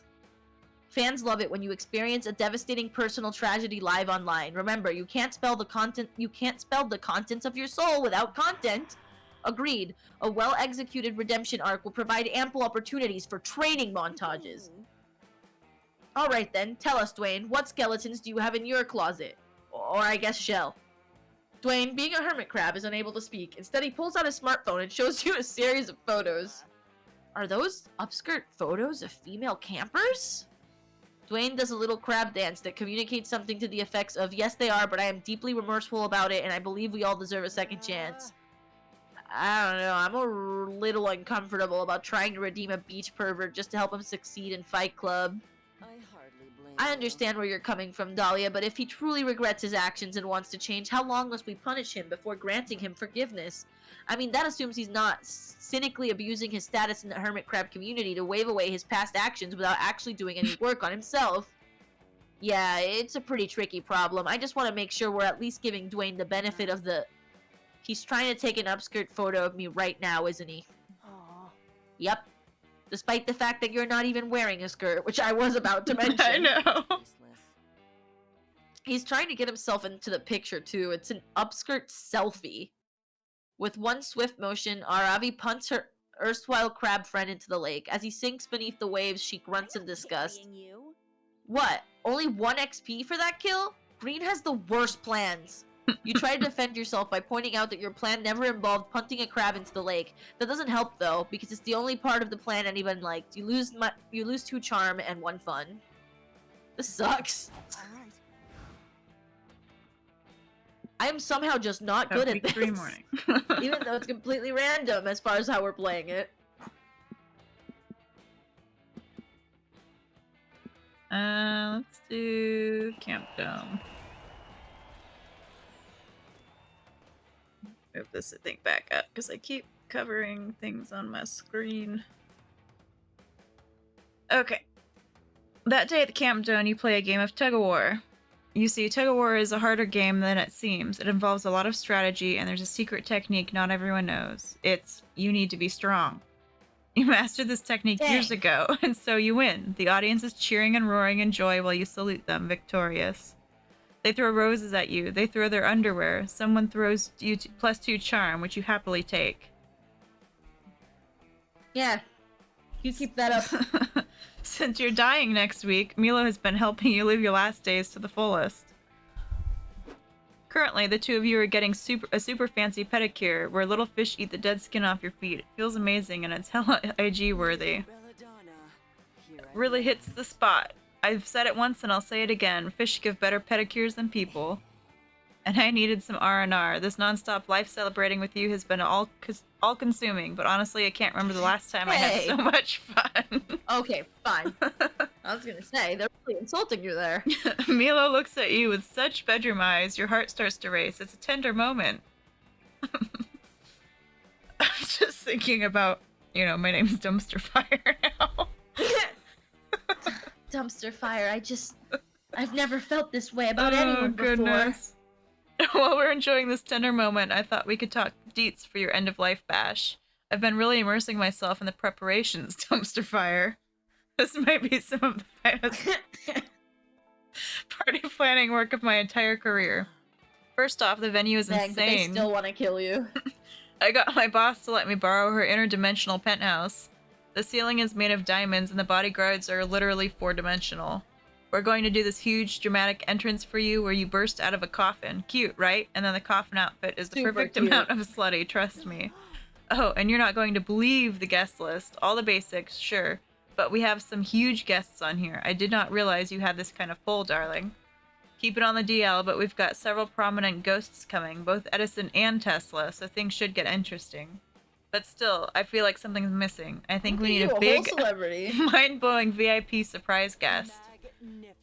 Speaker 1: Fans love it when you experience a devastating personal tragedy live online. Remember, you can't spell the contents of your soul without content. Agreed. A well-executed redemption arc will provide ample opportunities for training montages. Alright then, tell us, Dwayne, what skeletons do you have in your closet? Or I guess shell. Dwayne, being a hermit crab, is unable to speak. Instead, he pulls out his smartphone and shows you a series of photos. Are those upskirt photos of female campers? Dwayne does a little crab dance that communicates something to the effects of, yes, they are, but I am deeply remorseful about it, and I believe we all deserve a second chance. I don't know, I'm a little uncomfortable about trying to redeem a beach pervert just to help him succeed in Fight Club. I understand where you're coming from, Dahlia, but if he truly regrets his actions and wants to change, how long must we punish him before granting him forgiveness? I mean, that assumes he's not cynically abusing his status in the hermit crab community to wave away his past actions without actually doing any work on himself. Yeah, it's a pretty tricky problem. I just want to make sure we're at least giving Dwayne the benefit of the... He's trying to take an upskirt photo of me right now, isn't he?
Speaker 3: Aww.
Speaker 1: Yep. Despite the fact that you're not even wearing a skirt, which I was about to mention.
Speaker 2: I know.
Speaker 1: He's trying to get himself into the picture, too. It's an upskirt selfie. With one swift motion, Aravi punts her erstwhile crab friend into the lake. As he sinks beneath the waves, she grunts in disgust. What? Only 1 XP for that kill? Green has the worst plans. You try to defend yourself by pointing out that your plan never involved punting a crab into the lake. That doesn't help, though, because it's the only part of the plan anyone liked. You lose 2 charm and 1 fun. This sucks.
Speaker 3: Alright.
Speaker 1: I am somehow just not good at this.
Speaker 2: 3 morning.
Speaker 1: Even though it's completely random as far as how we're playing it.
Speaker 2: Let's do Camp Dome. Move this thing back up because I keep covering things on my screen. Okay. That day at the Camp Dome, you play a game of tug-of-war. You see, tug-of-war is a harder game than it seems. It involves a lot of strategy, and there's a secret technique not everyone knows. It's, you need to be strong. You mastered this technique years ago, and so you win. The audience is cheering and roaring in joy while you salute them, victorious. They throw roses at you. They throw their underwear. Someone throws you +2 charm, which you happily take.
Speaker 1: Yeah. You keep that up.
Speaker 2: Since you're dying next week, Milo has been helping you live your last days to the fullest. Currently, the two of you are getting a super fancy pedicure where little fish eat the dead skin off your feet. It feels amazing and it's hella IG worthy. It really hits the spot. I've said it once and I'll say it again. Fish give better pedicures than people. And I needed some R&R. This non-stop life celebrating with you has been all-consuming, but honestly, I can't remember the last time I had so much fun.
Speaker 1: Okay, fine. I was gonna say, they're really insulting you there.
Speaker 2: Milo looks at you with such bedroom eyes, your heart starts to race. It's a tender moment. I'm just thinking about, my name's Dumpster Fire now.
Speaker 1: Dumpster Fire, I've never felt this way about anyone before.
Speaker 2: While we're enjoying this tender moment, I thought we could talk deets for your end-of-life bash. I've been really immersing myself in the preparations, Dumpster Fire. This might be some of the finest party planning work of my entire career. First off, the venue is insane.
Speaker 1: They still want to kill you.
Speaker 2: I got my boss to let me borrow her interdimensional penthouse. The ceiling is made of diamonds and the bodyguards are literally 4-dimensional. We're going to do this huge dramatic entrance for you where you burst out of a coffin. Cute, right? And then the coffin outfit is the perfect amount of slutty, trust me. Oh, and you're not going to believe the guest list. All the basics, sure. But we have some huge guests on here. I did not realize you had this kind of pull, darling. Keep it on the DL, but we've got several prominent ghosts coming, both Edison and Tesla, so things should get interesting. But still, I feel like something's missing. I think we need a big, mind-blowing VIP surprise guest.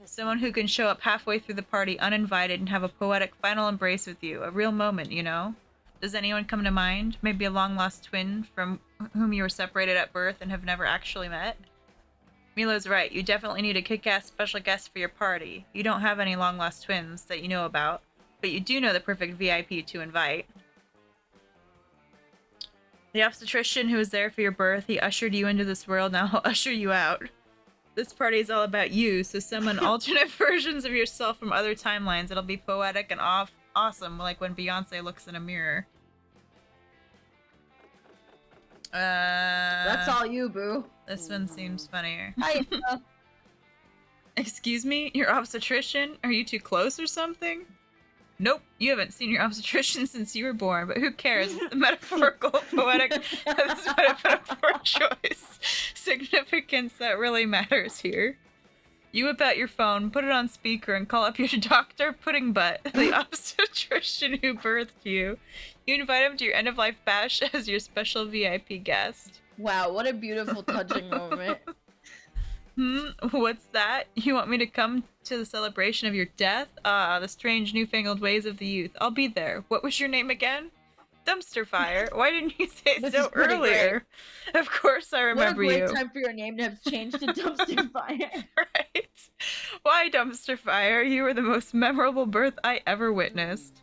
Speaker 2: Someone who can show up halfway through the party uninvited and have a poetic final embrace with you. A real moment, Does anyone come to mind? Maybe a long-lost twin from whom you were separated at birth and have never actually met? Milo's right. You definitely need a kick-ass special guest for your party. You don't have any long-lost twins that you know about, but you do know the perfect VIP to invite. The obstetrician who was there for your birth, he ushered you into this world, now he'll usher you out. This party is all about you, so summon alternate versions of yourself from other timelines. It'll be poetic and awesome, like when Beyonce looks in a mirror.
Speaker 1: That's all you, boo.
Speaker 2: This one seems funnier.
Speaker 1: Hi.
Speaker 2: Excuse me? Your obstetrician? Are you too close or something? Nope, you haven't seen your obstetrician since you were born, but who cares? It's the metaphorical, poetic, this might have been a poor choice. Significance that really matters here. You whip out your phone, put it on speaker, and call up your Dr. Pudding Butt, the obstetrician who birthed you. You invite him to your end-of-life bash as your special VIP guest.
Speaker 1: Wow, what a beautiful, touching moment.
Speaker 2: What's that? You want me to come to the celebration of your death? Ah, the strange newfangled ways of the youth. I'll be there. What was your name again? Dumpster Fire. Why didn't you say so earlier? Great. Of course I remember you.
Speaker 1: What a great time for your name to have changed to Dumpster Fire.
Speaker 2: Right. Why Dumpster Fire? You were the most memorable birth I ever witnessed.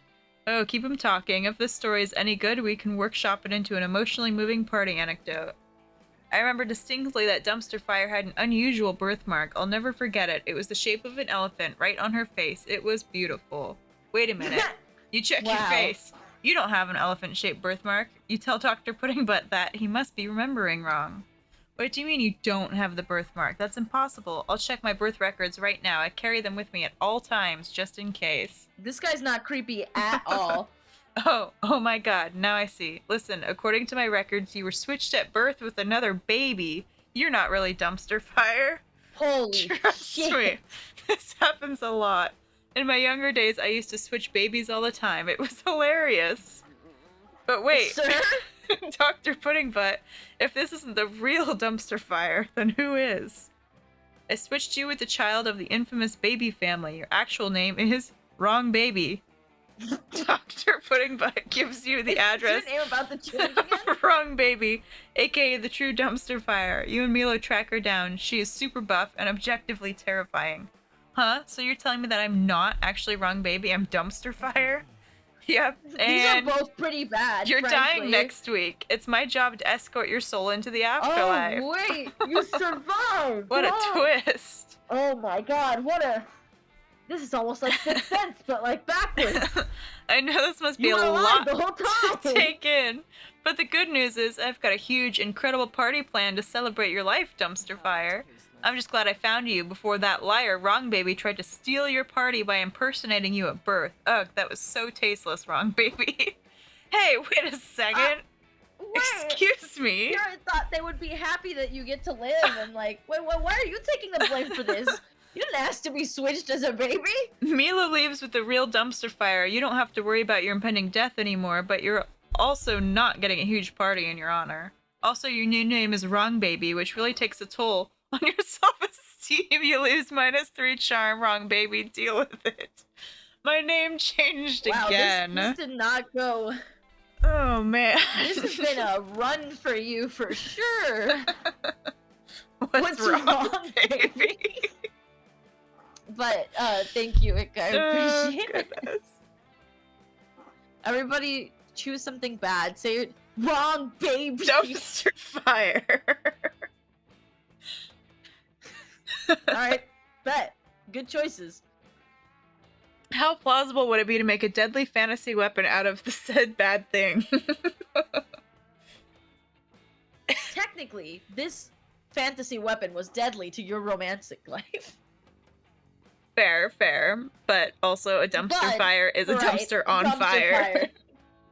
Speaker 2: Oh, keep him talking. If this story is any good, we can workshop it into an emotionally moving party anecdote. I remember distinctly that Dumpster Fire had an unusual birthmark. I'll never forget it. It was the shape of an elephant right on her face. It was beautiful. Wait a minute. You check your face. You don't have an elephant-shaped birthmark. You tell Dr. Pudding Butt that. He must be remembering wrong. What do you mean you don't have the birthmark? That's impossible. I'll check my birth records right now. I carry them with me at all times, just in case.
Speaker 1: This guy's not creepy at all.
Speaker 2: Oh my god, now I see. Listen, according to my records, you were switched at birth with another baby. You're not really Dumpster Fire.
Speaker 1: Holy
Speaker 2: Trust
Speaker 1: shit.
Speaker 2: me, this happens a lot. In my younger days, I used to switch babies all the time. It was hilarious. But wait,
Speaker 1: Sir?
Speaker 2: Dr. Pudding Butt, if this isn't the real Dumpster Fire, then who is? I switched you with the child of the infamous baby family. Your actual name is Wrong Baby. Dr. Pudding Butt gives you the address.
Speaker 1: Is your name about the change again?
Speaker 2: Wrong Baby, aka the true dumpster fire. You and Milo track her down. She is super buff and objectively terrifying. Huh? So you're telling me that I'm not actually Wrong Baby? I'm dumpster fire? Yep. And
Speaker 1: these are both pretty bad.
Speaker 2: you're
Speaker 1: frankly.
Speaker 2: dying next week. It's my job to escort your soul into the afterlife.
Speaker 1: Oh wait, you survived!
Speaker 2: What a
Speaker 1: Oh.
Speaker 2: twist.
Speaker 1: Oh my god, what a... This is almost like Sixth Sense, but like backwards.
Speaker 2: I know this must be
Speaker 1: You
Speaker 2: a
Speaker 1: were alive
Speaker 2: lot
Speaker 1: the whole
Speaker 2: to
Speaker 1: time!
Speaker 2: take in. But the good news is I've got a huge, incredible party planned to celebrate your life, dumpster fire. I'm just glad I found you before that liar, Wrong Baby, tried to steal your party by impersonating you at birth. Ugh, that was so tasteless, Wrong Baby. Hey, wait a second.
Speaker 1: Wait,
Speaker 2: Excuse me.
Speaker 1: here I thought they would be happy that you get to live and like, wait, why are you taking the blame for this? You didn't ask to be switched as a baby?
Speaker 2: Mila leaves with the real dumpster fire. You don't have to worry about your impending death anymore, but you're also not getting a huge party in your honor. Also, your new name is Wrong Baby, which really takes a toll on your self-esteem. You lose -3 charm, Wrong Baby. Deal with it. My name changed
Speaker 1: Wow,
Speaker 2: again.
Speaker 1: this did not go...
Speaker 2: Oh, man.
Speaker 1: This has been a run for you for sure.
Speaker 2: What's wrong, baby?
Speaker 1: But, thank you, Ika. I appreciate it.
Speaker 2: Goodness.
Speaker 1: Everybody choose something bad. Say it. Wrong, baby!
Speaker 2: Dumpster fire.
Speaker 1: Alright, bet. Good choices.
Speaker 2: How plausible would it be to make a deadly fantasy weapon out of the said bad thing?
Speaker 1: Technically, this fantasy weapon was deadly to your romantic life.
Speaker 2: Fair, but also a dumpster
Speaker 1: But,
Speaker 2: fire is a
Speaker 1: right,
Speaker 2: dumpster on
Speaker 1: dumpster
Speaker 2: fire.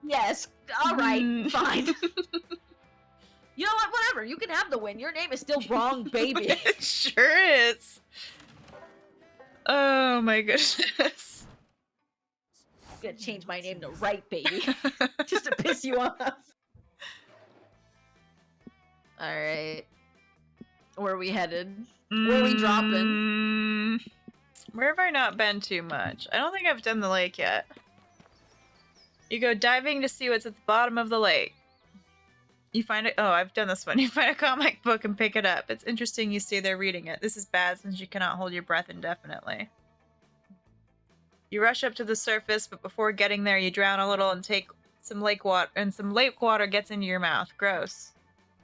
Speaker 1: Yes, alright,
Speaker 2: Mm.
Speaker 1: fine. You know what, whatever, you can have the win. Your name is still Wrong Baby.
Speaker 2: It sure is. Oh my goodness.
Speaker 1: I'm gonna change my name to Right Baby. Just to piss you off. Alright. Where are we headed? Where are we dropping?
Speaker 2: Where have I not been too much? I don't think I've done the lake yet. You go diving to see what's at the bottom of the lake. You find it. Oh, I've done this one. You find a comic book and pick it up. It's interesting you stay there reading it. This is bad since you cannot hold your breath indefinitely. You rush up to the surface, but before getting there, you drown a little and take some lake water, and some lake water gets into your mouth. Gross.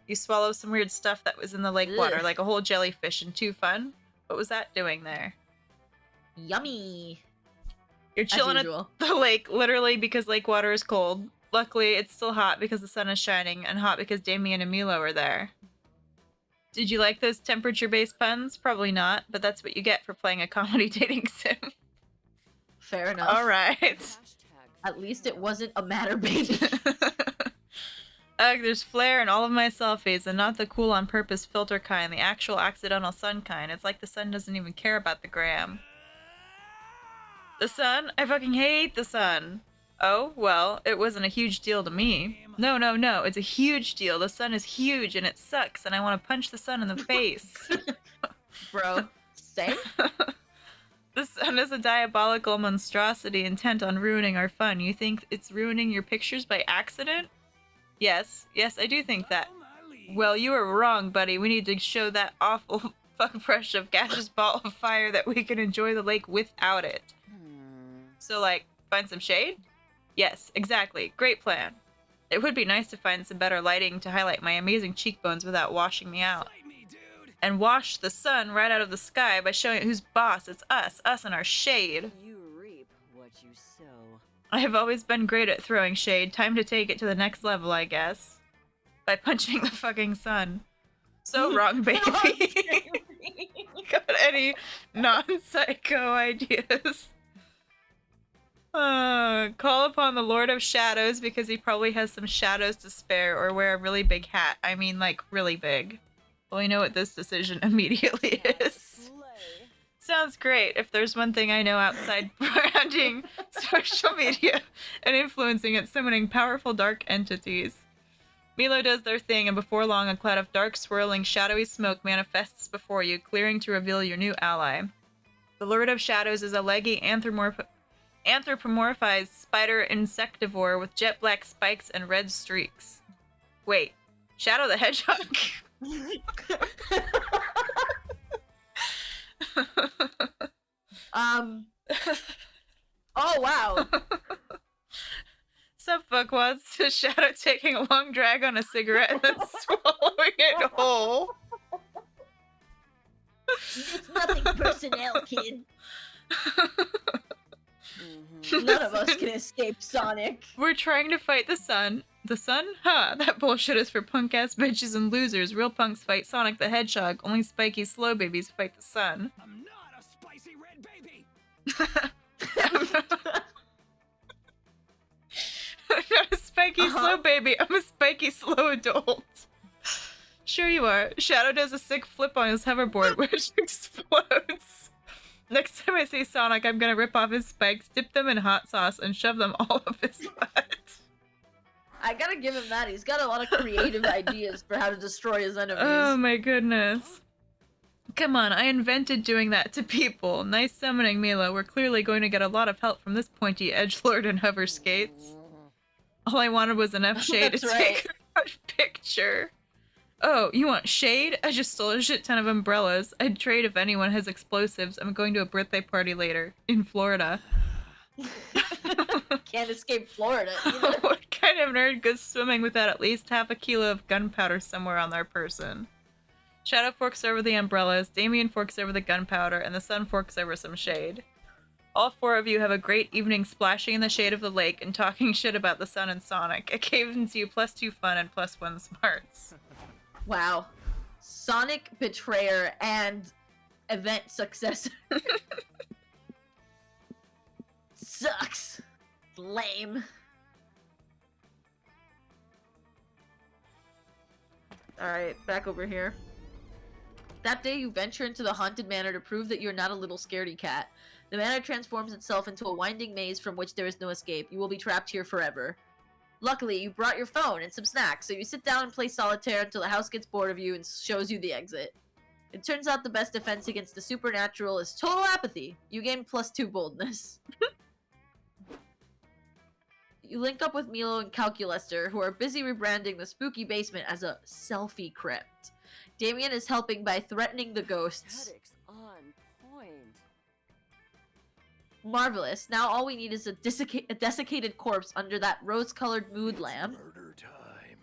Speaker 2: You swallow some weird stuff that was in the lake water,
Speaker 1: Ugh.
Speaker 2: like a whole jellyfish, and too fun. What was that doing there?
Speaker 1: Yummy.
Speaker 2: You're
Speaker 1: As
Speaker 2: chilling at
Speaker 1: usual.
Speaker 2: the lake, literally because lake water is cold. Luckily, it's still hot because the sun is shining, and hot because Damien and Milo are there. Did you like those temperature-based puns? Probably not, but that's what you get for playing a comedy dating sim.
Speaker 1: Fair enough.
Speaker 2: Alright.
Speaker 1: At least it wasn't a matter, baby.
Speaker 2: Ugh, there's flare in all of my selfies, and not the cool on purpose filter kind, the actual accidental sun kind. It's like the sun doesn't even care about the gram. The sun? I fucking hate the sun. Oh, well, it wasn't a huge deal to me. No, it's a huge deal. The sun is huge and it sucks, and I want to punch the sun in the face.
Speaker 1: Bro. Same?
Speaker 2: The sun is a diabolical monstrosity intent on ruining our fun. You think it's ruining your pictures by accident? Yes, I do think that. Well, you are wrong, buddy. We need to show that awful fuck brush of gaseous ball of fire that we can enjoy the lake without it. So, like, find some shade? Yes, exactly. Great plan. It would be nice to find some better lighting to highlight my amazing cheekbones without washing me out. And wash the sun right out of the sky by showing it who's boss. It's us and our shade.
Speaker 5: You reap what you sow.
Speaker 2: I have always been great at throwing shade. Time to take it to the next level, I guess. By punching the fucking sun. So wrong, baby. Got any non-psycho ideas? Call upon the Lord of Shadows because he probably has some shadows to spare, or wear a really big hat. I mean, like, really big. Well, we know what this decision immediately is.
Speaker 5: Slay.
Speaker 2: Sounds great. If there's one thing I know outside branding, social media, and influencing it, summoning powerful dark entities. Milo does their thing, and before long, a cloud of dark, swirling, shadowy smoke manifests before you, clearing to reveal your new ally. The Lord of Shadows is a leggy anthropomorphized spider insectivore with jet black spikes and red streaks. Wait, Shadow the Hedgehog?
Speaker 1: Oh, wow.
Speaker 2: Sup, fuckwads? The Shadow taking a long drag on a cigarette and then swallowing it whole.
Speaker 1: It's nothing personnel, kid. None of us can escape Sonic.
Speaker 2: We're trying to fight the sun. The sun? Huh, that bullshit is for punk-ass bitches and losers. Real punks fight Sonic the Hedgehog. Only spiky slow babies fight the sun.
Speaker 3: I'm not a spicy red baby.
Speaker 2: I'm not a spiky slow baby. I'm a spiky slow adult. Sure you are. Shadow does a sick flip on his hoverboard, which explodes. Next time I see Sonic, I'm gonna rip off his spikes, dip them in hot sauce, and shove them all up his butt.
Speaker 1: I gotta give him that. He's got a lot of creative ideas for how to destroy his enemies.
Speaker 2: Oh my goodness. Come on, I invented doing that to people. Nice summoning, Milo. We're clearly going to get a lot of help from this pointy edgelord and hover skates. All I wanted was enough shade to take a picture. Oh, you want shade? I just stole a shit ton of umbrellas. I'd trade if anyone has explosives. I'm going to a birthday party later. In Florida.
Speaker 1: Can't escape Florida either.
Speaker 2: What kind of nerd goes swimming without at least half a kilo of gunpowder somewhere on their person? Shadow forks over the umbrellas, Damien forks over the gunpowder, and the sun forks over some shade. All four of you have a great evening splashing in the shade of the lake and talking shit about the sun and Sonic. It gives you +2 fun and +1 smarts.
Speaker 1: Wow. Sonic betrayer and event successor. Sucks. Lame. Alright, back over here. That day you venture into the haunted manor to prove that you're not a little scaredy cat. The manor transforms itself into a winding maze from which there is no escape. You will be trapped here forever. Luckily, you brought your phone and some snacks, so you sit down and play solitaire until the house gets bored of you and shows you the exit. It turns out the best defense against the supernatural is total apathy. You gain +2 boldness. You link up with Milo and Calculester, who are busy rebranding the spooky basement as a selfie crypt. Damien is helping by threatening the ghosts.
Speaker 5: Aesthetics on point.
Speaker 1: Marvelous. Now all we need is a desiccated corpse under that rose-colored mood lamp.
Speaker 4: Murder time.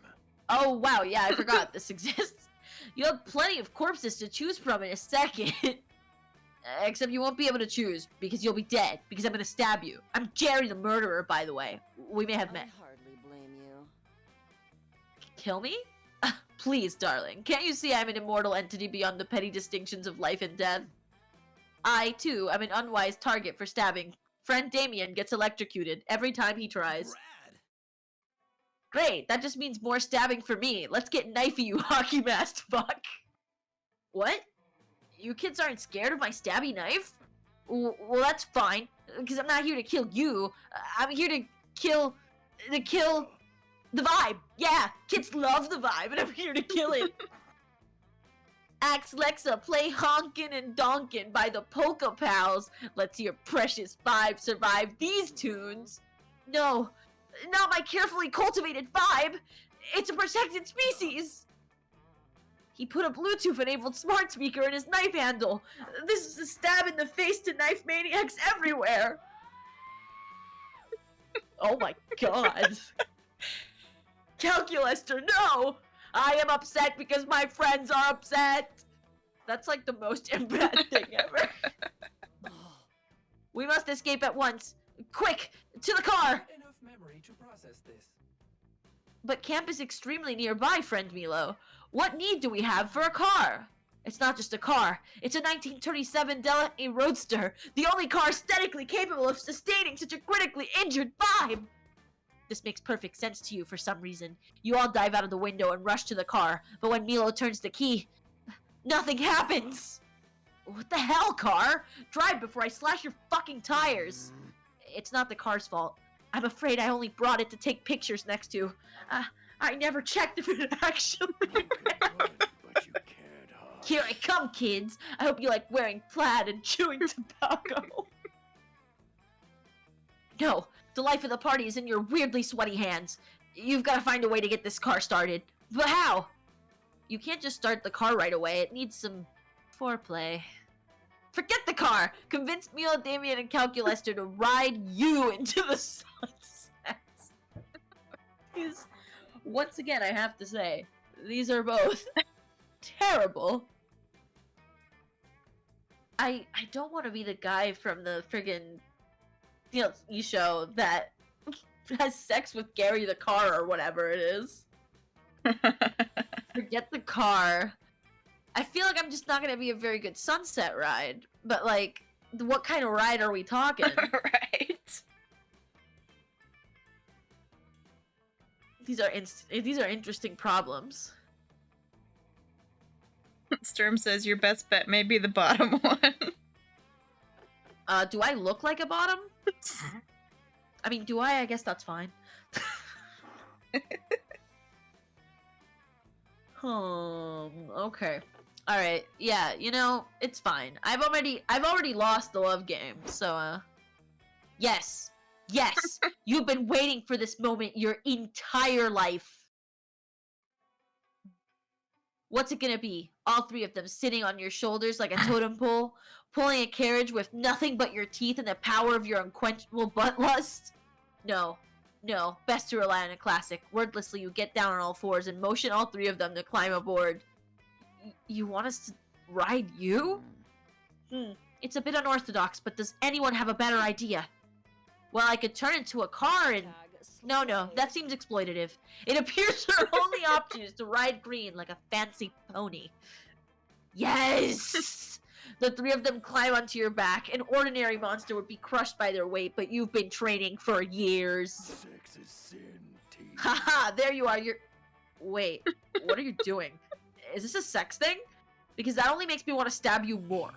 Speaker 1: Oh, wow. Yeah, I forgot this exists. You have plenty of corpses to choose from in a second. Except you won't be able to choose, because you'll be dead, because I'm gonna stab you. I'm Jerry the murderer, by the way. We may have met.
Speaker 5: I hardly blame you.
Speaker 1: Kill me? Please, darling. Can't you see I'm an immortal entity beyond the petty distinctions of life and death? I, too, am an unwise target for stabbing. Friend Damien gets electrocuted every time he tries.
Speaker 3: Rad.
Speaker 1: Great, that just means more stabbing for me. Let's get knifey, you hockey-masked fuck. What? You kids aren't scared of my stabby knife? Well, that's fine, because I'm not here to kill you. I'm here to kill the vibe. Yeah, kids love the vibe, and I'm here to kill it. Axe Lexa, play Honkin' and Donkin' by the Polka Pals. Let's hear Precious Vibe survive these tunes. No, not my carefully cultivated vibe. It's a protected species. He put a Bluetooth-enabled smart speaker in his knife handle. This is a stab in the face to knife maniacs everywhere. Oh my god. Calculester, no! I am upset because my friends are upset. That's like the most bad thing ever. We must escape at once. Quick, to the car!
Speaker 4: Enough memory to process this.
Speaker 1: But camp is extremely nearby, friend Milo. What need do we have for a car? It's not just a car. It's a 1937 Delany Roadster, the only car aesthetically capable of sustaining such a critically injured vibe. This makes perfect sense to you for some reason. You all dive out of the window and rush to the car, but when Milo turns the key, nothing happens. What the hell, car? Drive before I slash your fucking tires. It's not the car's fault. I'm afraid I only brought it to take pictures next to. I never checked if it actually
Speaker 4: You could, but you can't hide.
Speaker 1: Here I come, kids! I hope you like wearing plaid and chewing tobacco. No, the life of the party is in your weirdly sweaty hands. You've got to find a way to get this car started. But how? You can't just start the car right away. It needs some foreplay. Forget the car! Convince Mila, Damien, and Calculester to ride you into the sunset. These, once again, I have to say, these are both terrible. I don't want to be the guy from the friggin' DLC show that has sex with Gary the car or whatever it is. Forget the car. I feel like I'm just not gonna be a very good sunset ride. But like, what kind of ride are we talking?
Speaker 2: Right.
Speaker 1: These are interesting problems.
Speaker 2: Sturm says your best bet may be the bottom one.
Speaker 1: Do I look like a bottom? I mean, do I? I guess that's fine. Okay. Alright, yeah, you know, it's fine. I've already lost the love game, so, yes! Yes! You've been waiting for this moment your entire life! What's it gonna be? All three of them sitting on your shoulders like a totem pole, pulling a carriage with nothing but your teeth and the power of your unquenchable butt lust? No. No, best to rely on a classic. Wordlessly, you get down on all fours and motion all three of them to climb aboard. You want us to ride you? It's a bit unorthodox, but does anyone have a better idea? Well, I could turn into a car and... No, that seems exploitative. It appears our only option is to ride Green like a fancy pony. Yes! The three of them climb onto your back. An ordinary monster would be crushed by their weight, but you've been training for years.
Speaker 4: Sex is sin, T.
Speaker 1: Haha, there you are, Wait, what are you doing? Is this a sex thing? Because that only makes me want to stab you more.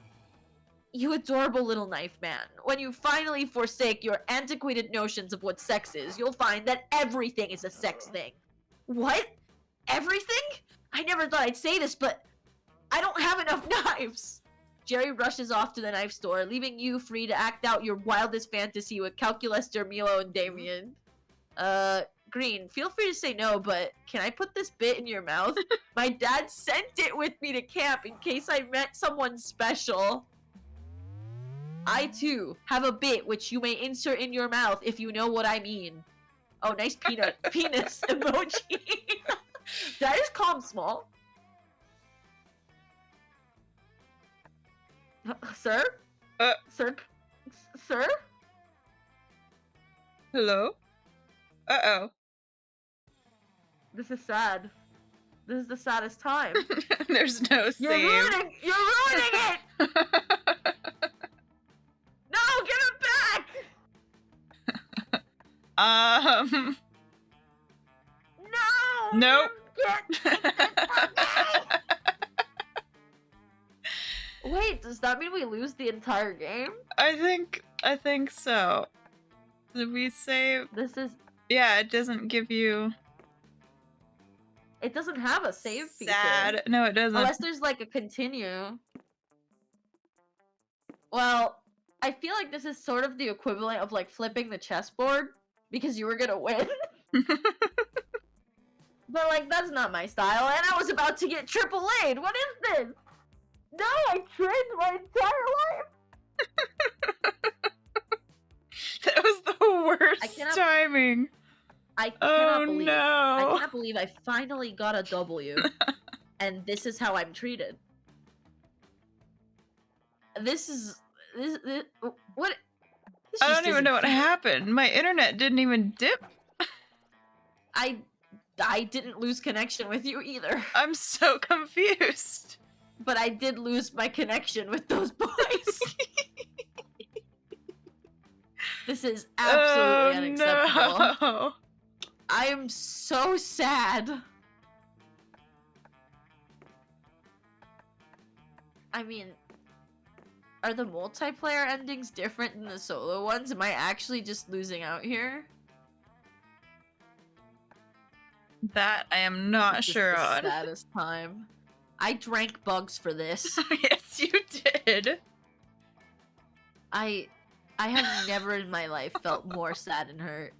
Speaker 1: You adorable little knife man. When you finally forsake your antiquated notions of what sex is, you'll find that everything is a sex thing. What? Everything? I never thought I'd say this, but I don't have enough knives. Jerry rushes off to the knife store, leaving you free to act out your wildest fantasy with Calculester, Milo, and Damien. Green, feel free to say no, but can I put this bit in your mouth? My dad sent it with me to camp in case I met someone special. I, too, have a bit which you may insert in your mouth if you know what I mean. Oh, nice penis emoji. Did I just call him small? Sir? Sir? Sir?
Speaker 2: Hello? Uh-oh.
Speaker 1: This is sad. This is the saddest time.
Speaker 2: There's no save.
Speaker 1: You're ruining it! No, give it back! No!
Speaker 2: Nope.
Speaker 1: Wait, does that mean we lose the entire game?
Speaker 2: I think so. Did we save?
Speaker 1: This is...
Speaker 2: Yeah, it doesn't give you...
Speaker 1: It doesn't have a save feature.
Speaker 2: Sad. No, it doesn't.
Speaker 1: Unless there's like a continue. Well, I feel like this is sort of the equivalent of like flipping the chessboard because you were gonna win. But like, that's not my style, and I was about to get triple A'd. What is this? No, I trained my entire life.
Speaker 2: That was the worst timing.
Speaker 1: I cannot believe.
Speaker 2: No.
Speaker 1: I cannot believe I finally got a W, and this is how I'm treated. This what? This
Speaker 2: I
Speaker 1: just
Speaker 2: don't even
Speaker 1: isn't
Speaker 2: know what
Speaker 1: fair.
Speaker 2: happened. My internet didn't even dip.
Speaker 1: I didn't lose connection with you either,
Speaker 2: I'm so confused.
Speaker 1: but I did lose my connection with those boys. This is absolutely unacceptable.
Speaker 2: No.
Speaker 1: I am so sad. I mean, are the multiplayer endings different than the solo ones? Am I actually just losing out here?
Speaker 2: That I am not
Speaker 1: This is
Speaker 2: sure
Speaker 1: the
Speaker 2: on.
Speaker 1: saddest time. I drank bugs for this.
Speaker 2: Yes, you did.
Speaker 1: I have never in my life felt more sad and hurt.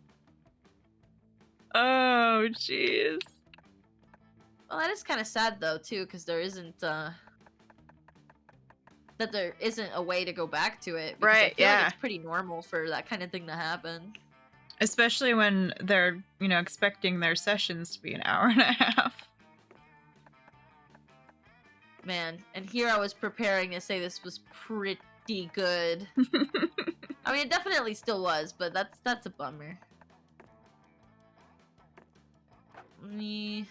Speaker 2: Oh, jeez.
Speaker 1: Well, that is kind of sad though too, because there isn't a way to go back to it. Because I
Speaker 2: Right,
Speaker 1: feel
Speaker 2: yeah.
Speaker 1: like it's pretty normal for that kind of thing to happen.
Speaker 2: Especially when they're, expecting their sessions to be an hour and a half.
Speaker 1: Man, and here I was preparing to say this was pretty good. I mean, it definitely still was, but that's a bummer. Me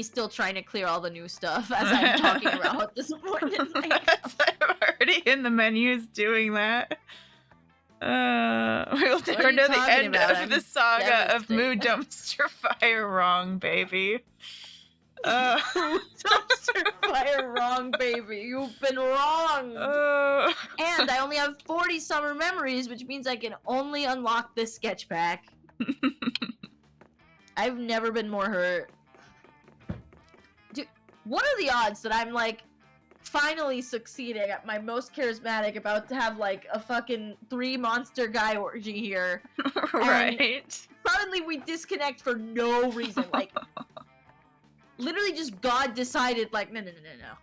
Speaker 1: still trying to clear all the new stuff as I'm talking about how disappointed I am.
Speaker 2: I'm already in the menus doing that. We'll
Speaker 1: What are
Speaker 2: never
Speaker 1: you
Speaker 2: know the
Speaker 1: talking
Speaker 2: end
Speaker 1: about?
Speaker 2: of
Speaker 1: I'm
Speaker 2: the saga of Moo
Speaker 1: devastated.
Speaker 2: Dumpster Fire Wrong, baby.
Speaker 1: Dumpster fire wrong, baby. You've been wrong. And I only have 40 summer memories, which means I can only unlock this sketch pack. I've never been more hurt. Dude, what are the odds that I'm like finally succeeding at my most charismatic, about to have like a fucking 3 monster guy orgy here?
Speaker 2: Right.
Speaker 1: Suddenly we disconnect for no reason. Like, literally just God decided, like, no.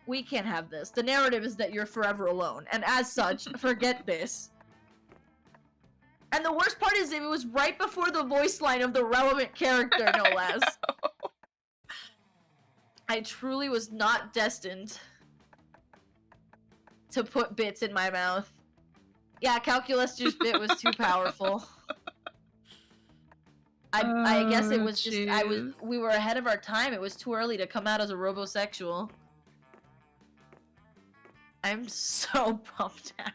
Speaker 1: We can't have this. The narrative is that you're forever alone. And as such, forget this. And the worst part is it was right before the voice line of the relevant character, no less. I truly was not destined to put bits in my mouth. Yeah, Calculus Juice bit was too powerful. I guess it was just we were ahead of our time. It was too early to come out as a robosexual. I'm so pumped out.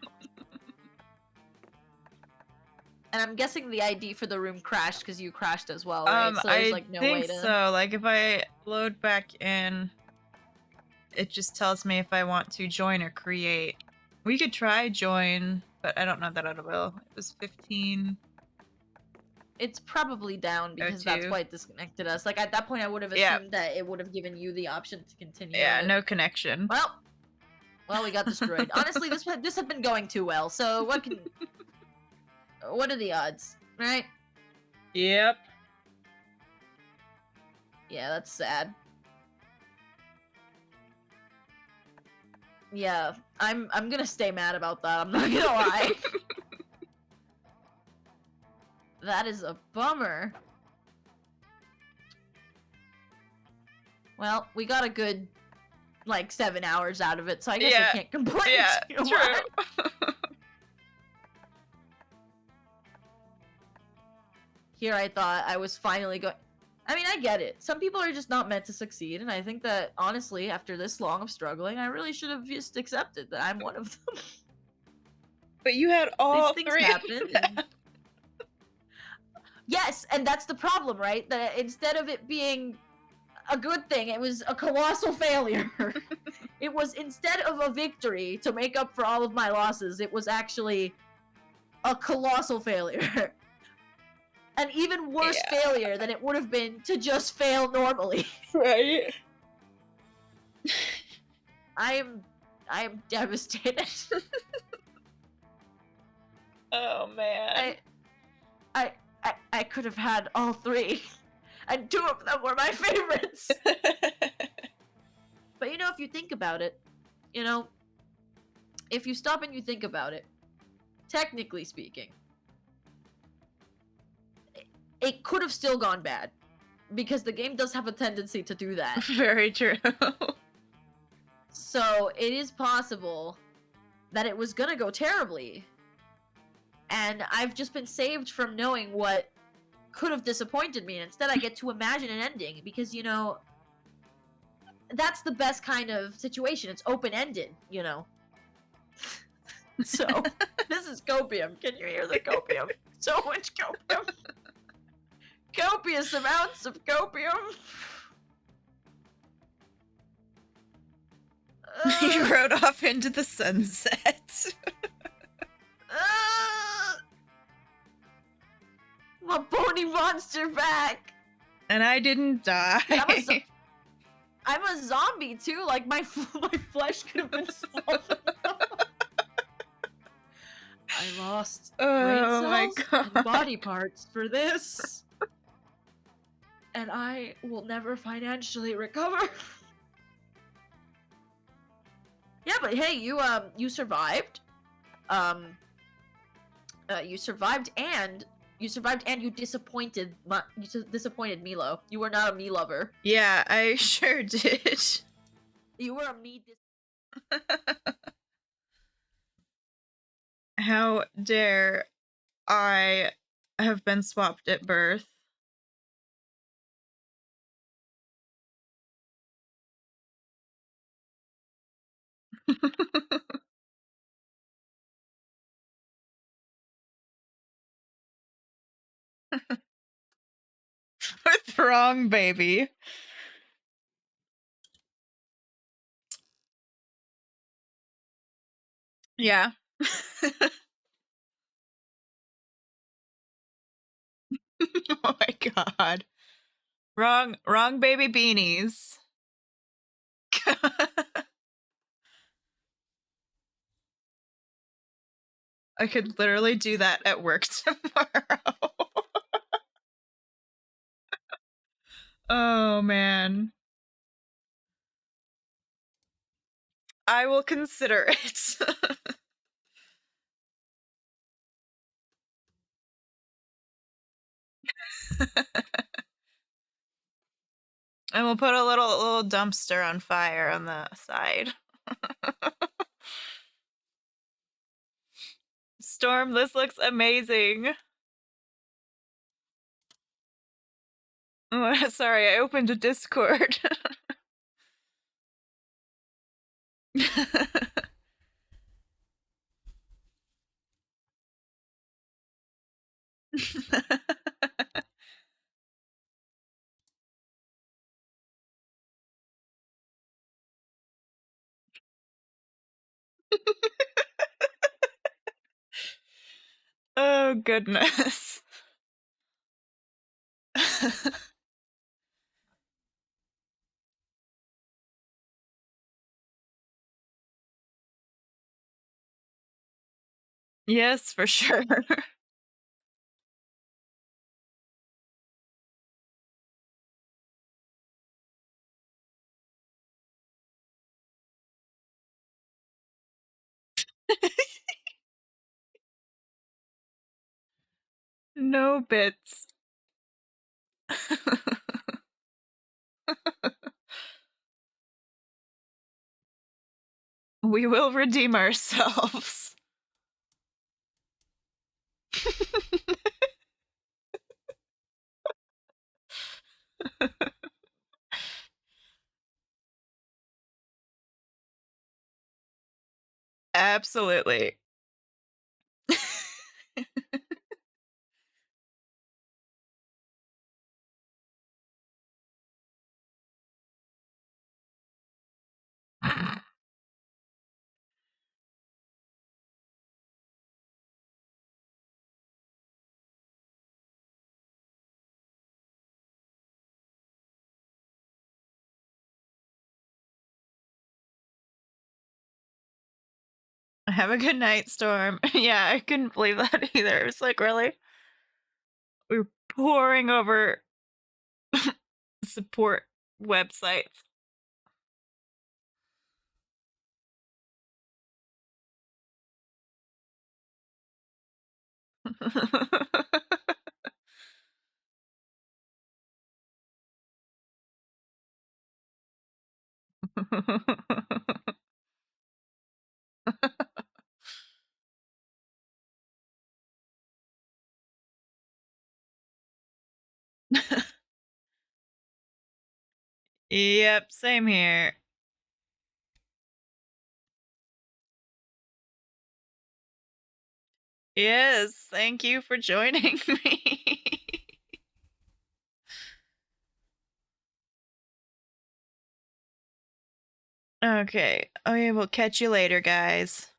Speaker 1: And I'm guessing the ID for the room crashed because you crashed as well, right? So there's like no way
Speaker 2: I think
Speaker 1: to.
Speaker 2: so. Like if I load back in, it just tells me if I want to join or create. We could try join, but I don't know that I will. It was 15.
Speaker 1: It's probably down because that's
Speaker 2: 02.
Speaker 1: why it disconnected us. Like at that point, I would have assumed that it would have given you the option to continue.
Speaker 2: Yeah,
Speaker 1: it.
Speaker 2: no connection.
Speaker 1: Well, we got destroyed. Honestly, this had been going too well. So what are the odds, right?
Speaker 2: Yep.
Speaker 1: Yeah, that's sad. Yeah, I'm gonna stay mad about that. I'm not gonna lie. That is a bummer. Well, we got a good, like, 7 hours out of it, so I guess I can't complain too much.
Speaker 2: True.
Speaker 1: Here I thought I was finally going. I mean, I get it. Some people are just not meant to succeed, and I think that, honestly, after this long of struggling, I really should have just accepted that I'm one of them.
Speaker 2: But you had all
Speaker 1: These things
Speaker 2: 3.
Speaker 1: happen. And... Yes, and that's the problem, right? That instead of it being a good thing, it was a colossal failure. It was, instead of a victory to make up for all of my losses, it was actually a colossal failure. An even worse failure than it would have been to just fail normally.
Speaker 2: Right.
Speaker 1: I am devastated.
Speaker 2: Oh man.
Speaker 1: I could have had all 3, and 2 of them were my favorites. But if you think about it, if you stop and you think about it, technically speaking, it could have still gone bad, because the game does have a tendency to do that.
Speaker 2: Very true.
Speaker 1: So it is possible that it was gonna go terribly. And I've just been saved from knowing what could have disappointed me, and instead I get to imagine an ending, because, that's the best kind of situation. It's open-ended, So, this is copium. Can you hear the copium? So much copium. Copious amounts of copium.
Speaker 2: You rode off into the sunset.
Speaker 1: My pony monster back.
Speaker 2: And I didn't die.
Speaker 1: I'm a zombie too. Like my flesh could have been smaller. I lost brain cells and body parts for this, and I will never financially recover. Yeah, but hey, you survived. You survived and you disappointed Milo. You were not a me lover.
Speaker 2: Yeah, I sure did.
Speaker 1: You were a me.
Speaker 2: How dare I have been swapped at birth? What's wrong, baby? Yeah. Oh my god. Wrong baby beanies. I could literally do that at work tomorrow. Oh man. I will consider it. And we'll put a little dumpster on fire on the side. Storm, this looks amazing. Oh, sorry, I opened a Discord. Oh, goodness. Yes, for sure. No bits. We will redeem ourselves. Absolutely. Have a good night, Storm. Yeah, I couldn't believe that either. It was like, really? We were pouring over support websites. Yep, same here. Yes, thank you for joining me. Okay, we'll catch you later, guys.